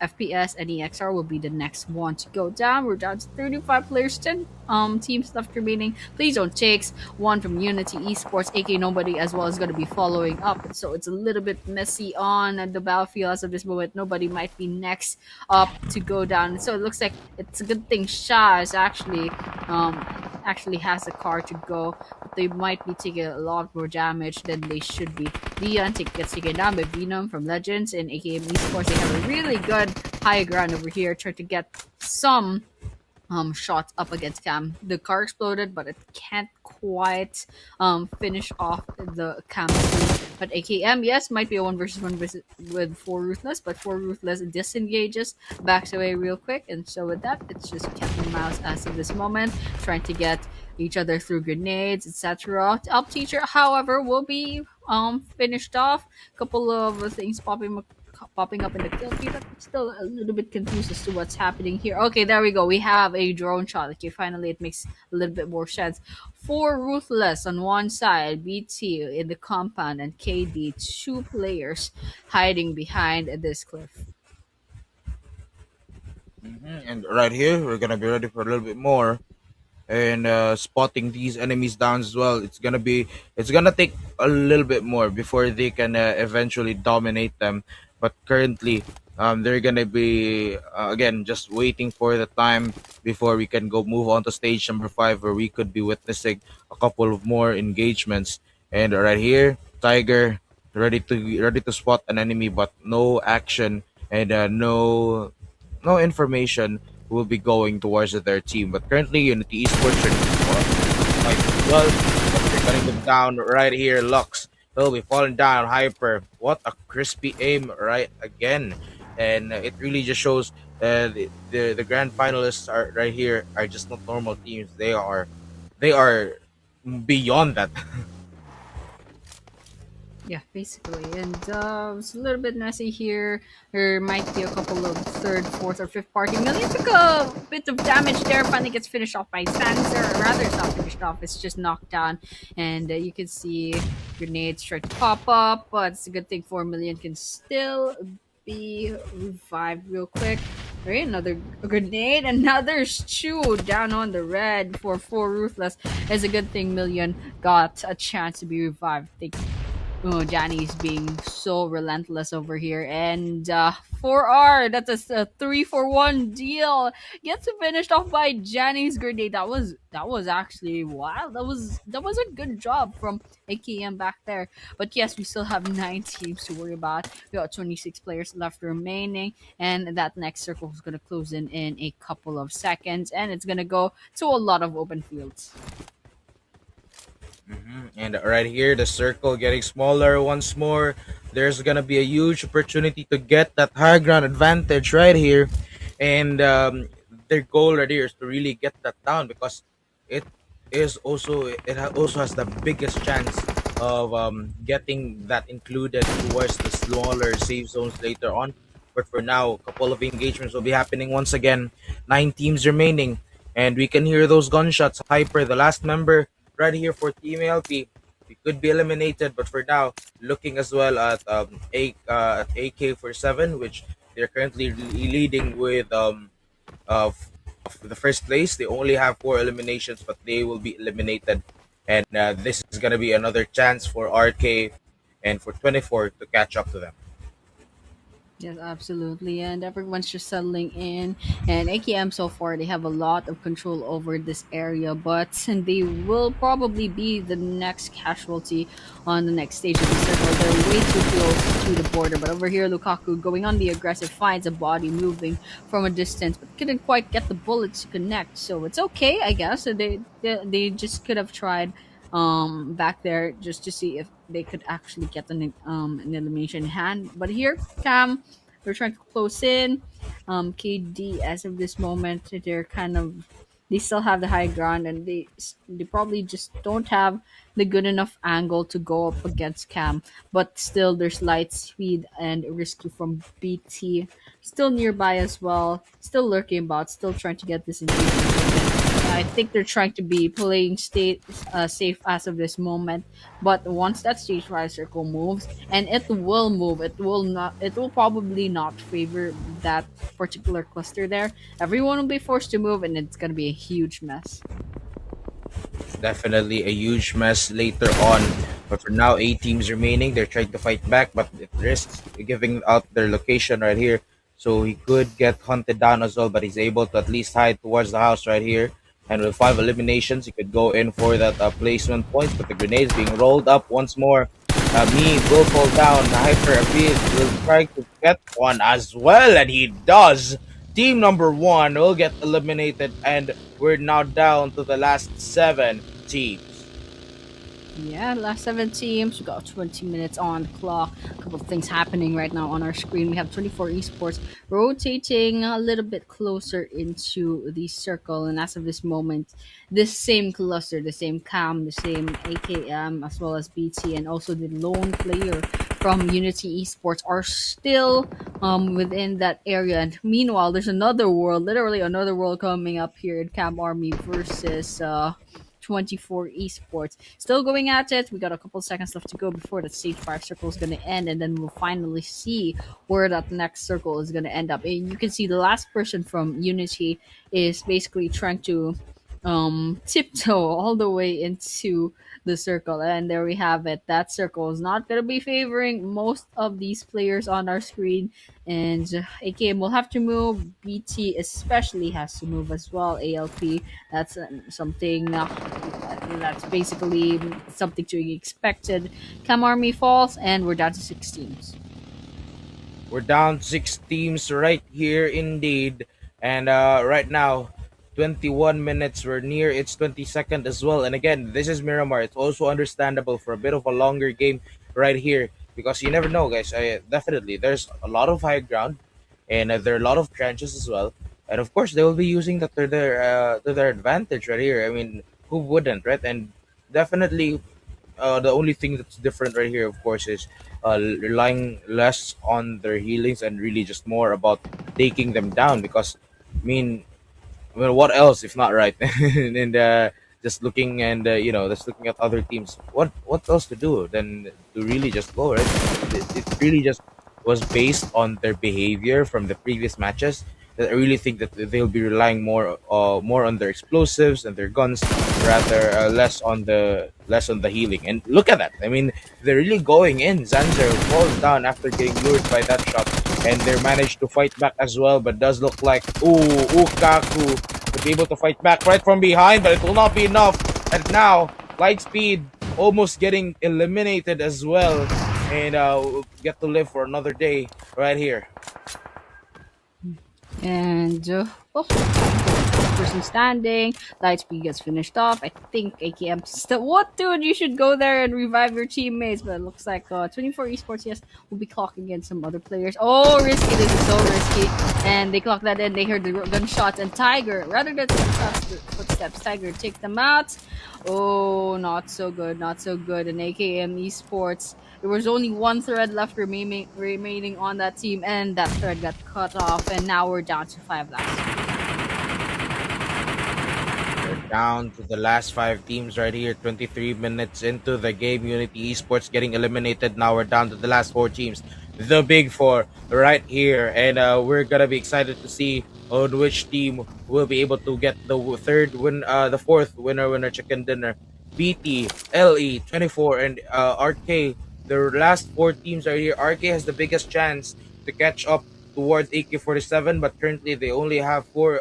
FPS and EXR will be the next one to go down. We're down to 35 players, 10 teams left remaining. Please don't takes one from Unity Esports, aka nobody as well is going to be following up. So it's a little bit messy on the battlefield as of this moment. Nobody might be next up to go down. So it looks like it's a good thing Shah is actually has a car to go, but they might be taking a lot more damage than they should be. Leon gets taken down by Venom from Legends and AKM Esports. They have a really good high ground over here, trying to get some shots up against Cam. The car exploded, but it can't quite finish off the Cam screen. But AKM, yes, might be a one versus one with four Ruthless, but four Ruthless disengages, backs away real quick, and so with that, it's just cat and mouse as of this moment, trying to get each other through grenades, etc. Up teacher, however, will be finished off. Couple of things popping up in the kill feed. I'm still a little bit confused as to what's happening here. Okay, there we go. We have a drone shot. Okay, finally it makes a little bit more sense. Four Ruthless on one side, BT in the compound, and KD, two players hiding behind this cliff. And right here, we're gonna be ready for a little bit more. And spotting these enemies down as well. It's gonna take a little bit more before they can eventually dominate them. But currently, they're gonna be again just waiting for the time before we can go move on to stage number 5, where we could be witnessing a couple of more engagements. And right here, Tiger ready to spot an enemy, but no action and no information will be going towards their team. But currently, Unity Esports are fight as well. But they're cutting them down right here. Lux will be falling down. Hyper. What a crispy aim right again. And it really just shows the grand finalists are right here are just not normal teams. They are beyond that. Yeah, basically. And it's a little bit messy here. There might be a couple of third, fourth, or fifth party. Million took a bit of damage there. Finally gets finished off by Sanser. Or rather, it's not finished off. It's just knocked down. And you can see grenades try to pop up. But it's a good thing 4 million can still be revived real quick. Right, another grenade. Another Chew down on the red for 4 Ruthless. It's a good thing Million got a chance to be revived. Oh, Johnny's being so relentless over here. And 4R, that's a 3-for-1 deal. Gets finished off by Johnny's grenade. That was actually wild. That was a good job from AKM back there. But yes, we still have 9 teams to worry about. We got 26 players left remaining, and that next circle is gonna close in a couple of seconds, and it's gonna go to a lot of open fields. And right here, the circle getting smaller once more. There's gonna be a huge opportunity to get that high ground advantage right here, and their goal right here is to really get that down because it also has the biggest chance of getting that included towards the smaller safe zones later on. But for now, a couple of engagements will be happening once again. 9 teams remaining, and we can hear those gunshots. Hyper, the last member right here for Team LP. We could be eliminated, but for now, looking as well at AK-47, which they're currently leading with uh, the first place. They only have 4 eliminations, but they will be eliminated, and this is gonna be another chance for RK and for 24 to catch up to them. Yes, absolutely. And everyone's just settling in. And AKM so far, they have a lot of control over this area, but they will probably be the next casualty on the next stage of the circle. They're way too close to the border. But over here, Lukaku going on the aggressive, finds a body moving from a distance, but couldn't quite get the bullets to connect. So it's okay, I guess. So they just could have tried back there just to see if they could actually get an elimination hand. But here, Cam, they're trying to close in. KD, as of this moment, they're kind of They still have the high ground, and they probably just don't have the good enough angle to go up against Cam. But still, there's light speed and risky from BT still nearby as well, still lurking about, still trying to get this engagement going. I think they're trying to be playing safe as of this moment. But once that stage rise circle moves, and it will move, it will not. It will probably not favor that particular cluster there. Everyone will be forced to move, and it's gonna be a huge mess. It's definitely a huge mess later on. But for now, 8 teams remaining. They're trying to fight back, but it risks giving out their location right here. So he could get hunted down as well, but he's able to at least hide towards the house right here. And with 5 eliminations, he could go in for that placement points, but the grenades being rolled up once more. Me will fall down. Hyper Abyss will try to get one as well, and he does. Team number one will get eliminated, and we're now down to the last 7 teams. Yeah, last 7 teams. We got 20 minutes on the clock. A couple of things happening right now on our screen. We have 24 esports rotating a little bit closer into the circle. And as of this moment, this same cluster, the same CAM, the same AKM, as well as BT, and also the lone player from Unity Esports are still within that area. And meanwhile, there's another world, literally another world coming up here in Cam Army versus 24 esports. Still going at it. We got a couple seconds left to go before that stage 5 circle is going to end, and then we'll finally see where that next circle is going to end up. And you can see the last person from Unity is basically trying to tiptoe all the way into the circle, and there we have it. That circle is not going to be favoring most of these players on our screen, and AKM will have to move. BT especially has to move as well. ALP, that's something that's basically something to be expected. Cam Army falls, and we're down to 6 teams. We're down 6 teams right here, indeed. And right now, 21 minutes. We're near its 22nd as well. And again, this is Miramar. It's also understandable for a bit of a longer game right here because you never know, guys. Definitely, there's a lot of high ground, and there are a lot of trenches as well. And of course, they will be using that to their advantage right here. I mean, who wouldn't, right? And definitely, the only thing that's different right here, of course, is relying less on their healings and really just more about taking them down. Because, I mean, what else if not right? And just looking and just looking at other teams. What else to do than to really just go right? It really just was based on their behavior from the previous matches. That I really think that they'll be relying more on their explosives and their guns, rather less on the healing. And look at that! I mean, they're really going in. Zanzer falls down after getting lured by that shot, and they managed to fight back as well. But does look like Ukaku to be able to fight back right from behind, but it will not be enough. And now Lightspeed almost getting eliminated as well, and we'll get to live for another day right here. And well, person standing. Lightspeed gets finished off. I think AKM still. What, dude? You should go there and revive your teammates. But it looks like 24 esports, yes, will be clocking in some other players. Oh, risky. This is so risky. And they clock that in. They heard the gunshots. And Tiger, rather than footsteps, Tiger takes them out. Oh, not so good. Not so good. And AKM esports. There was only one thread left remaining on that team, and that thread got cut off. And now we're down to 5 laps. We're down to the last 5 teams right here. 23 minutes into the game. Unity Esports getting eliminated. Now we're down to the last 4 teams. The big four right here. And we're going to be excited to see on which team will be able to get the fourth winner chicken dinner. BT, LE, 24, and RK. The last 4 teams right here. RK has the biggest chance to catch up towards AK-47, but currently they only have 0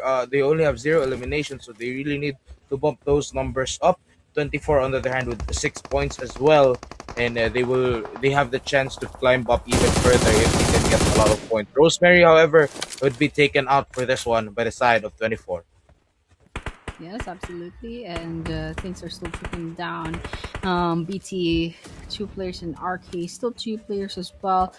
eliminations, so they really need to bump those numbers up. 24 on the other hand with 6 points as well, and they have the chance to climb up even further if they can get a lot of points. Rosemary, however, would be taken out for this one by the side of 24. Yes, absolutely. And things are still trickling down. BT, 2 players, and RK, still 2 players as well.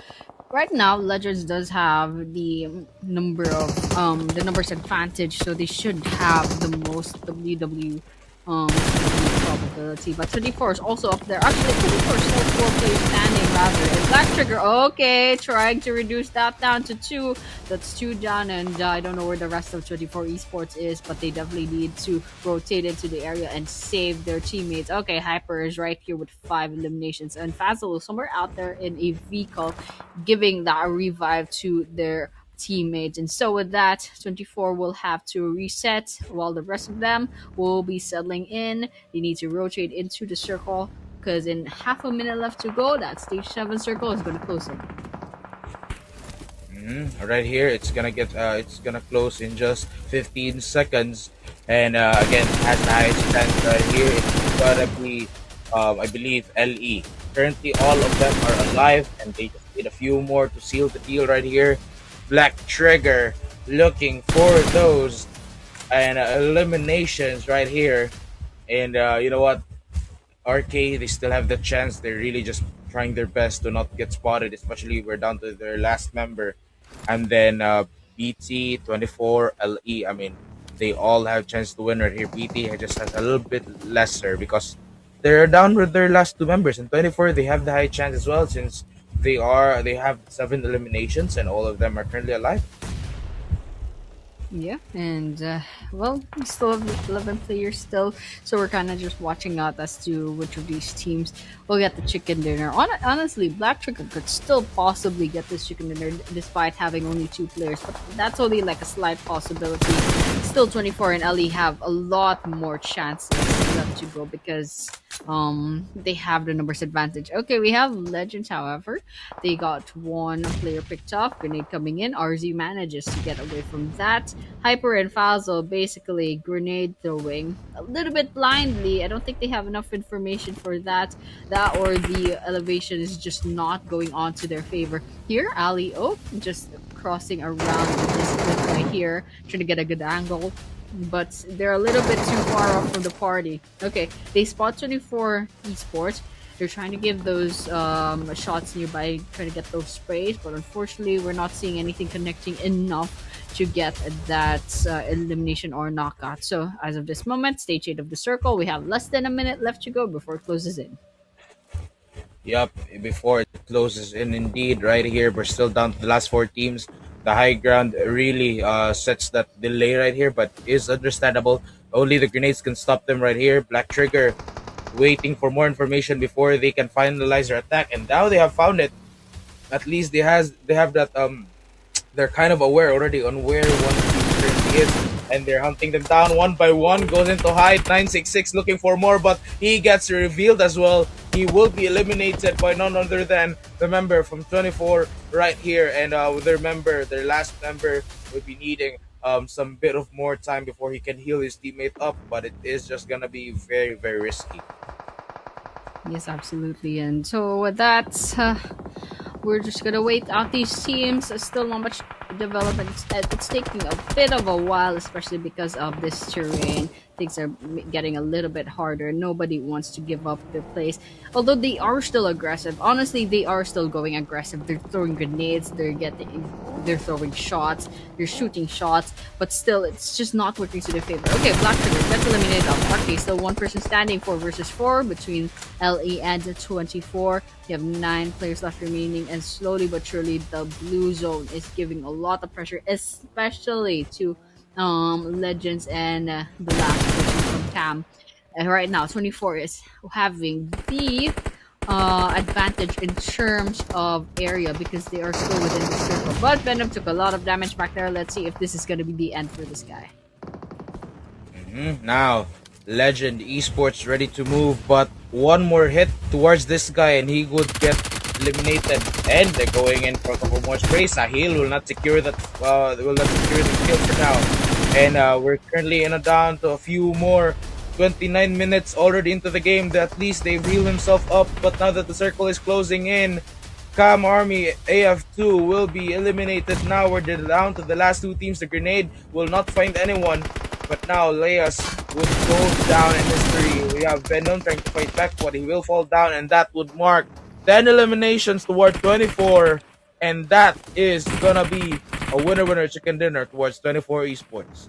Right now, Legends does have the numbers advantage, so they should have the most WW probability. But 24 is also up there. Actually, 24 is still four players standing rather. And Black Trigger, okay, trying to reduce that down to two. That's two down, and I don't know where the rest of 24 esports is, but they definitely need to rotate into the area and save their teammates. Okay, Hyper is right here with five eliminations, and Fazil is somewhere out there in a vehicle giving that revive to their teammates. And so with that, 24 will have to reset while the rest of them will be settling in. They need to rotate into the circle because in half a minute left to go, that stage 7 circle is going to close in. Right here, it's gonna close in just 15 seconds, and again, as I stand right here, it's gonna be, I believe, LE. Currently, all of them are alive, and they just need a few more to seal the deal right here. Black Trigger looking for those and eliminations right here, and you know what? RK, they still have the chance. They're really just trying their best to not get spotted, especially we're down to their last member. And then BT 24 LE. I mean, they all have chance to win right here. BT just has a little bit lesser because they're down with their last two members. And 24, they have the high chance as well since they have seven eliminations and all of them are currently alive. Yeah, and well, we still have 11 players still, so we're kind of just watching out as to which of these teams will get the chicken dinner. Honestly, Black Trigger could still possibly get this chicken dinner despite having only two players, but that's only like a slight possibility. Still, 24 and Ellie have a lot more chances left to go because they have the numbers advantage. Okay, we have Legends, however. They got one player picked off, grenade coming in. RZ manages to get away from that. Hyper and Fazal basically grenade throwing a little bit blindly. I don't think they have enough information for that. That or the elevation is just not going on to their favor. Here, Ali, oh, just crossing around this cliff right here, trying to get a good angle. But they're a little bit too far off from the party. Okay, they spot 24 esports. They're trying to give those shots nearby, trying to get those sprays, but unfortunately, we're not seeing anything connecting enough to get that elimination or knockout. So, as of this moment, stage 8 of the circle, we have less than a minute left to go before it closes in. Yep, before it closes in, indeed, right here, we're still down to the last four teams. The high ground really sets that delay right here, but is understandable. Only the grenades can stop them right here. Black Trigger waiting for more information before they can finalize their attack, and now they have found it. At least they have that they're kind of aware already on where one team currently is, and they're hunting them down one by one. Goes into hide 966 looking for more, but he gets revealed as well. He will be eliminated by none other than the member from 24 right here, and their member, their last member, will be needing some bit of more time before he can heal his teammate up, but it is just gonna be very, very risky. Yes, absolutely. And so with that, we're just gonna wait out these teams. There's still not much development. It's taking a bit of a while, especially because of this terrain. Things are getting a little bit harder. Nobody wants to give up their place. Although they are still aggressive. Honestly, they are still going aggressive. They're throwing grenades. They're throwing shots. They're shooting shots. But still, it's just not working to their favor. Okay, Black Trigger gets eliminated off. Okay, still one person standing, 4 versus 4 between LE and 24. You have 9 players left remaining, and slowly but surely, the blue zone is giving a lot of pressure, especially to Legends and the last person from Cam. And right now, 24 is having the advantage in terms of area because they are still within the circle. But Venom took a lot of damage back there. Let's see if this is going to be the end for this guy. Now, Legend Esports ready to move, but one more hit towards this guy and he would get eliminated. And they're going in for a couple more sprays. Sahil will not secure that. Will not secure the kill for now. And we're currently in a down to a few more. 29 minutes already into the game. At least they've healed himself up. But now that the circle is closing in, Cam Army AF2 will be eliminated. Now we're down to the last two teams. The grenade will not find anyone. But now Leas would go down in history. We have Venom trying to fight back, but he will fall down, and that would mark 10 eliminations toward 24. and that is gonna be a winner chicken dinner towards 24 esports.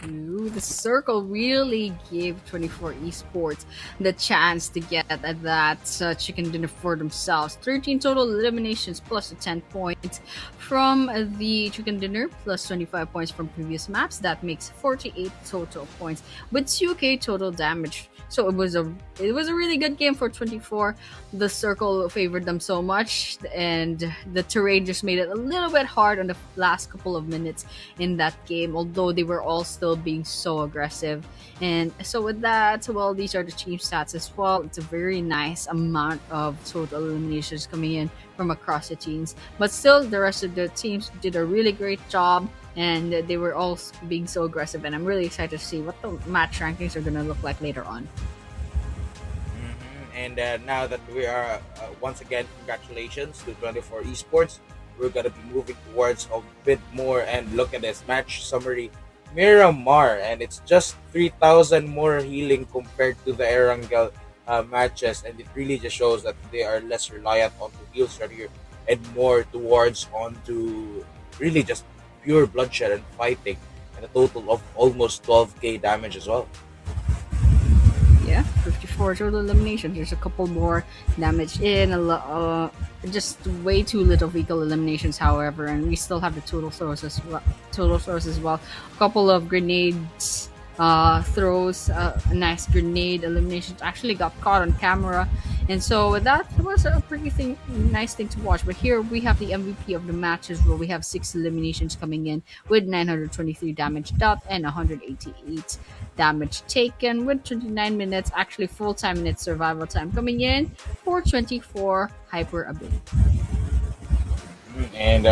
Ooh, the circle really gave 24 esports the chance to get at that chicken dinner for themselves. 13 total eliminations plus the 10 points from the chicken dinner plus 25 points from previous maps. That makes 48 total points with 2k total damage. So it was a really good game for 24. The circle favored them so much, and the terrain just made it a little bit hard on the last couple of minutes in that game, although they were all still being so aggressive. And so with that, well, these are the team stats as well. It's a very nice amount of total eliminations coming in from across the teams, but still the rest of the teams did a really great job, and they were all being so aggressive, and I'm really excited to see what the match rankings are going to look like later on. And now that we are once again, congratulations to 24 esports. We're gonna be moving towards a bit more, and look at this match summary. Miramar, and it's just 3,000 more healing compared to the Erangel matches, and it really just shows that they are less reliant on the heals right here and more towards onto really just pure bloodshed and fighting, and a total of almost 12k damage as well. Yeah, 54 total eliminations. There's a couple more damage in, just way too little vehicle eliminations, however, and we still have the total throws as well. A couple of grenades throws, a nice grenade eliminations actually got caught on camera, and so that was a nice thing to watch. But here we have the MVP of the matches, where we have 6 eliminations coming in with 923 damage dealt and 188 damage taken with 29 minutes, actually full time minutes survival time coming in for 24 hyper ability. And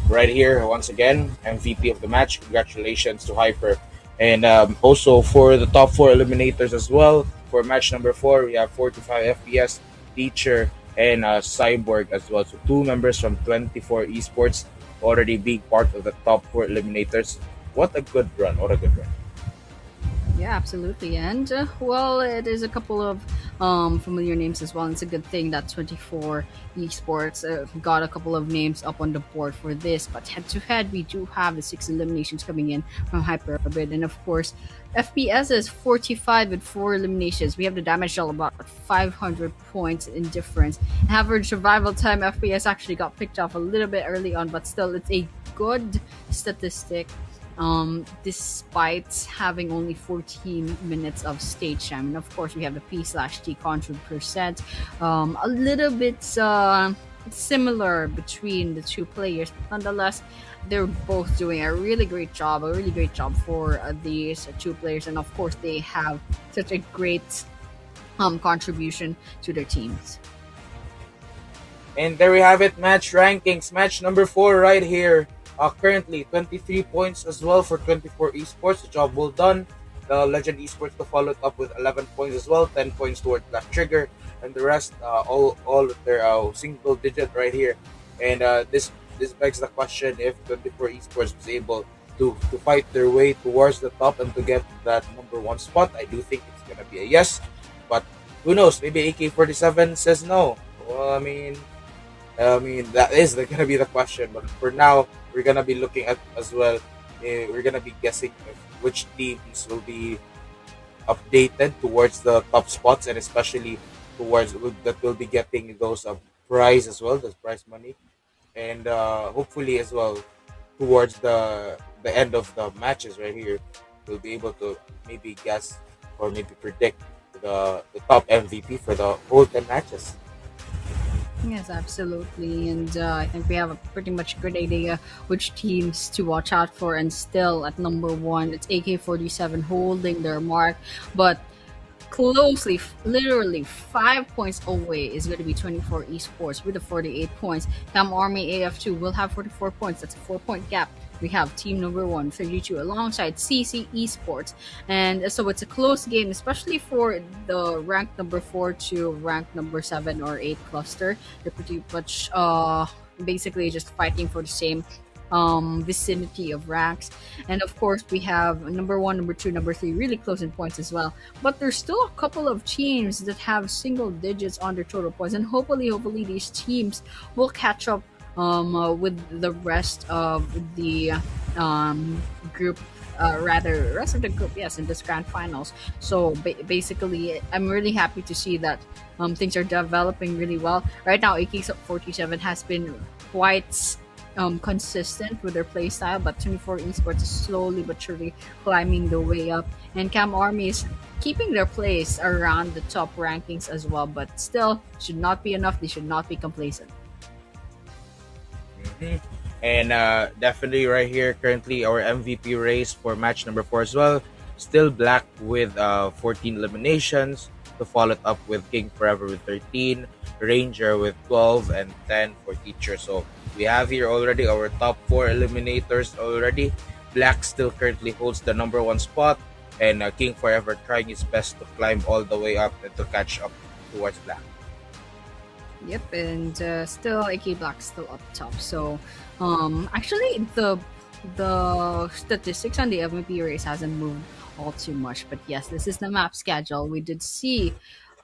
right here, once again, MVP of the match. Congratulations to Hyper. And also for the top four eliminators as well. For match number 4, we have 45 FPS, Teacher, and Cyborg as well. So 2 members from 24 esports already being part of the top 4 eliminators. What a good run. What a good run. Yeah, absolutely. And well, it is a couple of familiar names as well. And it's a good thing that 24 esports got a couple of names up on the board for this. But head to head, we do have the 6 eliminations coming in from Hyperbid. And of course, FPS is 45 with 4 eliminations. We have the damage dealt about 500 points in difference. Average survival time, FPS actually got picked off a little bit early on, but still, it's a good statistic, despite having only 14 minutes of stage time. And of course, we have the P/T control percent, a little bit similar between the two players. Nonetheless, they're both doing a really great job, for these two players. And of course, they have such a great contribution to their teams. And there we have it, match rankings. Match number 4 right here. Currently, 23 points as well for 24 esports. The job well done. The Legend Esports to follow it up with 11 points as well. 10 points towards Black Trigger, and the rest all their single digit right here. And this begs the question if 24 esports was able to fight their way towards the top and to get that number 1 spot. I do think it's gonna be a yes, but who knows? Maybe AK-47 says no. Well, I mean, that is gonna be the question. But for now, we're gonna be looking at as well. We're gonna be guessing which teams will be updated towards the top spots, and especially towards that will be getting those prize as well, those prize money, and hopefully as well towards the end of the matches right here, we'll be able to maybe guess or maybe predict the top MVP for the whole 10 matches. Yes, absolutely. And I think we have a pretty much good idea which teams to watch out for. And still at number 1, it's AK-47 holding their mark. But closely, literally 5 points away is going to be 24 esports with the 48 points. Cam Army AF2 will have 44 points. That's a 4 point gap. We have team number 1, 32, alongside CC Esports. And so it's a close game, especially for the rank number 4 to rank number 7 or 8 cluster. They're pretty much basically just fighting for the same vicinity of ranks. And of course, we have number 1, number 2, number 3 really close in points as well. But there's still a couple of teams that have single digits on their total points, and hopefully these teams will catch up with the rest of the group, rather rest of the group, yes, in this grand finals. So basically, I'm really happy to see that things are developing really well right now. AK-47 has been quite consistent with their play style, but 24 Esports is slowly but surely climbing the way up, and Cam Army is keeping their place around the top rankings as well. But still, should not be enough. They should not be complacent. Mhm. And definitely right here, currently our MVP race for match number 4 as well. Still Black with 14 eliminations. To follow it up with King Forever with 13, Ranger with 12, and 10 for Teacher. So we have here already our top 4 eliminators already. Black still currently holds the number 1 spot, and King Forever trying his best to climb all the way up and to catch up towards Black. Yep, and still AK Black still up top. So, actually, the statistics on the MVP race hasn't moved all too much. But yes, this is the map schedule. We did see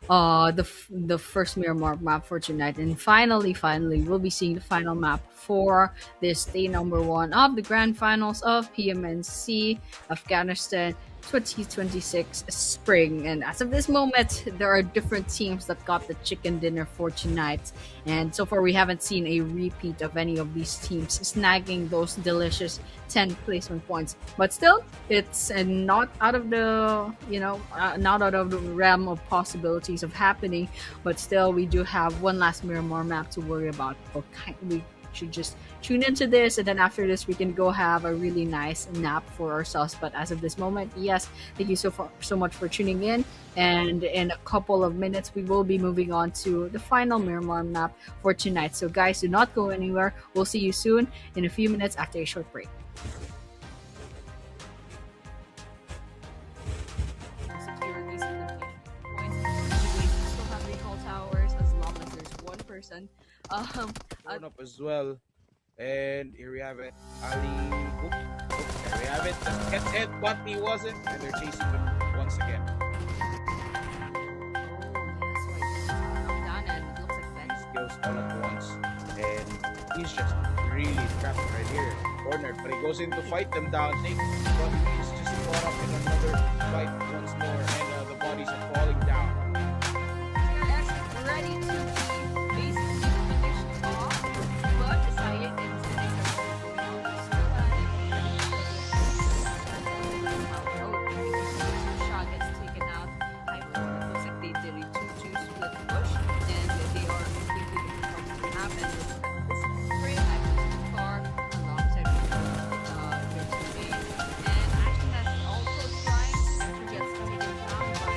the first Miramar map for tonight, and finally we'll be seeing the final map for this day number 1 of the grand finals of PMNC Afghanistan 2026 spring. And as of this moment, there are different teams that got the chicken dinner for tonight, and so far we haven't seen a repeat of any of these teams snagging those delicious 10 placement points. But still, it's not out of the not out of the realm of possibilities of happening. But still, we do have one last Miramar map to worry about. Okay, we should just tune into this, and then after this we can go have a really nice nap for ourselves. But as of this moment, yes, thank you so much for tuning in, and in a couple of minutes we will be moving on to the final Miramar map for tonight. So guys, do not go anywhere. We'll see you soon in a few minutes after a short break. Securities and points. Anyways, we still have recall towers as long as there's one person. Um, Thrown up as well. And here we have it. Ali. Oop, there we have it. Just gets hit, but he wasn't. And they're chasing him once again. Skills all at once. And he's just really trapped right here. Cornered. But he goes in to fight them down. But he's just caught up in another fight once more. And the bodies are falling down. Ready to be basically finished off, but Syed and Syed are going on to Shah gets taken out. I looks like they did a 2-2 split push, and they are thinking what's going to happen. This sprint, I put car alongside their teammate, and Action has also trying to get taken down by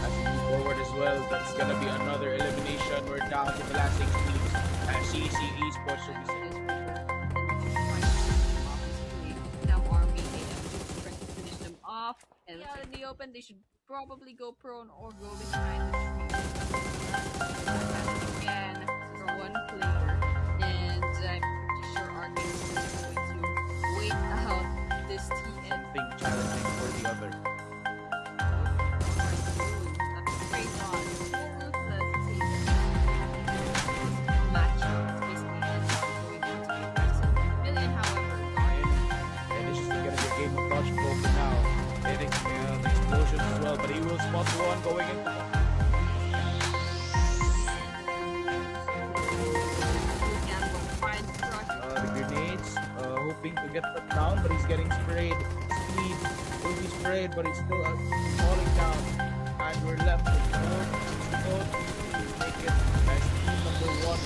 As we move forward as well, that's gonna be another elimination. We're down to the last 6 teams. CC Esports will be and out in the open, they should probably go prone or go behind the tree. Again, this is one player, and I'm pretty sure Arie'S is going to wait out this team. something challenging for the other. That's a great one. More ruthless matchup. Basically, going on to be person. Million, however, And it's just gonna be a game of dodgeball for now. Hitting the explosions as well, but he will spot one going in. The grenades, hoping to get that down, but he's getting sprayed. Speed will be sprayed, but he's still falling down. And we're left with 4 to make it as team number 1.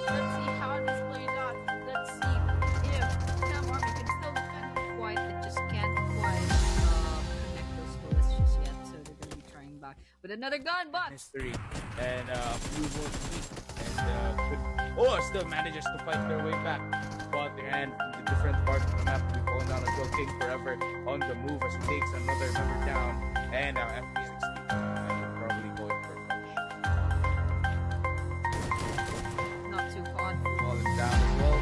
Let's see how this plays out. Let's see if Cam Army can still defend quite, but just can't with another gun, but history and few more tweaks and still manages to fight their way back. But and from the different parts of the map, we fall down as well. King Forever on the move as he takes another member down, and FP60 probably going for a not too hot. falling down as well.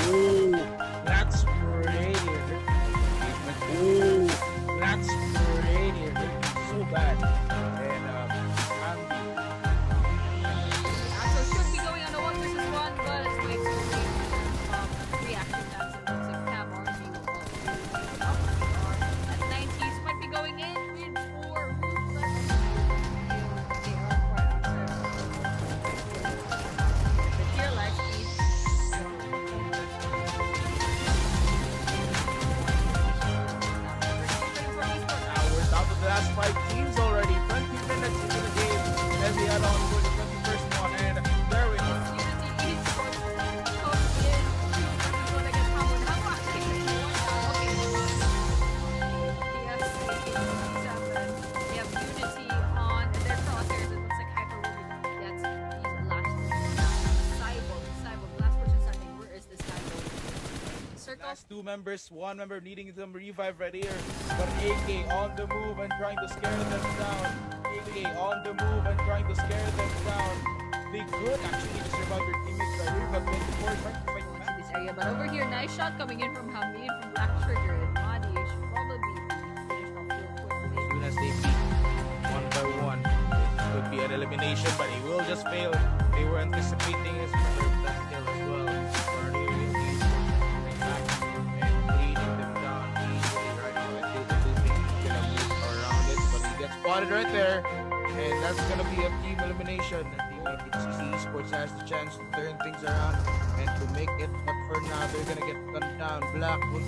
Ooh, that's pretty. Ooh, that's pretty. So bad. And So should be going on a 1 versus 1, but it's way too late. Reaction times and looks like Cam RB will also be up. At 90s, might be going in for Ruthless. They are quite uncertain. The tier life speed. now we're down to the last 5 teams already. 20 minutes into the game. As we head on for the 21st one. And there we go. Unity Esports comes in. This is what I guess Hamlin. How about taking the one down? Okay. We have Unity on their crosshairs. It looks like Hyper will gets these last Cyborg, last person standing. Where is this Cyborg? Circle. Last 2 members, 1 member needing them revive right here. But AK on the move and trying to scare them down. AK on the move and trying to scare them down. They could actually just revive their teammates right here, but 24 is trying to fight To back. this area, but over here, nice shot coming in from Hamid from Black Trigger, and Madi should probably be finished off real quickly. As soon as they beat 1 by 1, it could be an elimination, but he will just fail. They were anticipating his that kill as well. Already he's coming back and leading them down easily right now. I think he's gonna move around it, but he gets spotted right there. And that's gonna be a team elimination. Team Esports has the chance to turn things around and to make it, but for now they're gonna get gunned down. Black will be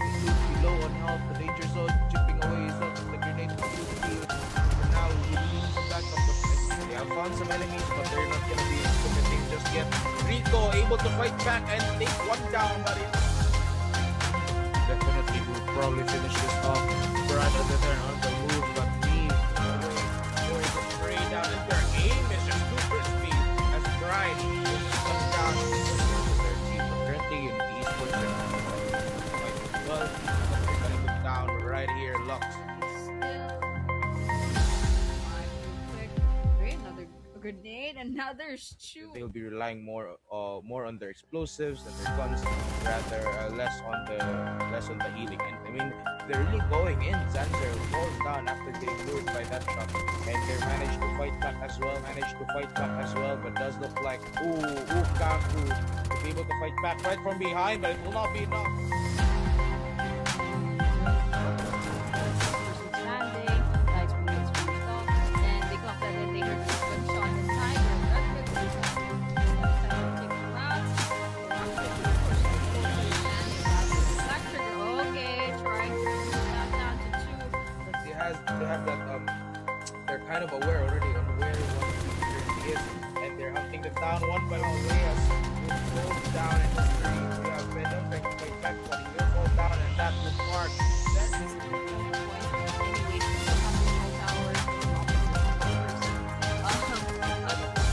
below on health, the danger zone, chipping away his up the grenade to the field. For now, we need some backup, but they have found some enemies, but they're not gonna be committing just yet. Rico able to fight back and take one down, but it definitely will probably finish this off. Brad on the move, but he going to spray down, and their aim is just super speed as Bride comes down to their team. But currently in the esports, well, they're gonna go down right here, Lux. Another grenade, and now there's two. They'll be relying more on their explosives and their guns, rather less on the healing. And I mean, they're really going in. Zanzer falls down after getting lured by that shot, and they managed to fight back as well. But does look like Kaku is able to fight back right from behind, but it will not be enough. Standing, lights from the screen off, and they clock that in. They heard the gunshot inside. Okay, trying to reduce that down to 2. They have that they're kind of aware already on where one currently is, and they're hunting them down one by one. Reyes will fall down in the street. We have Venom trying to fight back, but he will fall down, and that will mark.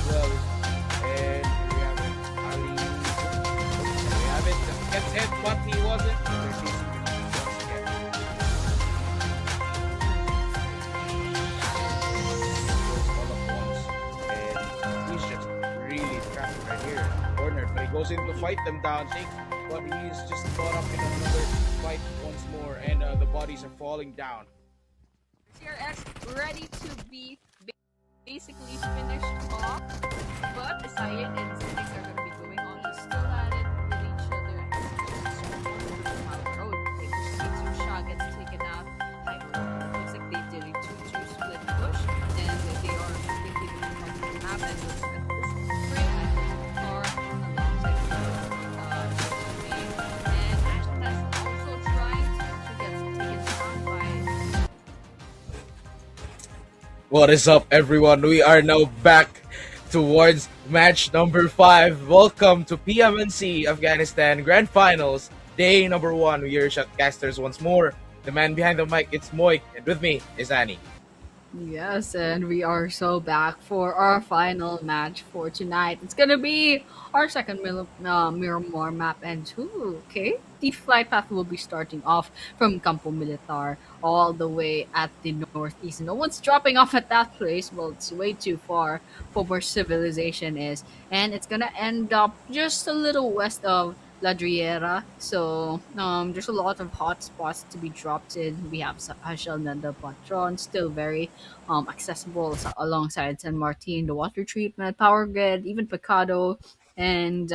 Well, and we have it. Ali, we have it. Just gets hit, but he wasn't. They're chasing him once again. All at once, and he's just really trapped right here, cornered. But he goes in to fight them down, but he's just caught up in another fight once more, and the bodies are falling down. CRX ready to be basically finished off, but Syed and Zenix are going to be going on. He's still at it with each other. They push the 2 shot, gets taken out. Looks like they did a 2-2 split push, and they are thinking of the map. And looks at this spray, and there's a car alongside and Ashton's also trying to get taken down by. What is up, everyone? We are now back towards match number 5. Welcome to PMNC Afghanistan Grand Finals, day number 1. We are Shotcasters once more. the man behind the mic. It's Moik, and with me is Annie. Yes, and we are so back for our final match for tonight. It's gonna be our second Miramar map, and okay, the flight path will be starting off from Campo Militar all the way at the northeast. No one's dropping off at that place. Well, it's way too far for where civilization is, and it's gonna end up just a little west of La Driera. So there's a lot of hot spots to be dropped in. We have Hashel Nanda Patron, still very accessible alongside San Martin, the water treatment, power grid, even Picado. And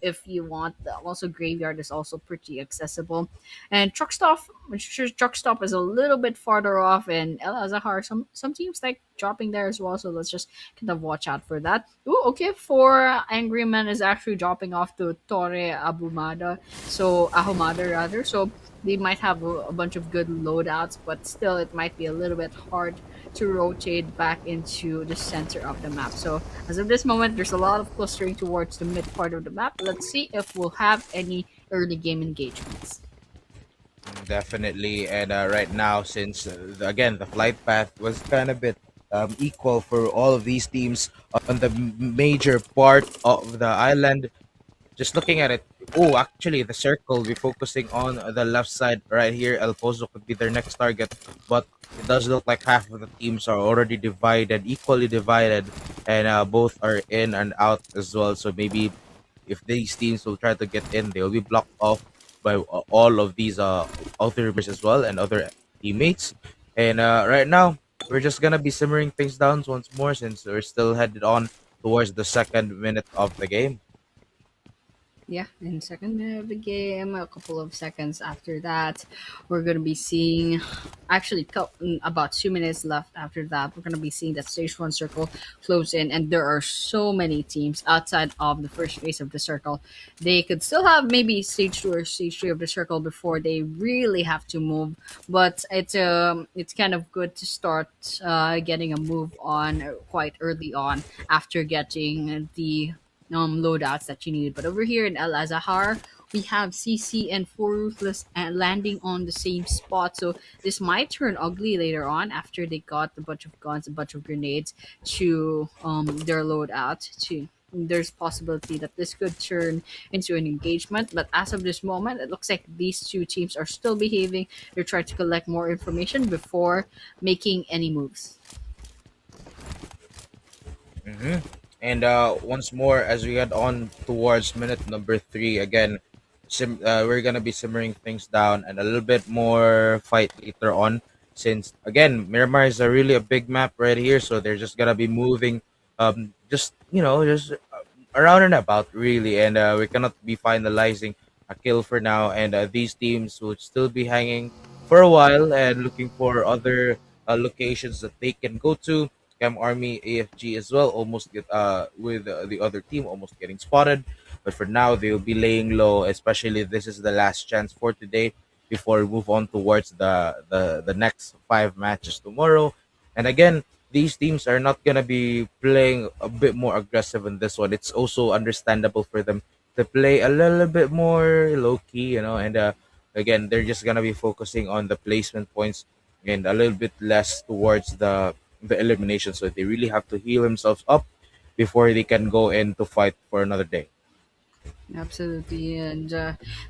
if you want, also Graveyard is also pretty accessible. And truck stop is a little bit farther off, and El Azahar, some teams like dropping there as well. So let's just kind of watch out for that. Ooh, okay, for Angry Man is actually dropping off to Torre Abumada, so Ahumada rather. So they might have a bunch of good loadouts, but still it might be a little bit hard to rotate back into the center of the map. So as of this moment, there's a lot of clustering towards the mid part of the map. Let's see if we'll have any early game engagements. Definitely, and right now, since again the flight path was kind of bit equal for all of these teams on the major part of the island. Just looking at it, oh, actually, the circle will be focusing on the left side right here. El Pozo could be their next target, but it does look like half of the teams are already divided, equally divided, and both are in and out as well. So maybe if these teams will try to get in, they will be blocked off by all of these other members as well and other teammates. And right now, we're just gonna be simmering things down once more since we're still headed on towards the second minute of the game. Yeah, in second minute of the game, a couple of seconds after that, we're gonna be seeing. Actually, about 2 minutes left after that, we're gonna be seeing that stage one circle close in, and there are so many teams outside of the first phase of the circle. They could still have maybe stage two or stage three of the circle before they really have to move, but it's kind of good to start getting a move on quite early on after getting the loadouts that you need. But over here in El Azahar, we have CC and Four Ruthless and landing on the same spot. So this might turn ugly later on after they got a bunch of guns, a bunch of grenades to their loadout. To there's possibility that this could turn into an engagement, but as of this moment, it looks like these two teams are still behaving. They're trying to collect more information before making any moves. hmm And once more, as we head on towards minute number three, again, we're gonna be simmering things down and a little bit more fight later on. Since again, Miramar is a really a big map right here, so they're just gonna be moving, just just around and about really, and we cannot be finalizing a kill for now. And these teams would still be hanging for a while and looking for other locations that they can go to. Cam Army AFG as well, almost get with the other team, almost getting spotted. But for now, they'll be laying low. Especially this is the last chance for today before we move on towards the next five matches tomorrow. And again, these teams are not gonna be playing a bit more aggressive in this one. It's also understandable for them to play a little bit more low key, and again, they're just gonna be focusing on the placement points and a little bit less towards the elimination. So they really have to heal themselves up before they can go in to fight for another day. Absolutely, and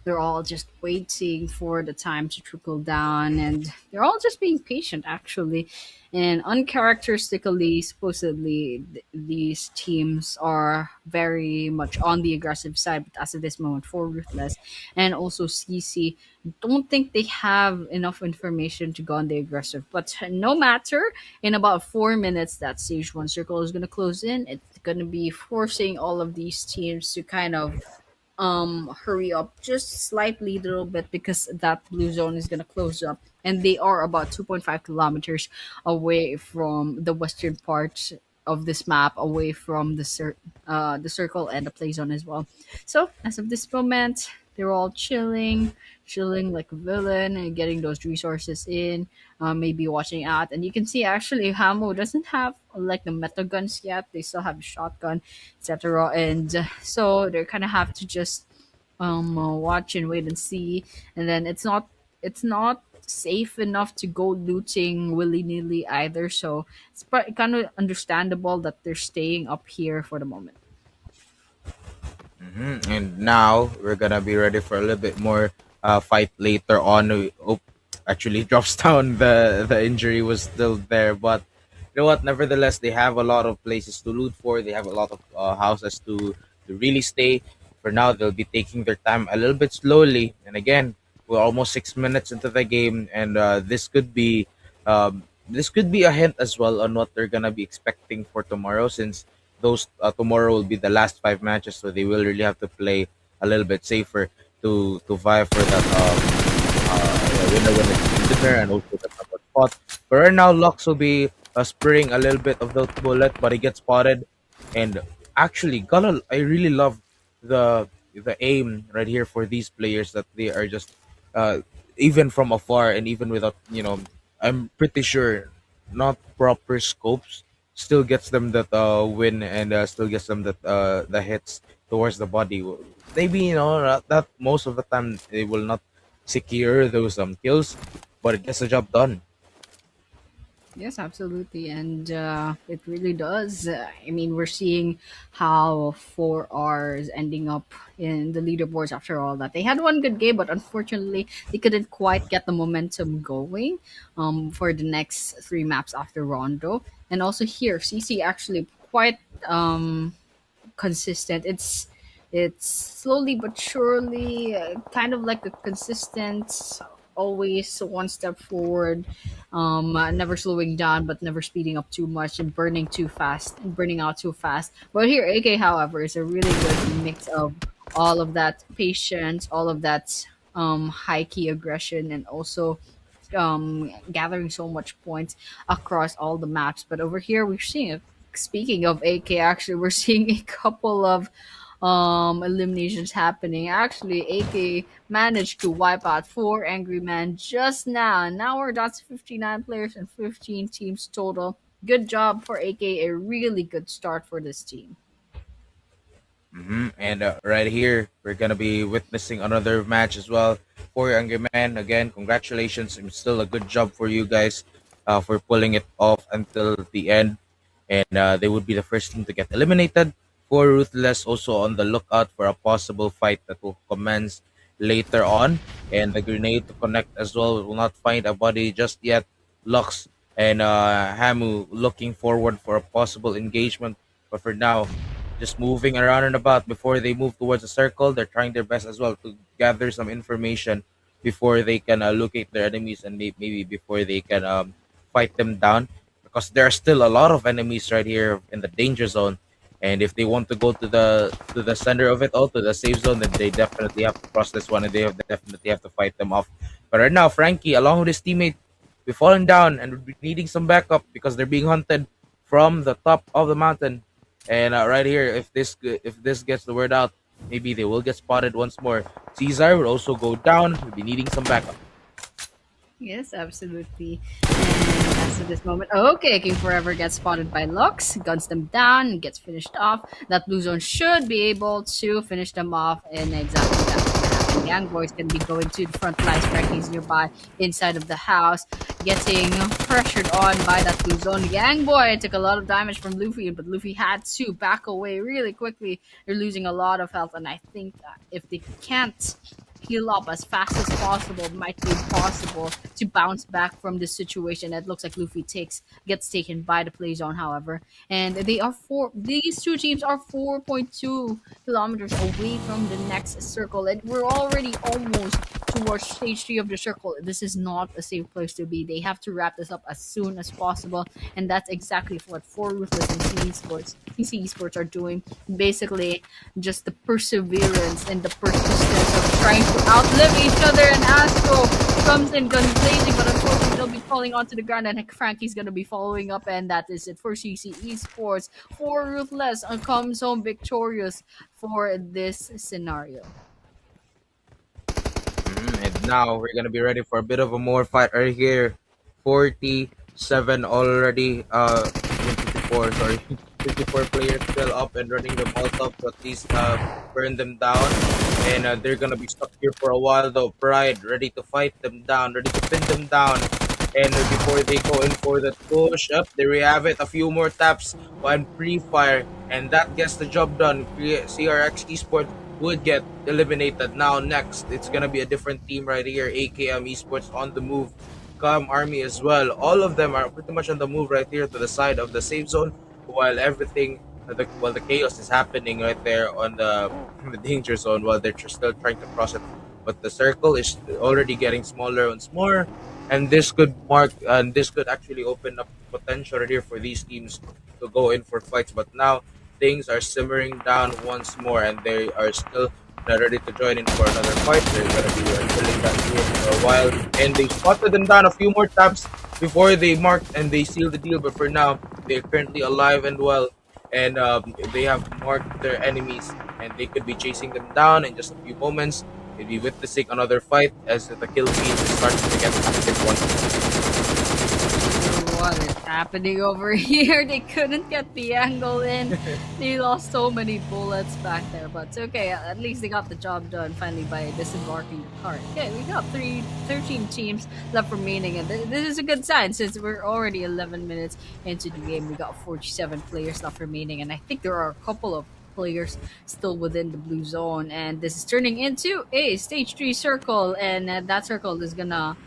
they're all just waiting for the time to trickle down, and they're all just being patient, actually. And uncharacteristically, supposedly, these teams are very much on the aggressive side, but as of this moment, for Ruthless and also CC, don't think they have enough information to go on the aggressive. But no matter, in about 4 minutes, that stage one circle is going to close in. It's going to be forcing all of these teams to kind of hurry up just slightly little bit because that blue zone is going to close up, and they are about 2.5 kilometers away from the western part of this map, away from the circle and the play zone as well. So as of this moment, they're all chilling like a villain and getting those resources in, maybe watching out. And you can see actually Hamo doesn't have like the meta guns yet. They still have shotgun, etc. And so they kind of have to just watch and wait and see. And then it's not it's not safe enough to go looting willy nilly either. So it's kind of understandable that they're staying up here for the moment. And now we're gonna be ready for a little bit more fight later on. Oh, actually drops down. The injury was still there, but you know what? Nevertheless, they have a lot of places to loot for. They have a lot of houses to really stay. For now, they'll be taking their time a little bit slowly. And again, we're almost 6 minutes into the game, and this could be a hint as well on what they're gonna be expecting for tomorrow, since those tomorrow will be the last 5 matches, so they will really have to play a little bit safer to vie for that winner when it's in dinner and also the number spot. But right now, Lux will be spraying a little bit of the bullet, but he gets spotted. And actually, Gala, I really love the aim right here for these players, that they are just uh, even from afar and even without, I'm pretty sure not proper scopes still gets them that win, and still gets them that the hits towards the body. Maybe that most of the time they will not secure those kills, but it gets the job done. Yes, absolutely, and it really does. I mean, we're seeing how 4Rs ending up in the leaderboards after all that. They had one good game, but unfortunately, they couldn't quite get the momentum going for the next three maps after Rondo. And also here, CC actually quite consistent. It's slowly but surely, kind of like a consistent, always one step forward, never slowing down but never speeding up too much and burning too fast and burning out too fast. But here, AK, however, is a really good mix of all of that patience, all of that high key aggression, and also gathering so much points across all the maps. But over here, we're seeing speaking of AK, actually, we're seeing a couple of eliminations happening. Actually, AK managed to wipe out four Angry Men just now. And now we're down to 59 players and 15 teams total. Good job for AK. A really good start for this team. And right here, we're gonna be witnessing another match as well for Younger Man. Again, congratulations! It's still a good job for you guys for pulling it off until the end, and they would be the first team to get eliminated. For Ruthless, also on the lookout for a possible fight that will commence later on, and the grenade to connect as well. Will not find a body just yet. Lux and Hamu looking forward for a possible engagement, but for now, just moving around and about before they move towards the circle. They're trying their best as well to gather some information before they can locate their enemies, and maybe before they can fight them down, because there are still a lot of enemies right here in the danger zone. And if they want to go to the center of it all, to the safe zone, then they definitely have to cross this one, and definitely have to fight them off. But right now, Frankie, along with his teammate, be falling down and be needing some backup because they're being hunted from the top of the mountain. And right here, if this gets the word out, maybe they will get spotted once more. Caesar will also go down. We'll be needing some backup. Yes, absolutely. And as to this moment, okay, King Forever gets spotted by Lux, guns them down, and gets finished off. That blue zone should be able to finish them off, and exactly that's what's gonna happen. Young Boy's gonna be going to the front lines. Frankie's nearby, inside of the house, getting pressured on by that blue zone. Yang Boy took a lot of damage from Luffy, but Luffy had to back away really quickly. They're losing a lot of health, and I think if they can't heal up as fast as possible, it might be impossible to bounce back from this situation. It looks like Luffy gets taken by the play zone, however, and these two teams are 4.2 kilometers away from the next circle, and we're already almost towards stage three of the circle. This is not a safe place to be. They have to wrap this up as soon as possible, and that's exactly what For Ruthless and PC Esports are doing. Basically, just the perseverance and the persistence of trying to outlive each other. And Astro comes in guns blazing, but unfortunately they'll be falling onto the ground, and Frankie's gonna be following up, and that is it for CC Esports. For Ruthless comes home victorious for this scenario. And now we're gonna be ready for a bit of a more fight right here. 47 already. 54. Sorry, 54 players still up and running the Molotov to at least burn them down. and they're gonna be stuck here for a while though. Pride ready to fight them down, ready to pin them down. And before they go in for the push up, there we have it. A few more taps on pre-fire, and that gets the job done. CRX Esports would get eliminated. Now next, it's gonna be a different team right here. AKM Esports on the move. Army as well. All of them are pretty much on the move right here to the side of the safe zone, while everything, while the chaos is happening right there on the danger zone, while they're still trying to cross it. But the circle is already getting smaller and smaller, and this could actually open up potential right here for these teams to go in for fights. But now things are simmering down once more, and they are still not ready to join in for another fight. They're gonna be untilling that here for a while, and they spotted them down a few more taps before they marked and they sealed the deal. But for now, they're currently alive and well, and they have marked their enemies, and they could be chasing them down in just a few moments. They'll be witnessing another fight as the kill feed is starting to get active once What is happening over here? They couldn't get the angle in. They lost so many bullets back there, but it's okay. At least they got the job done finally by disembarking the cart. Okay, we got 13 teams left remaining, and this is a good sign since we're already 11 minutes into the game. We got 47 players left remaining, and I think there are a couple of players still within the blue zone, and this is turning into a stage 3 circle, and that circle is gonna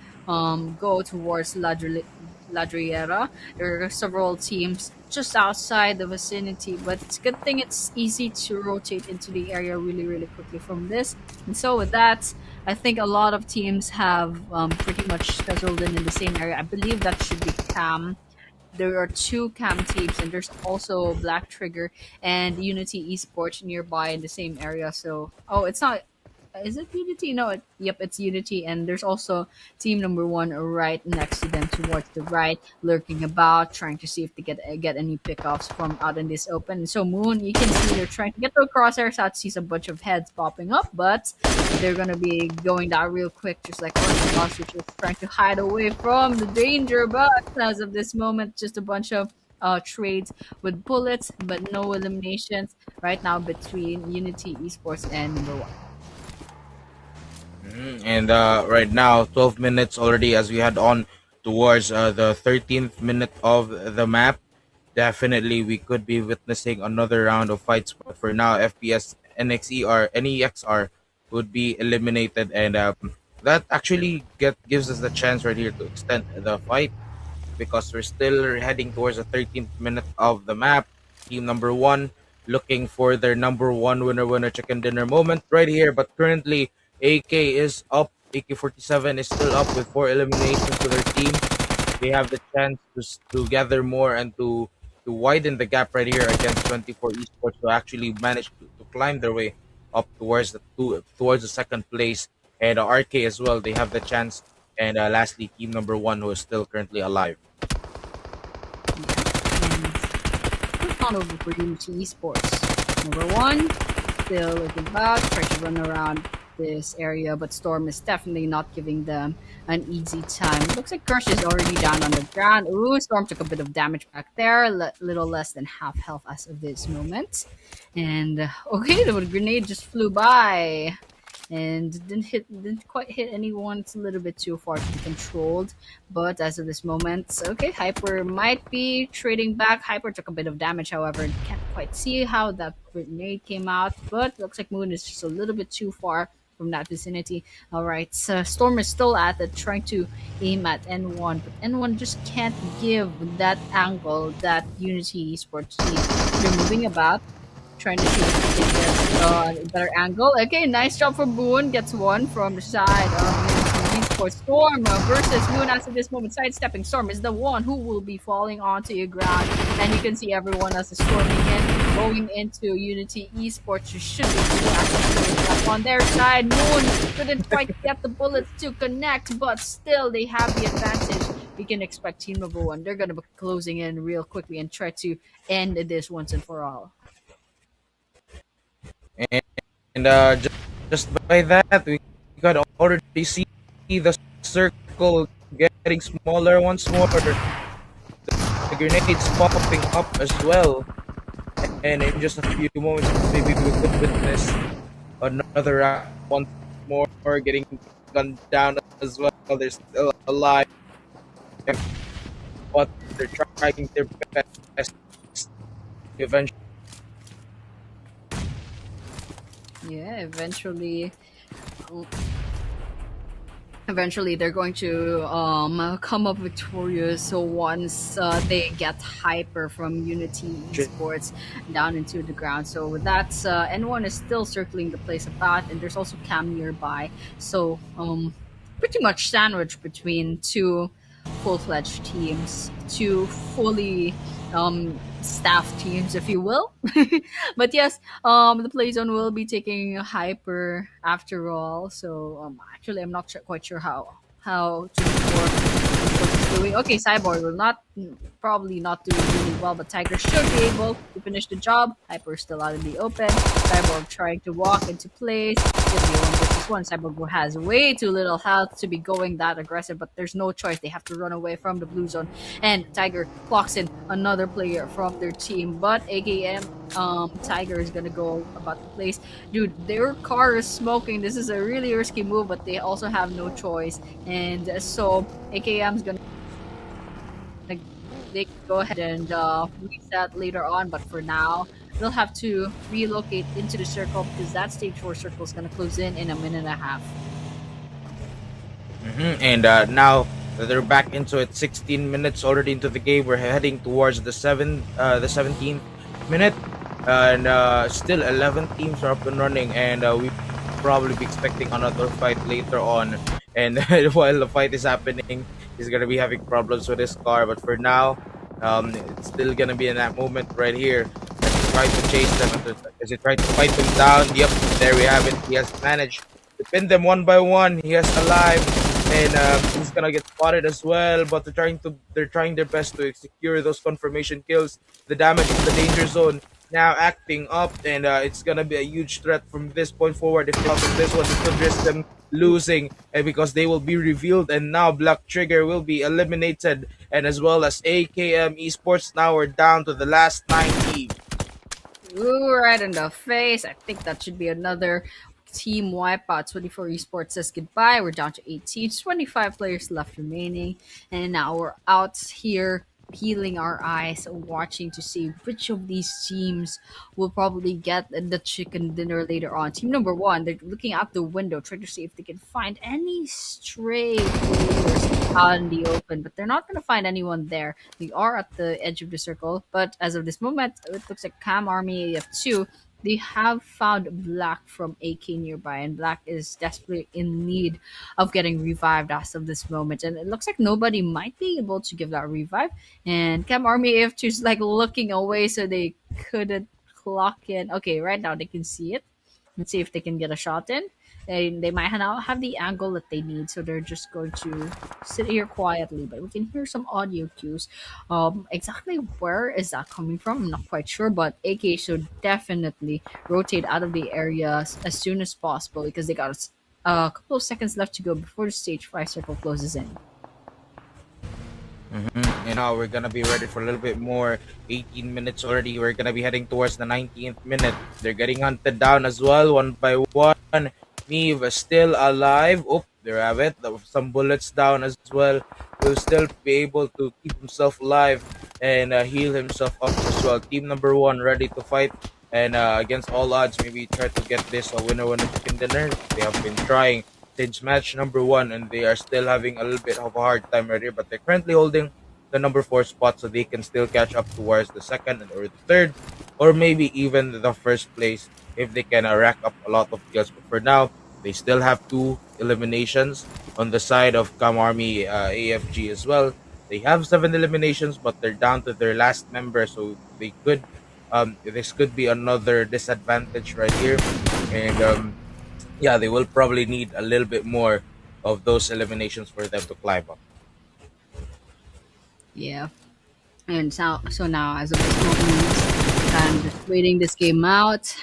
go towards Ladriera. There are several teams just outside the vicinity, but it's a good thing it's easy to rotate into the area really, really quickly from this. And so with that, I think a lot of teams have pretty much settled in the same area. I believe that should be Cam. There are two Cam teams, and there's also Black Trigger and Unity Esports nearby in the same area. So, oh, it's not. Is it Unity? No, yep, it's Unity, and there's also team number one right next to them, towards the right, lurking about, trying to see if they get any pickoffs from out in this open. So Moon, you can see they're trying to get the crosshairs out. Sees a bunch of heads popping up, but they're gonna be going down real quick, just like Orthodox, which is trying to hide away from the danger. But as of this moment, just a bunch of trades with bullets, but no eliminations right now between Unity Esports and number one. And right now, 12 minutes already as we head on towards the 13th minute of the map. Definitely, we could be witnessing another round of fights. But for now, FPS NEXR would be eliminated, and that actually gives us the chance right here to extend the fight because we're still heading towards the 13th minute of the map. Team number one looking for their number one winner chicken dinner moment right here, but currently AK is up. AK-47 is still up with 4 eliminations to their team. They have the chance to gather more and to widen the gap right here against 24 Esports to actually manage to climb their way up towards the second place. And RK as well, they have the chance. And lastly, team number one who is still currently alive. And on over for Unity Esports. Number one, still looking back, trying to run around this area, but Storm is definitely not giving them an easy time. Looks like Crush is already down on the ground. Ooh, Storm took a bit of damage back there, little less than half health as of this moment. And okay, the grenade just flew by and didn't quite hit anyone. It's a little bit too far to be controlled, but as of this moment, okay, Hyper might be trading back. Hyper took a bit of damage, however, can't quite see how that grenade came out, but looks like Moon is just a little bit too far from that vicinity. All right, so Storm is still at it, trying to aim at N1, but N1 just can't give that angle that Unity Esports needs. They're moving about, trying to see if they can get a better angle. Okay, nice job for Boone. Gets one from the side of Unity Esports. Storm versus Moon. As of this moment, sidestepping. Storm is the one who will be falling onto your ground, and you can see everyone else is storming in, going into Unity Esports. You should be on their side. Moon couldn't quite get the bullets to connect, but still they have the advantage. We can expect team number one. They're gonna be closing in real quickly and try to end this once and for all. And just by that, we could already see the circle getting smaller once more. The grenades popping up as well. And in just a few moments, maybe we could witness another round once more, getting gunned down as well. They're still alive, but they're trying their best. Eventually, Yeah, eventually they're going to come up victorious. So once they get hyper from Unity Esports down into the ground, so that's N1 is still circling the place about, and there's also Cam nearby. So pretty much sandwiched between two full-fledged teams, two fully staff teams, if you will. But yes, the play zone will be taking hyper after all. So actually, I'm not quite sure how to is doing. Okay, Cyborg will not probably not doing really well, but Tiger should be able to finish the job. Hyper still out in the open. Cyborg trying to walk into place. It'll be 1 versus 1. Cyborg who has way too little health to be going that aggressive, but there's no choice. They have to run away from the blue zone. And Tiger clocks in another player from their team, but AKM Tiger is gonna go about the place. Dude, their car is smoking. This is a really risky move, but they also have no choice. And so AKM's gonna they can go ahead and reset later on, but for now they'll have to relocate into the circle because that stage 4 circle is gonna close in a minute and a half. and now that they're back into it, 16 minutes already into the game. We're heading towards the 17th minute, and still 11 teams are up and running, and we probably be expecting another fight later on. And while the fight is happening, he's gonna be having problems with his car. But for now, it's still gonna be in that moment right here. As he tries to chase them, as he tries to fight them down. Yep, there we have it. He has managed to pin them one by one. He has alive, and he's gonna get spotted as well. But they're trying their best to secure those confirmation kills. The damage in the danger zone now acting up, and it's gonna be a huge threat from this point forward. If they out of this one, it could risk them losing, and because they will be revealed, and now Black Trigger will be eliminated, and as well as AKM Esports now are down to the last 90. Ooh, right in the face. I think that should be another team wipeout. 24 Esports says goodbye. We're down to 18. 25 players left remaining. And now we're out here peeling our eyes, watching to see which of these teams will probably get the chicken dinner later on. Team number one, they're looking out the window, trying to see if they can find any stray players out in the open, but they're not going to find anyone there. They are at the edge of the circle, but as of this moment, it looks like Cam Army AF2. They have found Black from AK nearby, and Black is desperately in need of getting revived as of this moment. And it looks like nobody might be able to give that revive. And Cam Army AF2 is like looking away so they couldn't clock in. Okay, right now they can see it. Let's see if they can get a shot in. They might now have the angle that they need, so they're just going to sit here quietly. But we can hear some audio cues. Exactly where is that coming from? I'm not quite sure, but AK should definitely rotate out of the area as soon as possible because they got a couple of seconds left to go before the stage 5 circle closes in. And now we're gonna be ready for a little bit more. 18 minutes already. We're gonna be heading towards the 19th minute. They're getting hunted down as well, one by one. Neve is still alive. Oh, there we have it. There were some bullets down as well. Will still be able to keep himself alive and heal himself up as well. Team number one ready to fight, and against all odds, maybe try to get this a winner chicken dinner. They have been trying since match number one, and they are still having a little bit of a hard time right here. But they're currently holding the number four spot, so they can still catch up towards the second or the third, or maybe even the first place if they can rack up a lot of kills. But for now, they still have two eliminations on the side of Cam Army AFG as well. They have 7 eliminations, but they're down to their last member, so they could. This could be another disadvantage right here, and yeah, they will probably need a little bit more of those eliminations for them to climb up. Yeah. And so now, as of this moment, I'm just waiting this game out,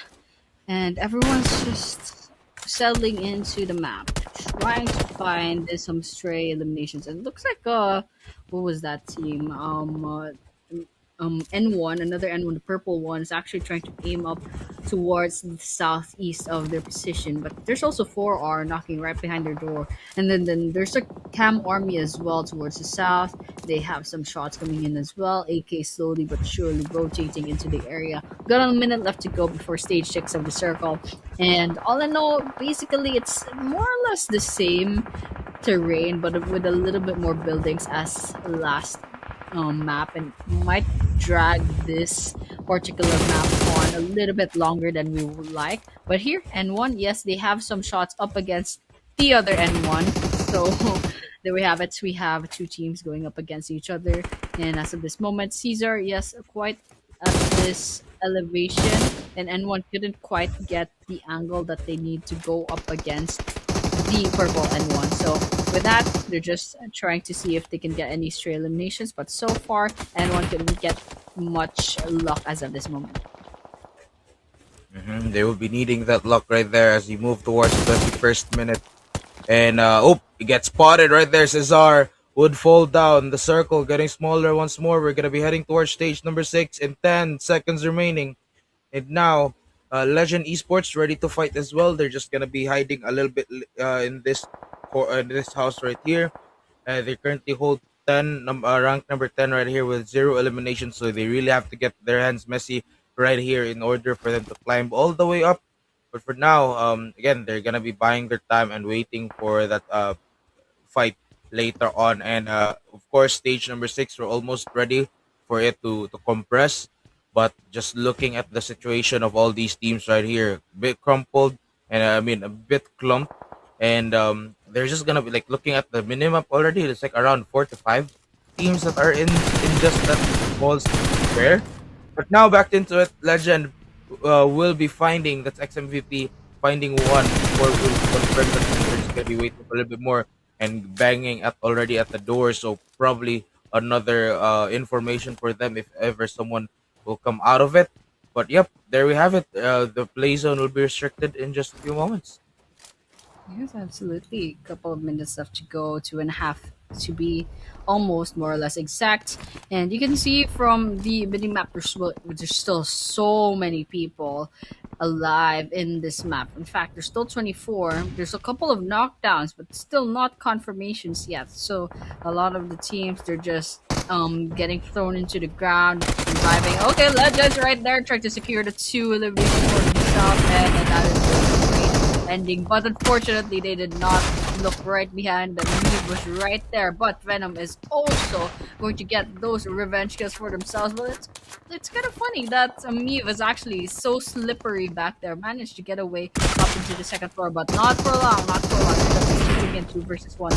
and everyone's just settling into the map, trying to find some stray eliminations. And it looks like what was that team? N1, another N1, the purple one, is actually trying to aim up towards the southeast of their position. But there's also 4R knocking right behind their door. And then there's a Cam army as well towards the south. They have some shots coming in as well. AK slowly but surely rotating into the area. Got a minute left to go before stage 6 of the circle. And all in all, basically, it's more or less the same terrain, but with a little bit more buildings as last map, and might drag this particular map on a little bit longer than we would like. But here, N1, yes, they have some shots up against the other N1. So there we have it. We have two teams going up against each other. And as of this moment, Caesar, yes, quite at this elevation. And N1 couldn't quite get the angle that they need to go up against the purple N1. So with that, they're just trying to see if they can get any stray eliminations. But so far, N1 couldn't get much luck as of this moment. They will be needing that luck right there as he move towards the 21st minute. And he gets spotted right there. Cesar would fall down. The circle getting smaller once more. We're gonna be heading towards stage number 6 in 10 seconds remaining. And now, Legend Esports ready to fight as well. They're just gonna be hiding a little bit in this house right here. They currently hold rank number 10 right here with zero eliminations. So they really have to get their hands messy right here in order for them to climb all the way up. But for now, again, they're gonna be buying their time and waiting for that fight later on. And of course, stage number 6, we're almost ready for it to compress. But just looking at the situation of all these teams right here, a bit crumpled, and I mean a bit clumped, and they're just gonna be like looking at the minimap already. It's like around 4 to 5 teams that are in just that small square. But now back into it, Legend will be finding that's XMVP finding one before we'll confirm that they're just gonna be waiting for a little bit more and banging at already at the door. So probably another information for them if ever someone will come out of it. But yep, there we have it. The play zone will be restricted in just a few moments. Yes, absolutely. A couple of minutes left to go, 2.5 to be almost more or less exact. And you can see from the mini map, there's still so many people alive in this map. In fact, there's still 24. There's a couple of knockdowns, but still not confirmations yet. So a lot of the teams, they're just getting thrown into the ground, reviving. Okay, Legends right there, trying to secure the two eliminations for themselves, and that is a great ending. But unfortunately, they did not look right behind. The move was right there. But Venom is also going to get those revenge kills for themselves. But it's kind of funny that Amiv is actually so slippery back there. Managed to get away up into the second floor, but not for long. Not for long. Because he's shooting in 2 versus 1.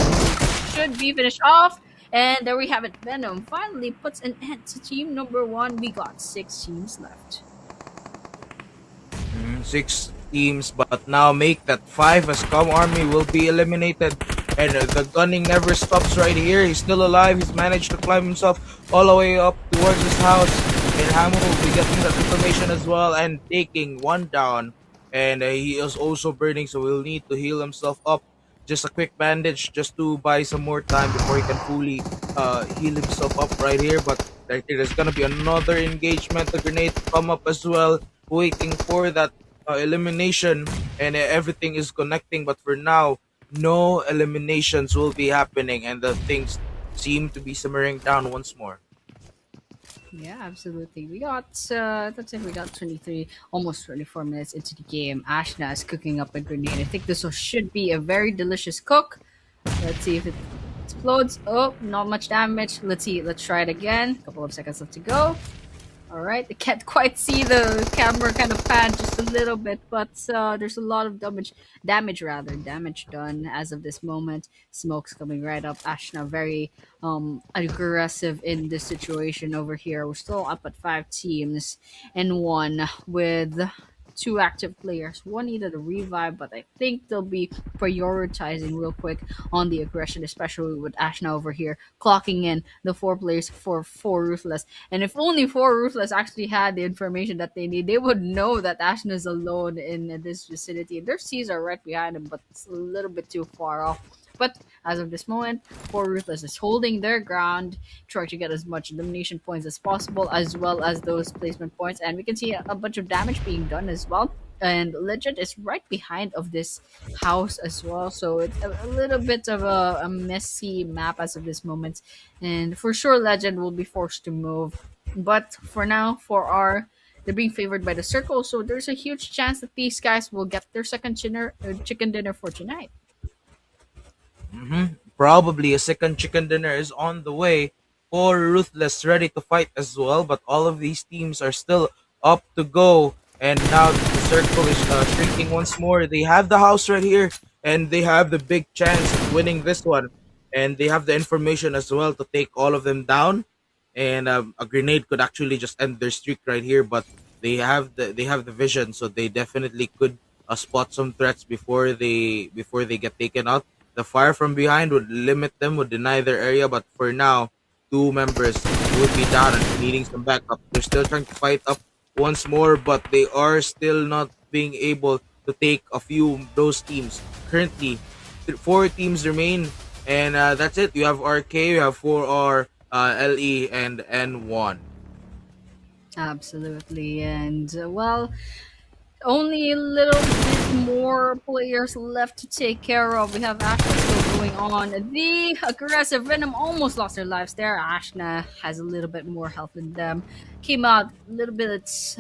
Should be finished off. And there we have it. Venom finally puts an end to team number 1. We got 6 teams left. 6 teams, but now make that 5 as Com Army will be eliminated. And the gunning never stops right here. He's still alive. He's managed to climb himself all the way up towards his house. And Hamo will be getting that information as well and taking one down. And he is also burning, so he'll need to heal himself up. Just a quick bandage just to buy some more time before he can fully heal himself up right here. But right here, there's gonna be another engagement. The grenade come up as well, waiting for that elimination, and everything is connecting. But for now, no eliminations will be happening, and the things seem to be simmering down once more. Yeah, absolutely. We got that's it. We got 23, almost 24 minutes into the game. Ashna is cooking up a grenade. I think this should be a very delicious cook. Let's see if it explodes. Oh, not much damage. Let's see. Let's try it again. Couple of seconds left to go. All right, I can't quite see the camera kind of pan just a little bit, but there's a lot of damage done as of this moment. Smoke's coming right up. Ashna very aggressive in this situation over here. We're still up at 5 teams and one with two active players. One needed a revive, but I think they'll be prioritizing real quick on the aggression, especially with Ashna over here clocking in the 4 players for 4 Ruthless. And if only 4 Ruthless actually had the information that they need, they would know that Ashna is alone in this vicinity. Their Caesar right behind him, but it's a little bit too far off. But as of this moment, Poor Ruthless is holding their ground, trying to get as much elimination points as possible, as well as those placement points. And we can see a bunch of damage being done as well. And Legend is right behind of this house as well, so it's a little bit of a messy map as of this moment. And for sure, Legend will be forced to move. But for now, they're being favored by the circle, so there's a huge chance that these guys will get their second chicken dinner for tonight. Probably a second chicken dinner is on the way for Ruthless, ready to fight as well. But all of these teams are still up to go. And now that the circle is shrinking once more, they have the house right here, and they have the big chance of winning this one. And they have the information as well to take all of them down. And a grenade could actually just end their streak right here. But they have the vision, so they definitely could spot some threats before they get taken out. The fire from behind would limit them, would deny their area, but for now, two members would be down and needing some backup. They're still trying to fight up once more, but they are still not being able to take a few of those teams. Currently, four teams remain, and that's it. You have RK, you have 4R, LE, and N1. Absolutely, and only a little bit more players left to take care of. We have Ashna still going on. The aggressive Venom almost lost their lives there. Ashna has a little bit more health than them. Came out a little bit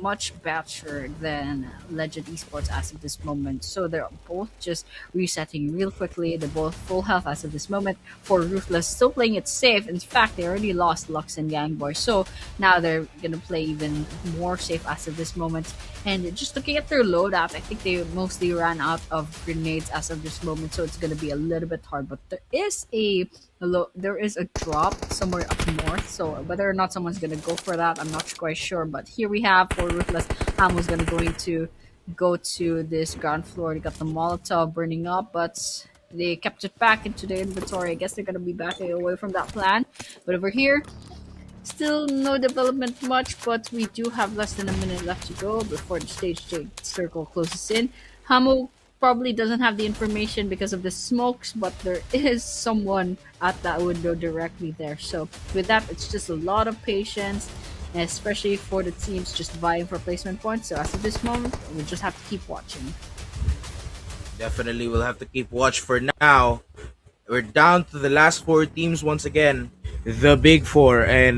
much better than Legend Esports as of this moment. So they're both just resetting real quickly. They're both full health as of this moment. For Ruthless, still playing it safe. In fact, they already lost Lux and Gangboy. So now they're gonna play even more safe as of this moment. And just looking at their loadout, I think they mostly ran out of grenades as of this moment, so it's going to be a little bit hard. But there is a drop somewhere up north, so whether or not someone's going to go for that, I'm not quite sure. But here we have for Ruthless, Hamo's going to go to this ground floor. They got the Molotov burning up, but they kept it back into their inventory. I guess they're going to be backing away from that plan. But over here, still no development much, but we do have less than a minute left to go before the circle closes in. Hamo probably doesn't have the information because of the smokes, but there is someone at that window directly there. So with that, it's just a lot of patience, especially for the teams just vying for placement points. So as of this moment, we just have to keep watching. Definitely will have to keep watch for now. We're down to the last four teams once again, the big four, and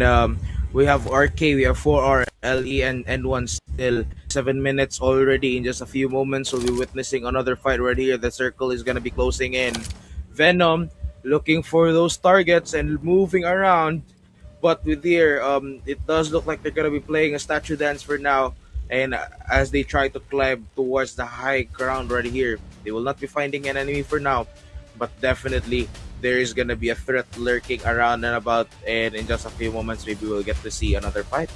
we have RK, we have 4R, LE, and N1 still. 7 minutes already. In just a few moments, we'll be witnessing another fight right here. The circle is gonna be closing in. Venom looking for those targets and moving around, but with here, it does look like they're gonna be playing a statue dance for now. And as they try to climb towards the high ground right here, they will not be finding an enemy for now, but definitely there is gonna be a threat lurking around and about, and in just a few moments maybe we'll get to see another fight.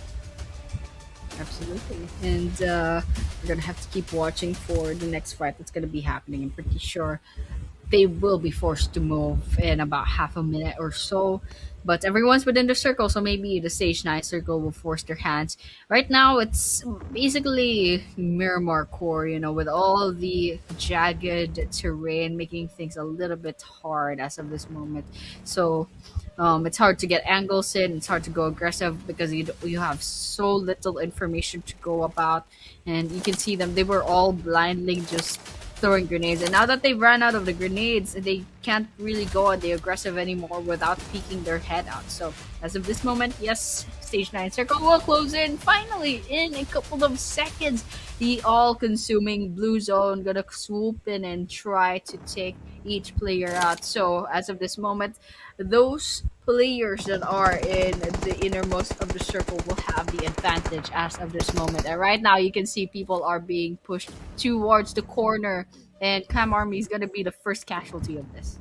Absolutely. And we're going to have to keep watching for the next fight that's going to be happening. I'm pretty sure they will be forced to move in about half a minute or so. But everyone's within the circle, so maybe the stage 9 circle will force their hands. Right now, it's basically Miramar core, with all the jagged terrain, making things a little bit hard as of this moment. So it's hard to get angles in. It's hard to go aggressive because you have so little information to go about, and you can see them. They were all blindly just throwing grenades, and now that they've ran out of the grenades, they can't really go on the aggressive anymore without peeking their head out. So as of this moment, yes, stage 9 circle will close in finally in a couple of seconds. The all-consuming blue zone gonna swoop in and try to take each player out. So as of this moment, those players that are in the innermost of the circle will have the advantage as of this moment. And right now, you can see people are being pushed towards the corner, and Cam Army is going to be the first casualty of this.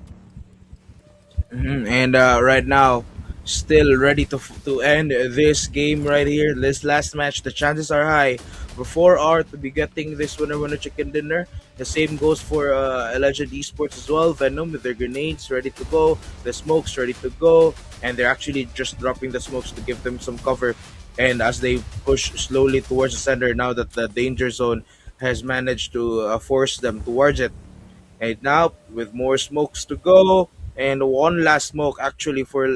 And right now, still ready to end this game right here. This last match, the chances are high for 4R to be getting this winner chicken dinner. The same goes for Legend Esports as well. Venom with their grenades ready to go, the smokes ready to go, and they're actually just dropping the smokes to give them some cover. And as they push slowly towards the center, now that the danger zone has managed to force them towards it, And now with more smokes to go, and one last smoke actually for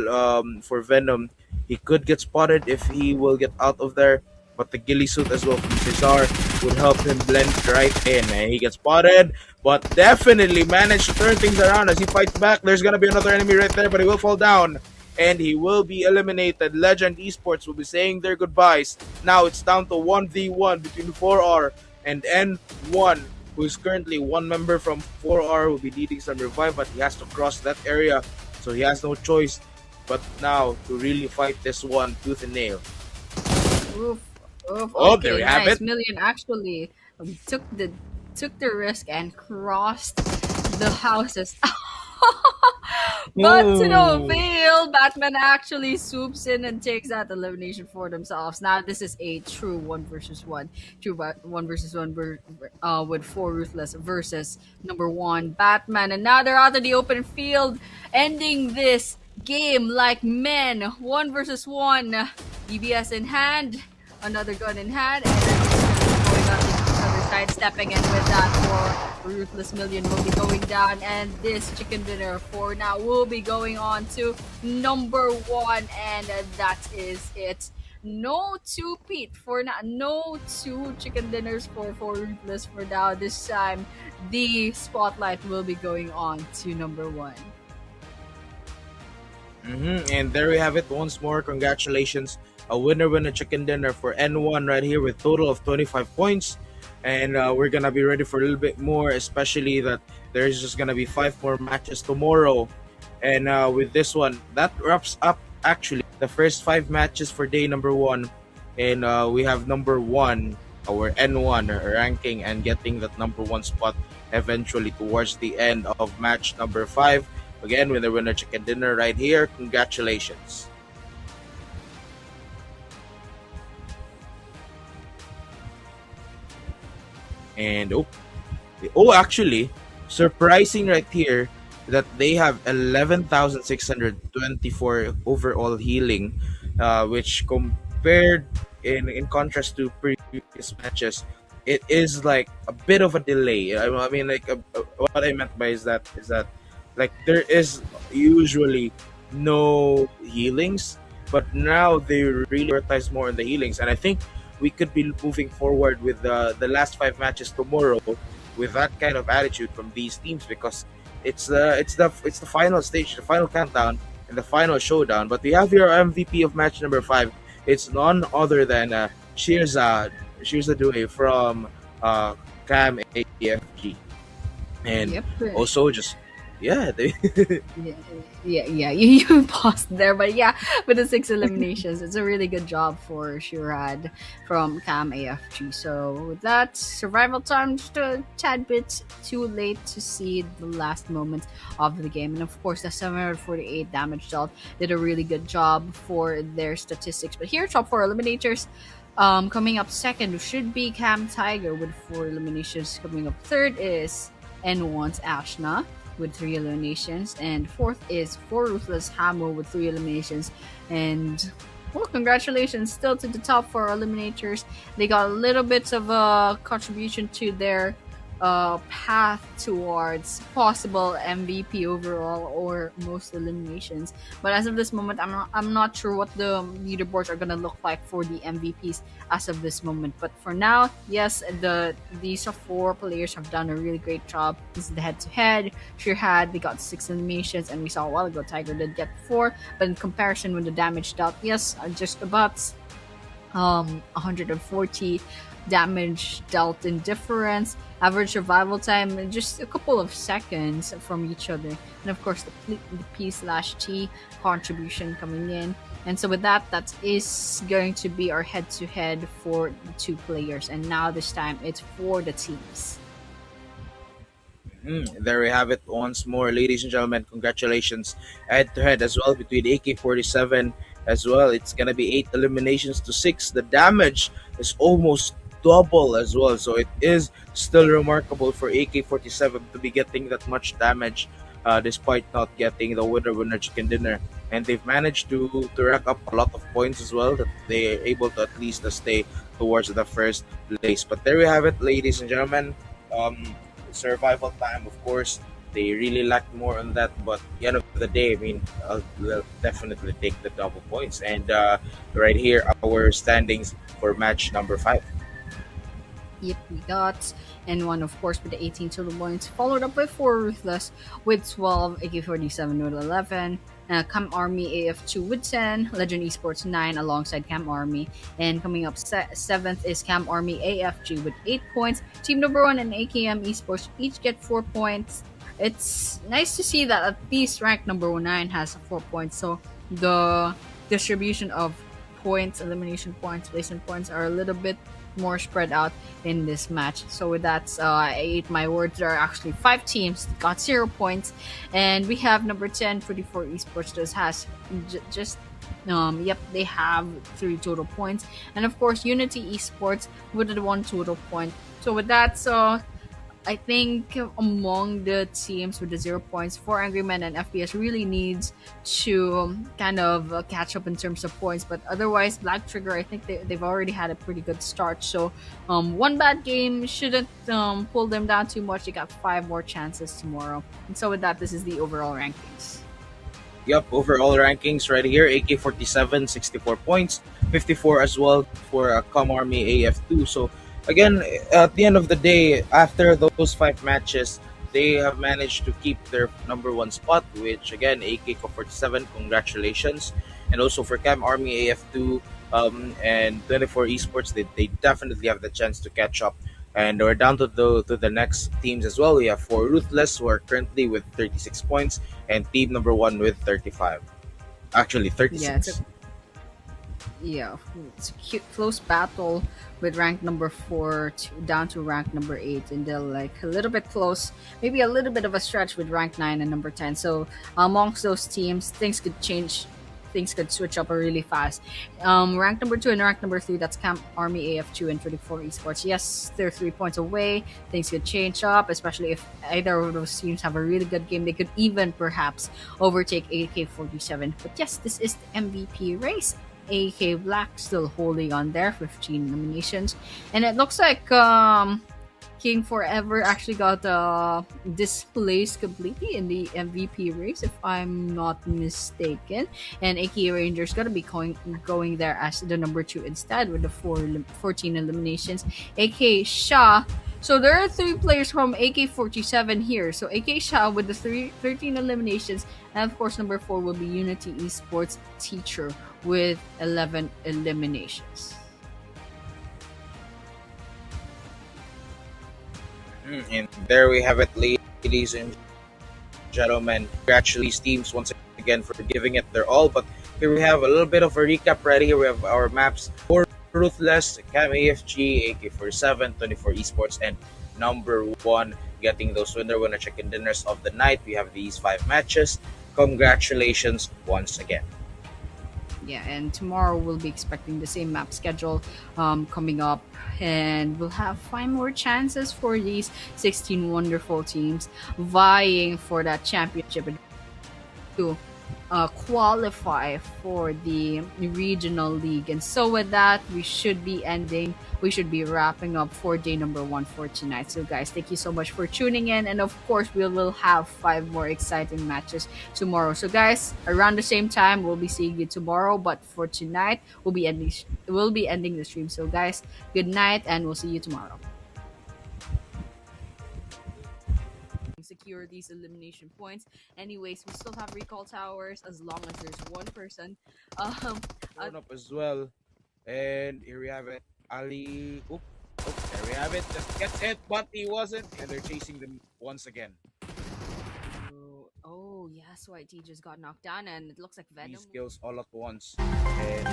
Venom, he could get spotted if he will get out of there. But the ghillie suit as well from Cesar would help him blend right in. And he gets spotted, but definitely managed to turn things around as he fights back. There's gonna be another enemy right there, but he will fall down. And he will be eliminated. Legend Esports will be saying their goodbyes. Now it's down to 1v1 between 4R and N1, who is currently one member from 4R, will be needing some revive, but he has to cross that area, so he has no choice but now to really fight this one tooth and nail. Oof, oof. Oh, there Okay, you have nice. it. Million actually took the risk and crossed the houses. But to no Ooh. avail, Batman actually swoops in and takes that elimination for themselves. Now this is a true one versus one with four ruthless versus number one Batman, and now they're out of the open field, ending this game like men, one versus one, DBS in hand, another gun in hand, and then going on the other side, stepping in with that for Ruthless Million will be going down, and this chicken dinner for now will be going on to number one, and that is it. No two Pete for now, no two chicken dinners for Ruthless for now. This time, the spotlight will be going on to number one. And there we have it once more. Congratulations. A winner chicken dinner for N1 right here with total of 25 points. And we're going to be ready for a little bit more, especially that there's just going to be 5 more matches tomorrow. And with this one, that wraps up actually the first 5 matches for day number one. And we have number one, our N1 ranking and getting that number one spot eventually towards the end of match number 5. Again, with the winner chicken dinner right here. Congratulations. And actually, surprising right here that they have 11,624 overall healing, which compared in contrast to previous matches, it is like a bit of a delay. I mean, like what I meant by is that like there is usually no healings, but now they really prioritize more on the healings, and I think we could be moving forward with the last 5 matches tomorrow with that kind of attitude from these teams, because it's the final stage, the final countdown, and the final showdown. But we have your MVP of match number 5. It's none other than Shirza Due from Cam AFG, and Yep. also just yeah, they, Yeah, yeah. You paused there, but yeah, with the 6 eliminations, it's a really good job for Shirad from Cam AFG. So with that, survival time just a tad bit too late to see the last moment of the game, and of course, the 748 damage dealt did a really good job for their statistics. But here, top 4 eliminators. Coming up second should be Cam Tiger with 4 eliminations. Coming up third is N1's Ashna with 3 eliminations, and fourth is For Ruthless Hamo with 3 eliminations. And well, congratulations still to the top 4 eliminators. They got a little bit of a contribution to their path towards possible MVP overall or most eliminations. But as of this moment, I'm not sure what the leaderboards are gonna look like for the MVPs as of this moment. But for now, yes, these 4 players have done a really great job. This is the head-to-head. Shirhad, they got 6 eliminations, and we saw a while ago Tiger did get 4. But in comparison with the damage dealt, yes, just about 140 damage dealt in difference. Average survival time just a couple of seconds from each other, and of course the P/T contribution coming in. And so with that, that is going to be our head-to-head for the 2 players. And now this time it's for the teams. There we have it once more, ladies and gentlemen. Congratulations, head to head as well between AK-47 as well. It's gonna be 8 eliminations to 6. The damage is almost double as well, so it is still remarkable for AK-47 to be getting that much damage, despite not getting the winner chicken dinner. And they've managed to rack up a lot of points as well, that they are able to at least stay towards the first place. But there we have it, ladies and gentlemen. survival time, of course, they really lacked more on that. But at the end of the day, I mean, they'll definitely take the double points. And right here, our standings for match number five. Yep, we got. And one, of course, with the 18 total points, followed up by 4 Ruthless with 12, AK-47 with 11, Cam Army AF2 with 10, Legend Esports 9 alongside Cam Army. And coming up 7th is Cam Army AFG with 8 points. Team number 1 and AKM Esports each get 4 points. It's nice to see that at least ranked number 9 has 4 points. So the distribution of points, elimination points, placement points are a little bit more spread out in this match. So with that, I ate my words. There are actually 5 teams that got 0 points, and we have number 10, 24 Esports, that has just yep, they have 3 total points, and of course Unity Esports with the 1 total point. So with that, I think among the teams with the 0 points, for Angry Men and FPS really needs to kind of catch up in terms of points. But otherwise, Black Trigger, I think they've already had a pretty good start. So one bad game shouldn't pull them down too much. They got 5 more chances tomorrow. And so with that, this is the overall rankings. Yep, overall rankings right here: AK-47, 64 points, 54 as well for Com Army AF2. So again, at the end of the day, after those 5 matches, they have managed to keep their number 1 spot, which again, AK-47, congratulations. And also for Cam Army AF2 and 24 Esports, they definitely have the chance to catch up. And we're down to the next teams as well. We have 4 Ruthless, who are currently with 36 points, and team number 1 with 35. Actually, 36. It's a cute, close battle with rank number 4 down to rank number 8, and they're like a little bit close, maybe a little bit of a stretch with rank 9 and number 10. So amongst those teams, things could change. Things could switch up really fast. Rank number 2 and rank number 3, that's Camp Army AF2 and 24 Esports. Yes, they're 3 points away. Things could change up, especially if either of those teams have a really good game. They could even perhaps overtake AK-47. But yes, this is the MVP race. AK Black still holding on there, 15 nominations. And it looks like King Forever actually got displaced completely in the MVP race, if I'm not mistaken. And AK Ranger's gonna be going there as the number 2 instead with the 14 eliminations. AK Shah. So there are 3 players from AK-47 here. So AK Shah with the 13 eliminations, and of course number 4 will be Unity Esports Teacher with 11 eliminations. And there we have it, ladies and gentlemen. Congratulations teams once again for giving it their all. But here we have a little bit of a recap right here. We have our maps for Ruthless, Cam AFG, AK-47, 24 Esports, and number 1 getting those winner chicken dinners of the night. We have these 5 matches. Congratulations once again. Yeah, and tomorrow we'll be expecting the same map schedule coming up, and we'll have 5 more chances for these 16 wonderful teams vying for that championship to qualify for the regional league. And so with that, we should be wrapping up for day number 1 for tonight. So guys, thank you so much for tuning in, and of course we will have 5 more exciting matches tomorrow. So guys, around the same time we'll be seeing you tomorrow, but for tonight we'll be ending the stream. So guys, good night, and we'll see you tomorrow. Secure these elimination points. Anyways, we still have recall towers as long as there's 1 person Thrown up as well. And here we have it. Ali. There we have it. Just gets hit, but he wasn't. And they're chasing them once again. Oh yes, YT just got knocked down, and it looks like Venom. These kills all at once. And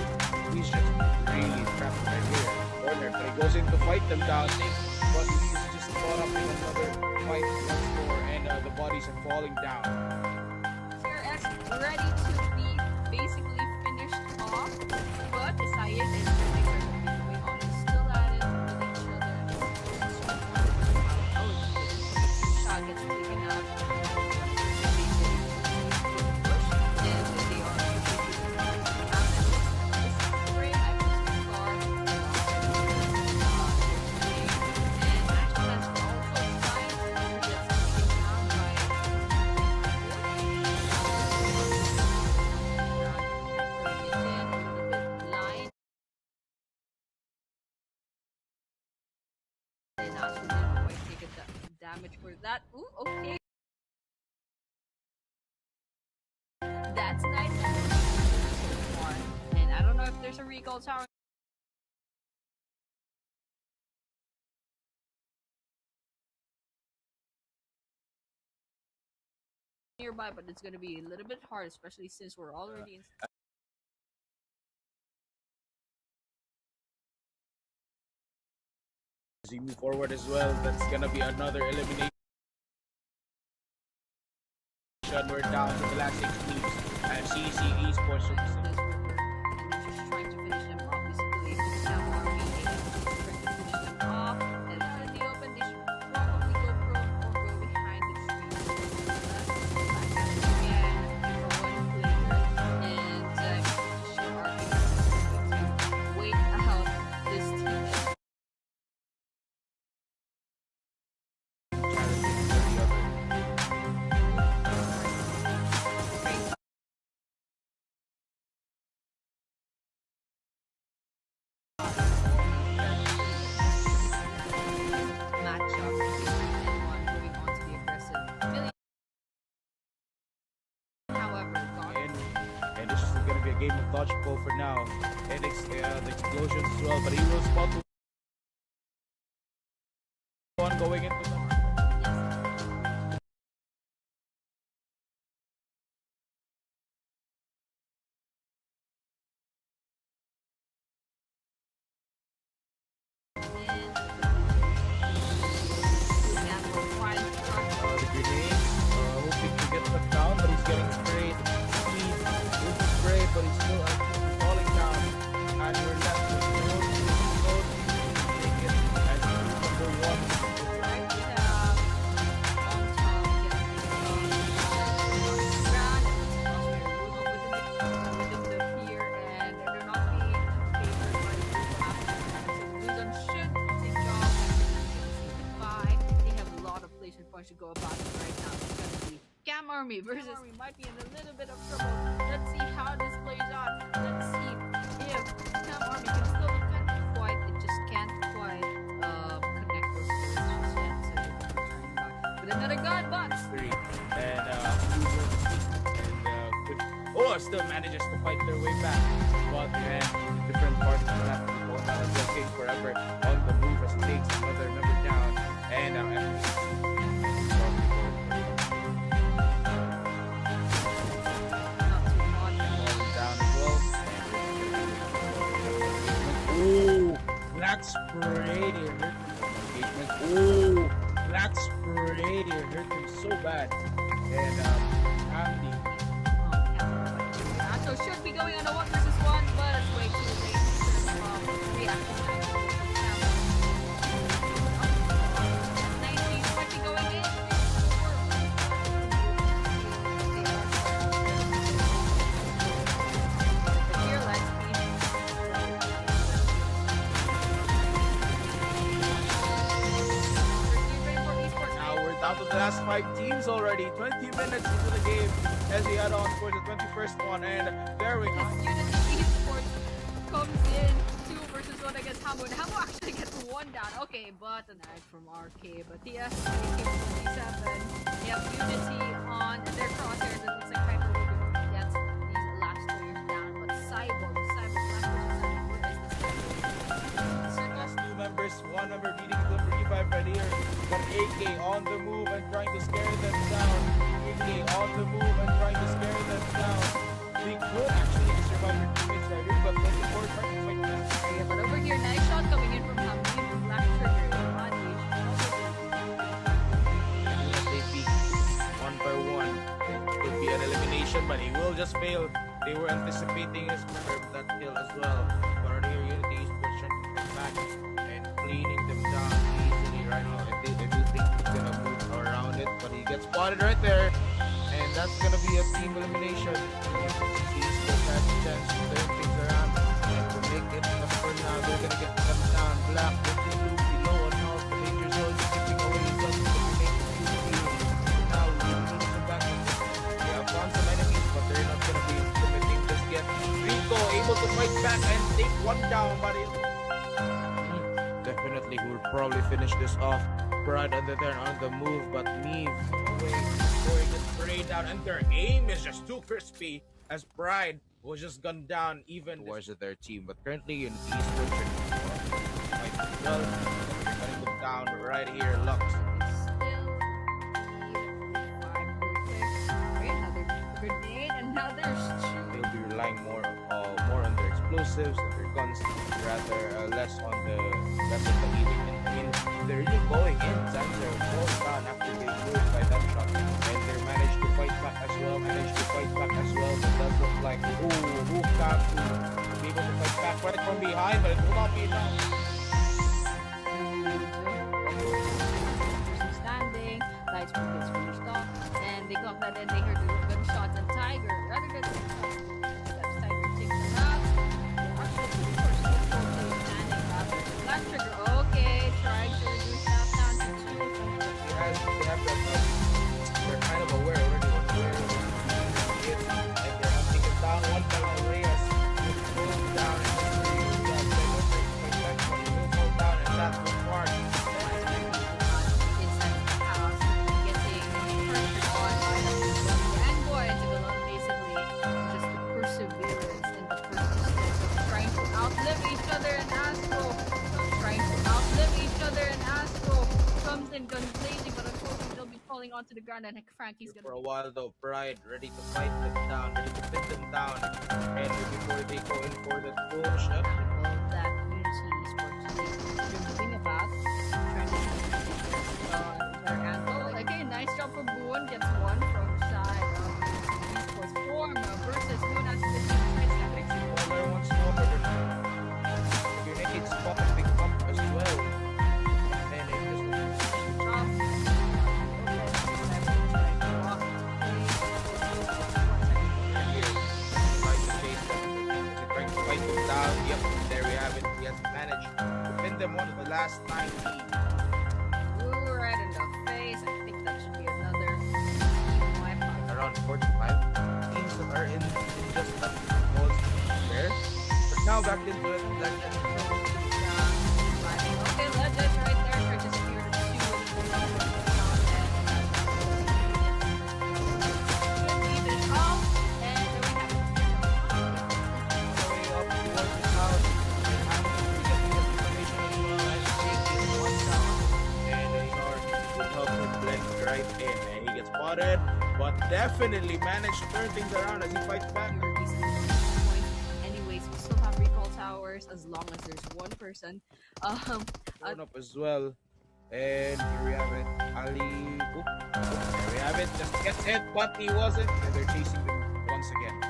he's just really trapped right here. Corner. But he goes in to fight them down. But he's just caught up in another fight once more. And the bodies are falling down. CRS ready to be basically finished off, but Syed and Syed are going on and still at it with each other. Shot gets taken out. damage for that. Ooh, okay. That's nice. And I don't know if there's a recall tower nearby, but it's gonna be a little bit hard, especially since we're already in. As we move forward as well, that's gonna be another elimination. We're down to the last 6 teams. And CC Esports This river, and they're just trying to finish them off. Basically, now are being able to finish them off, and in the open, they should probably go pro or go behind the tree. That's back at it again for one player, and should are going to wait out this team. Matchup and one moving on to the aggressive. However, And this is going to be a game of dodgeball for now. And the explosions as well, but he will spot one going into the the grenade, hoping to get them down, but he's getting sprayed. Speed, with the spray, but he's still falling down. And we're left with gold. Take it as number 1. Points to go about it right now. It's gonna be Cam Army versus Army might be in a little bit of trouble. Let's see how this plays out. Let's see if Cam Army can still defend quite. It just can't quite connect those skills just yet. So they're trying back with another gun, but 3. And still manages to fight their way back. But then different parts of the map will not take forever on the move as it takes another member down. And ooh, black spray there hurt him. Ooh, black spray there hurt him so bad. And Andy. So should be going on a 1 versus 1, but it's way too late. Reaction time. 19 might be going in. Here, let's Now we're down to the last 5 teams already. 20 minutes into the game as we head on for the 21st one. And there we go. Unity Esports comes in 2 versus 1 against Hamo. And Hamo actually gets 1 down. Okay, but a knife from RK. But yes, AK-47. They have Unity on their crosshairs. It looks like Hyper gets these last players down. But Cyborg last person, where is this guy? Last 2 members, 1 member beating number E5 right here. But AK on the move and trying to scare them down. AK on the move and trying to scare them down. They could actually survive their teammates right here, but then the board trying to fight back. Yeah, but over here, nice shot coming in from Hamid from Black Trigger. They peek 1 by 1. It could be an elimination, but he will just fail. They were anticipating his that kill as well. But right here, Unity Esports trying to come back and cleaning them down easily right now. I do think he's gonna move around it, but he gets spotted right there. And that's gonna be a team elimination. Esports has a chance to turn things around and to make it. But for now, they're gonna get them down. Black looking below on how the danger zone is giving away his own elimination. Now we need to come back. They have found some enemies, but they're not gonna be committing just yet. Rico able to fight back and take 1 down, but definitely will probably finish this off. Pride on the move, but Neve away before he gets sprayed down, and their aim is just too crispy as Pride was just gunned down even towards their team. But currently, Unity Esports quite well. They're cutting them down right here. Lux. It's still the 5 Okay, another grenade, another They'll be relying more on their explosives and their guns, rather less on the healing. I mean, they're really going in. Zanzer falls down after they moved by that shot, and they managed to fight back as well. But does look like who can be able to fight back right from behind, but it will not be enough. person standing, lights will get finished off, and they clock that and they heard the gunshots and Tiger, rather than steps Tiger takes them out. Actually, the person is still standing after the last trigger. Okay, trying to reduce that down to 2. They have that, they're kind of aware already of where it is, and they're hunting it down. One by Arie'S will go down, and will go down, and that's the part. Inside the house, getting pressure on by the young boy to go on basically just the perseverance and the persistence of trying to outlive each other and Astro. Comes in guns blazing, but unfortunately they'll be falling onto the ground, and Frankie's gonna For a while though, Pride ready to fight them down, ready to pin them down, and before they go in for the push up, that Unity Esports is moving about, trying to their angle. Okay, nice job for Boone, gets one from Syed. Esports form versus Boone as the Waller once more, but United spot a big bump as well, and it just fight them down. Yep, there we have it. He has managed to pin them one of the last 9 leads. Ooh, right in the face. I think that should be another wipe. Around 45 teams that are in just that was there. But now back into it. Legend. Okay, Legend right there. Try to secure the 2. Leave it off. And there we have it. Going up towards his house. And Hamilton getting the information as well as taking one down. And Ignore would help him blend right in. And he gets spotted, but definitely managed to turn things around as he fights back. Anyways, we still have recall towers as long as there's one person. Thrown up as well. And here we have it. Ali. There we have it. Just gets hit, but he wasn't. And they're chasing them once again.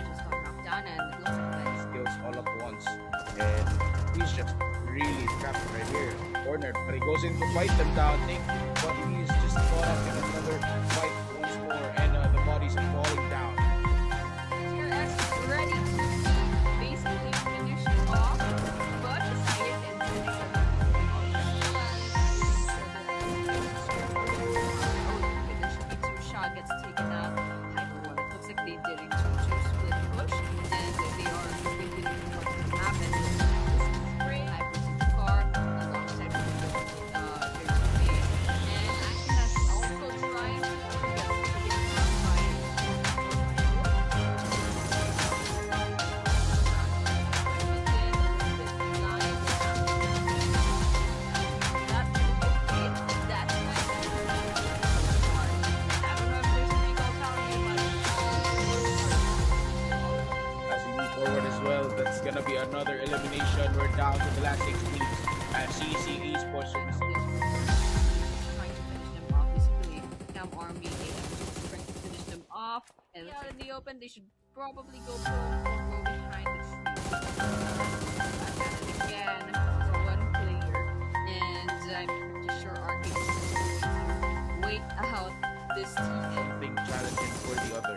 Just got knocked down and it looks like that. Skills all at once. And he's just really trapped right here. Cornered. But he goes in to fight them down. But he's just caught up in another fight once more. And the bodies are falling down. TRX ready to basically finish off, but decided and shot gets taken out. Hyper one. It looks like they did a 2-2 split push, and they are moving to the map. And this is spray Hyper to the car alongside their teammate. And Action is also trying to get down by As we move forward as well, that's gonna be another elimination. We're down to the last 6 teams. As CC Esports will be trying to finish them off. Basically, Cam Army trying to finish them off. And out in the open, they should probably go pro or go behind the tree. Again, for one player. And I'm pretty sure Arcade is going to wait out this team. something challenging for the other.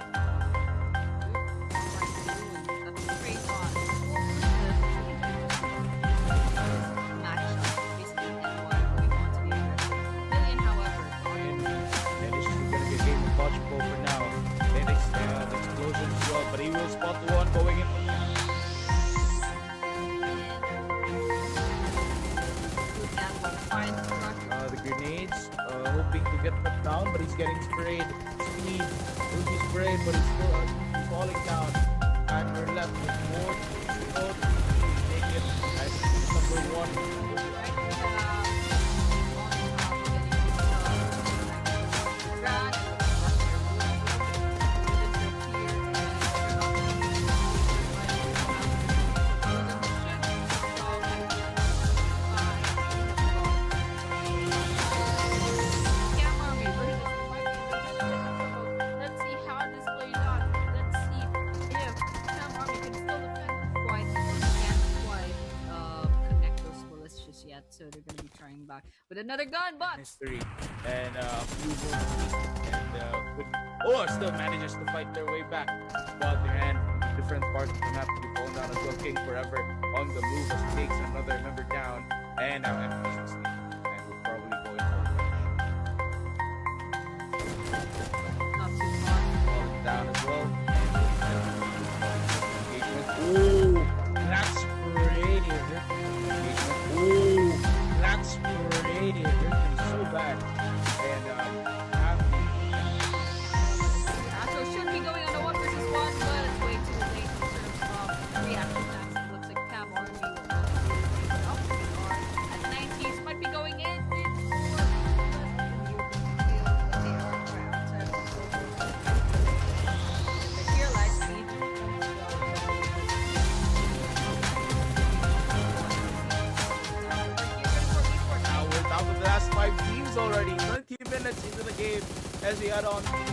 That's straight on. Matchup. Basically, N1 going on to the aggressive. Million, however, And it's just gonna be a game of dodgeball for now. Then the explosion as well, but he will spot one going in. He's getting sprayed. Speed will be sprayed, but it's still falling down. And we're left with more people to take it as number one. Let's see how this plays out. Let's see if Cam Army can still defend quite. Can't quite connect those bullets just yet, so they're gonna be trying back with another gun, but History and approval and still manages to fight their way back. But their hand, different parts of the map to be falling down as well. King forever on the move as he takes another member down, and now empties the sleep. And we're probably going for not too far. falling down as well. Ooh, that's pretty. Ooh, that's pretty. They're so bad. And So should be going on a 1 versus 1, but it's way too late in terms of reaction times. It looks like Cam Army will up at 90s, might be going in. now we're down to the last 5 teams already. 20 minutes into the game as we head on to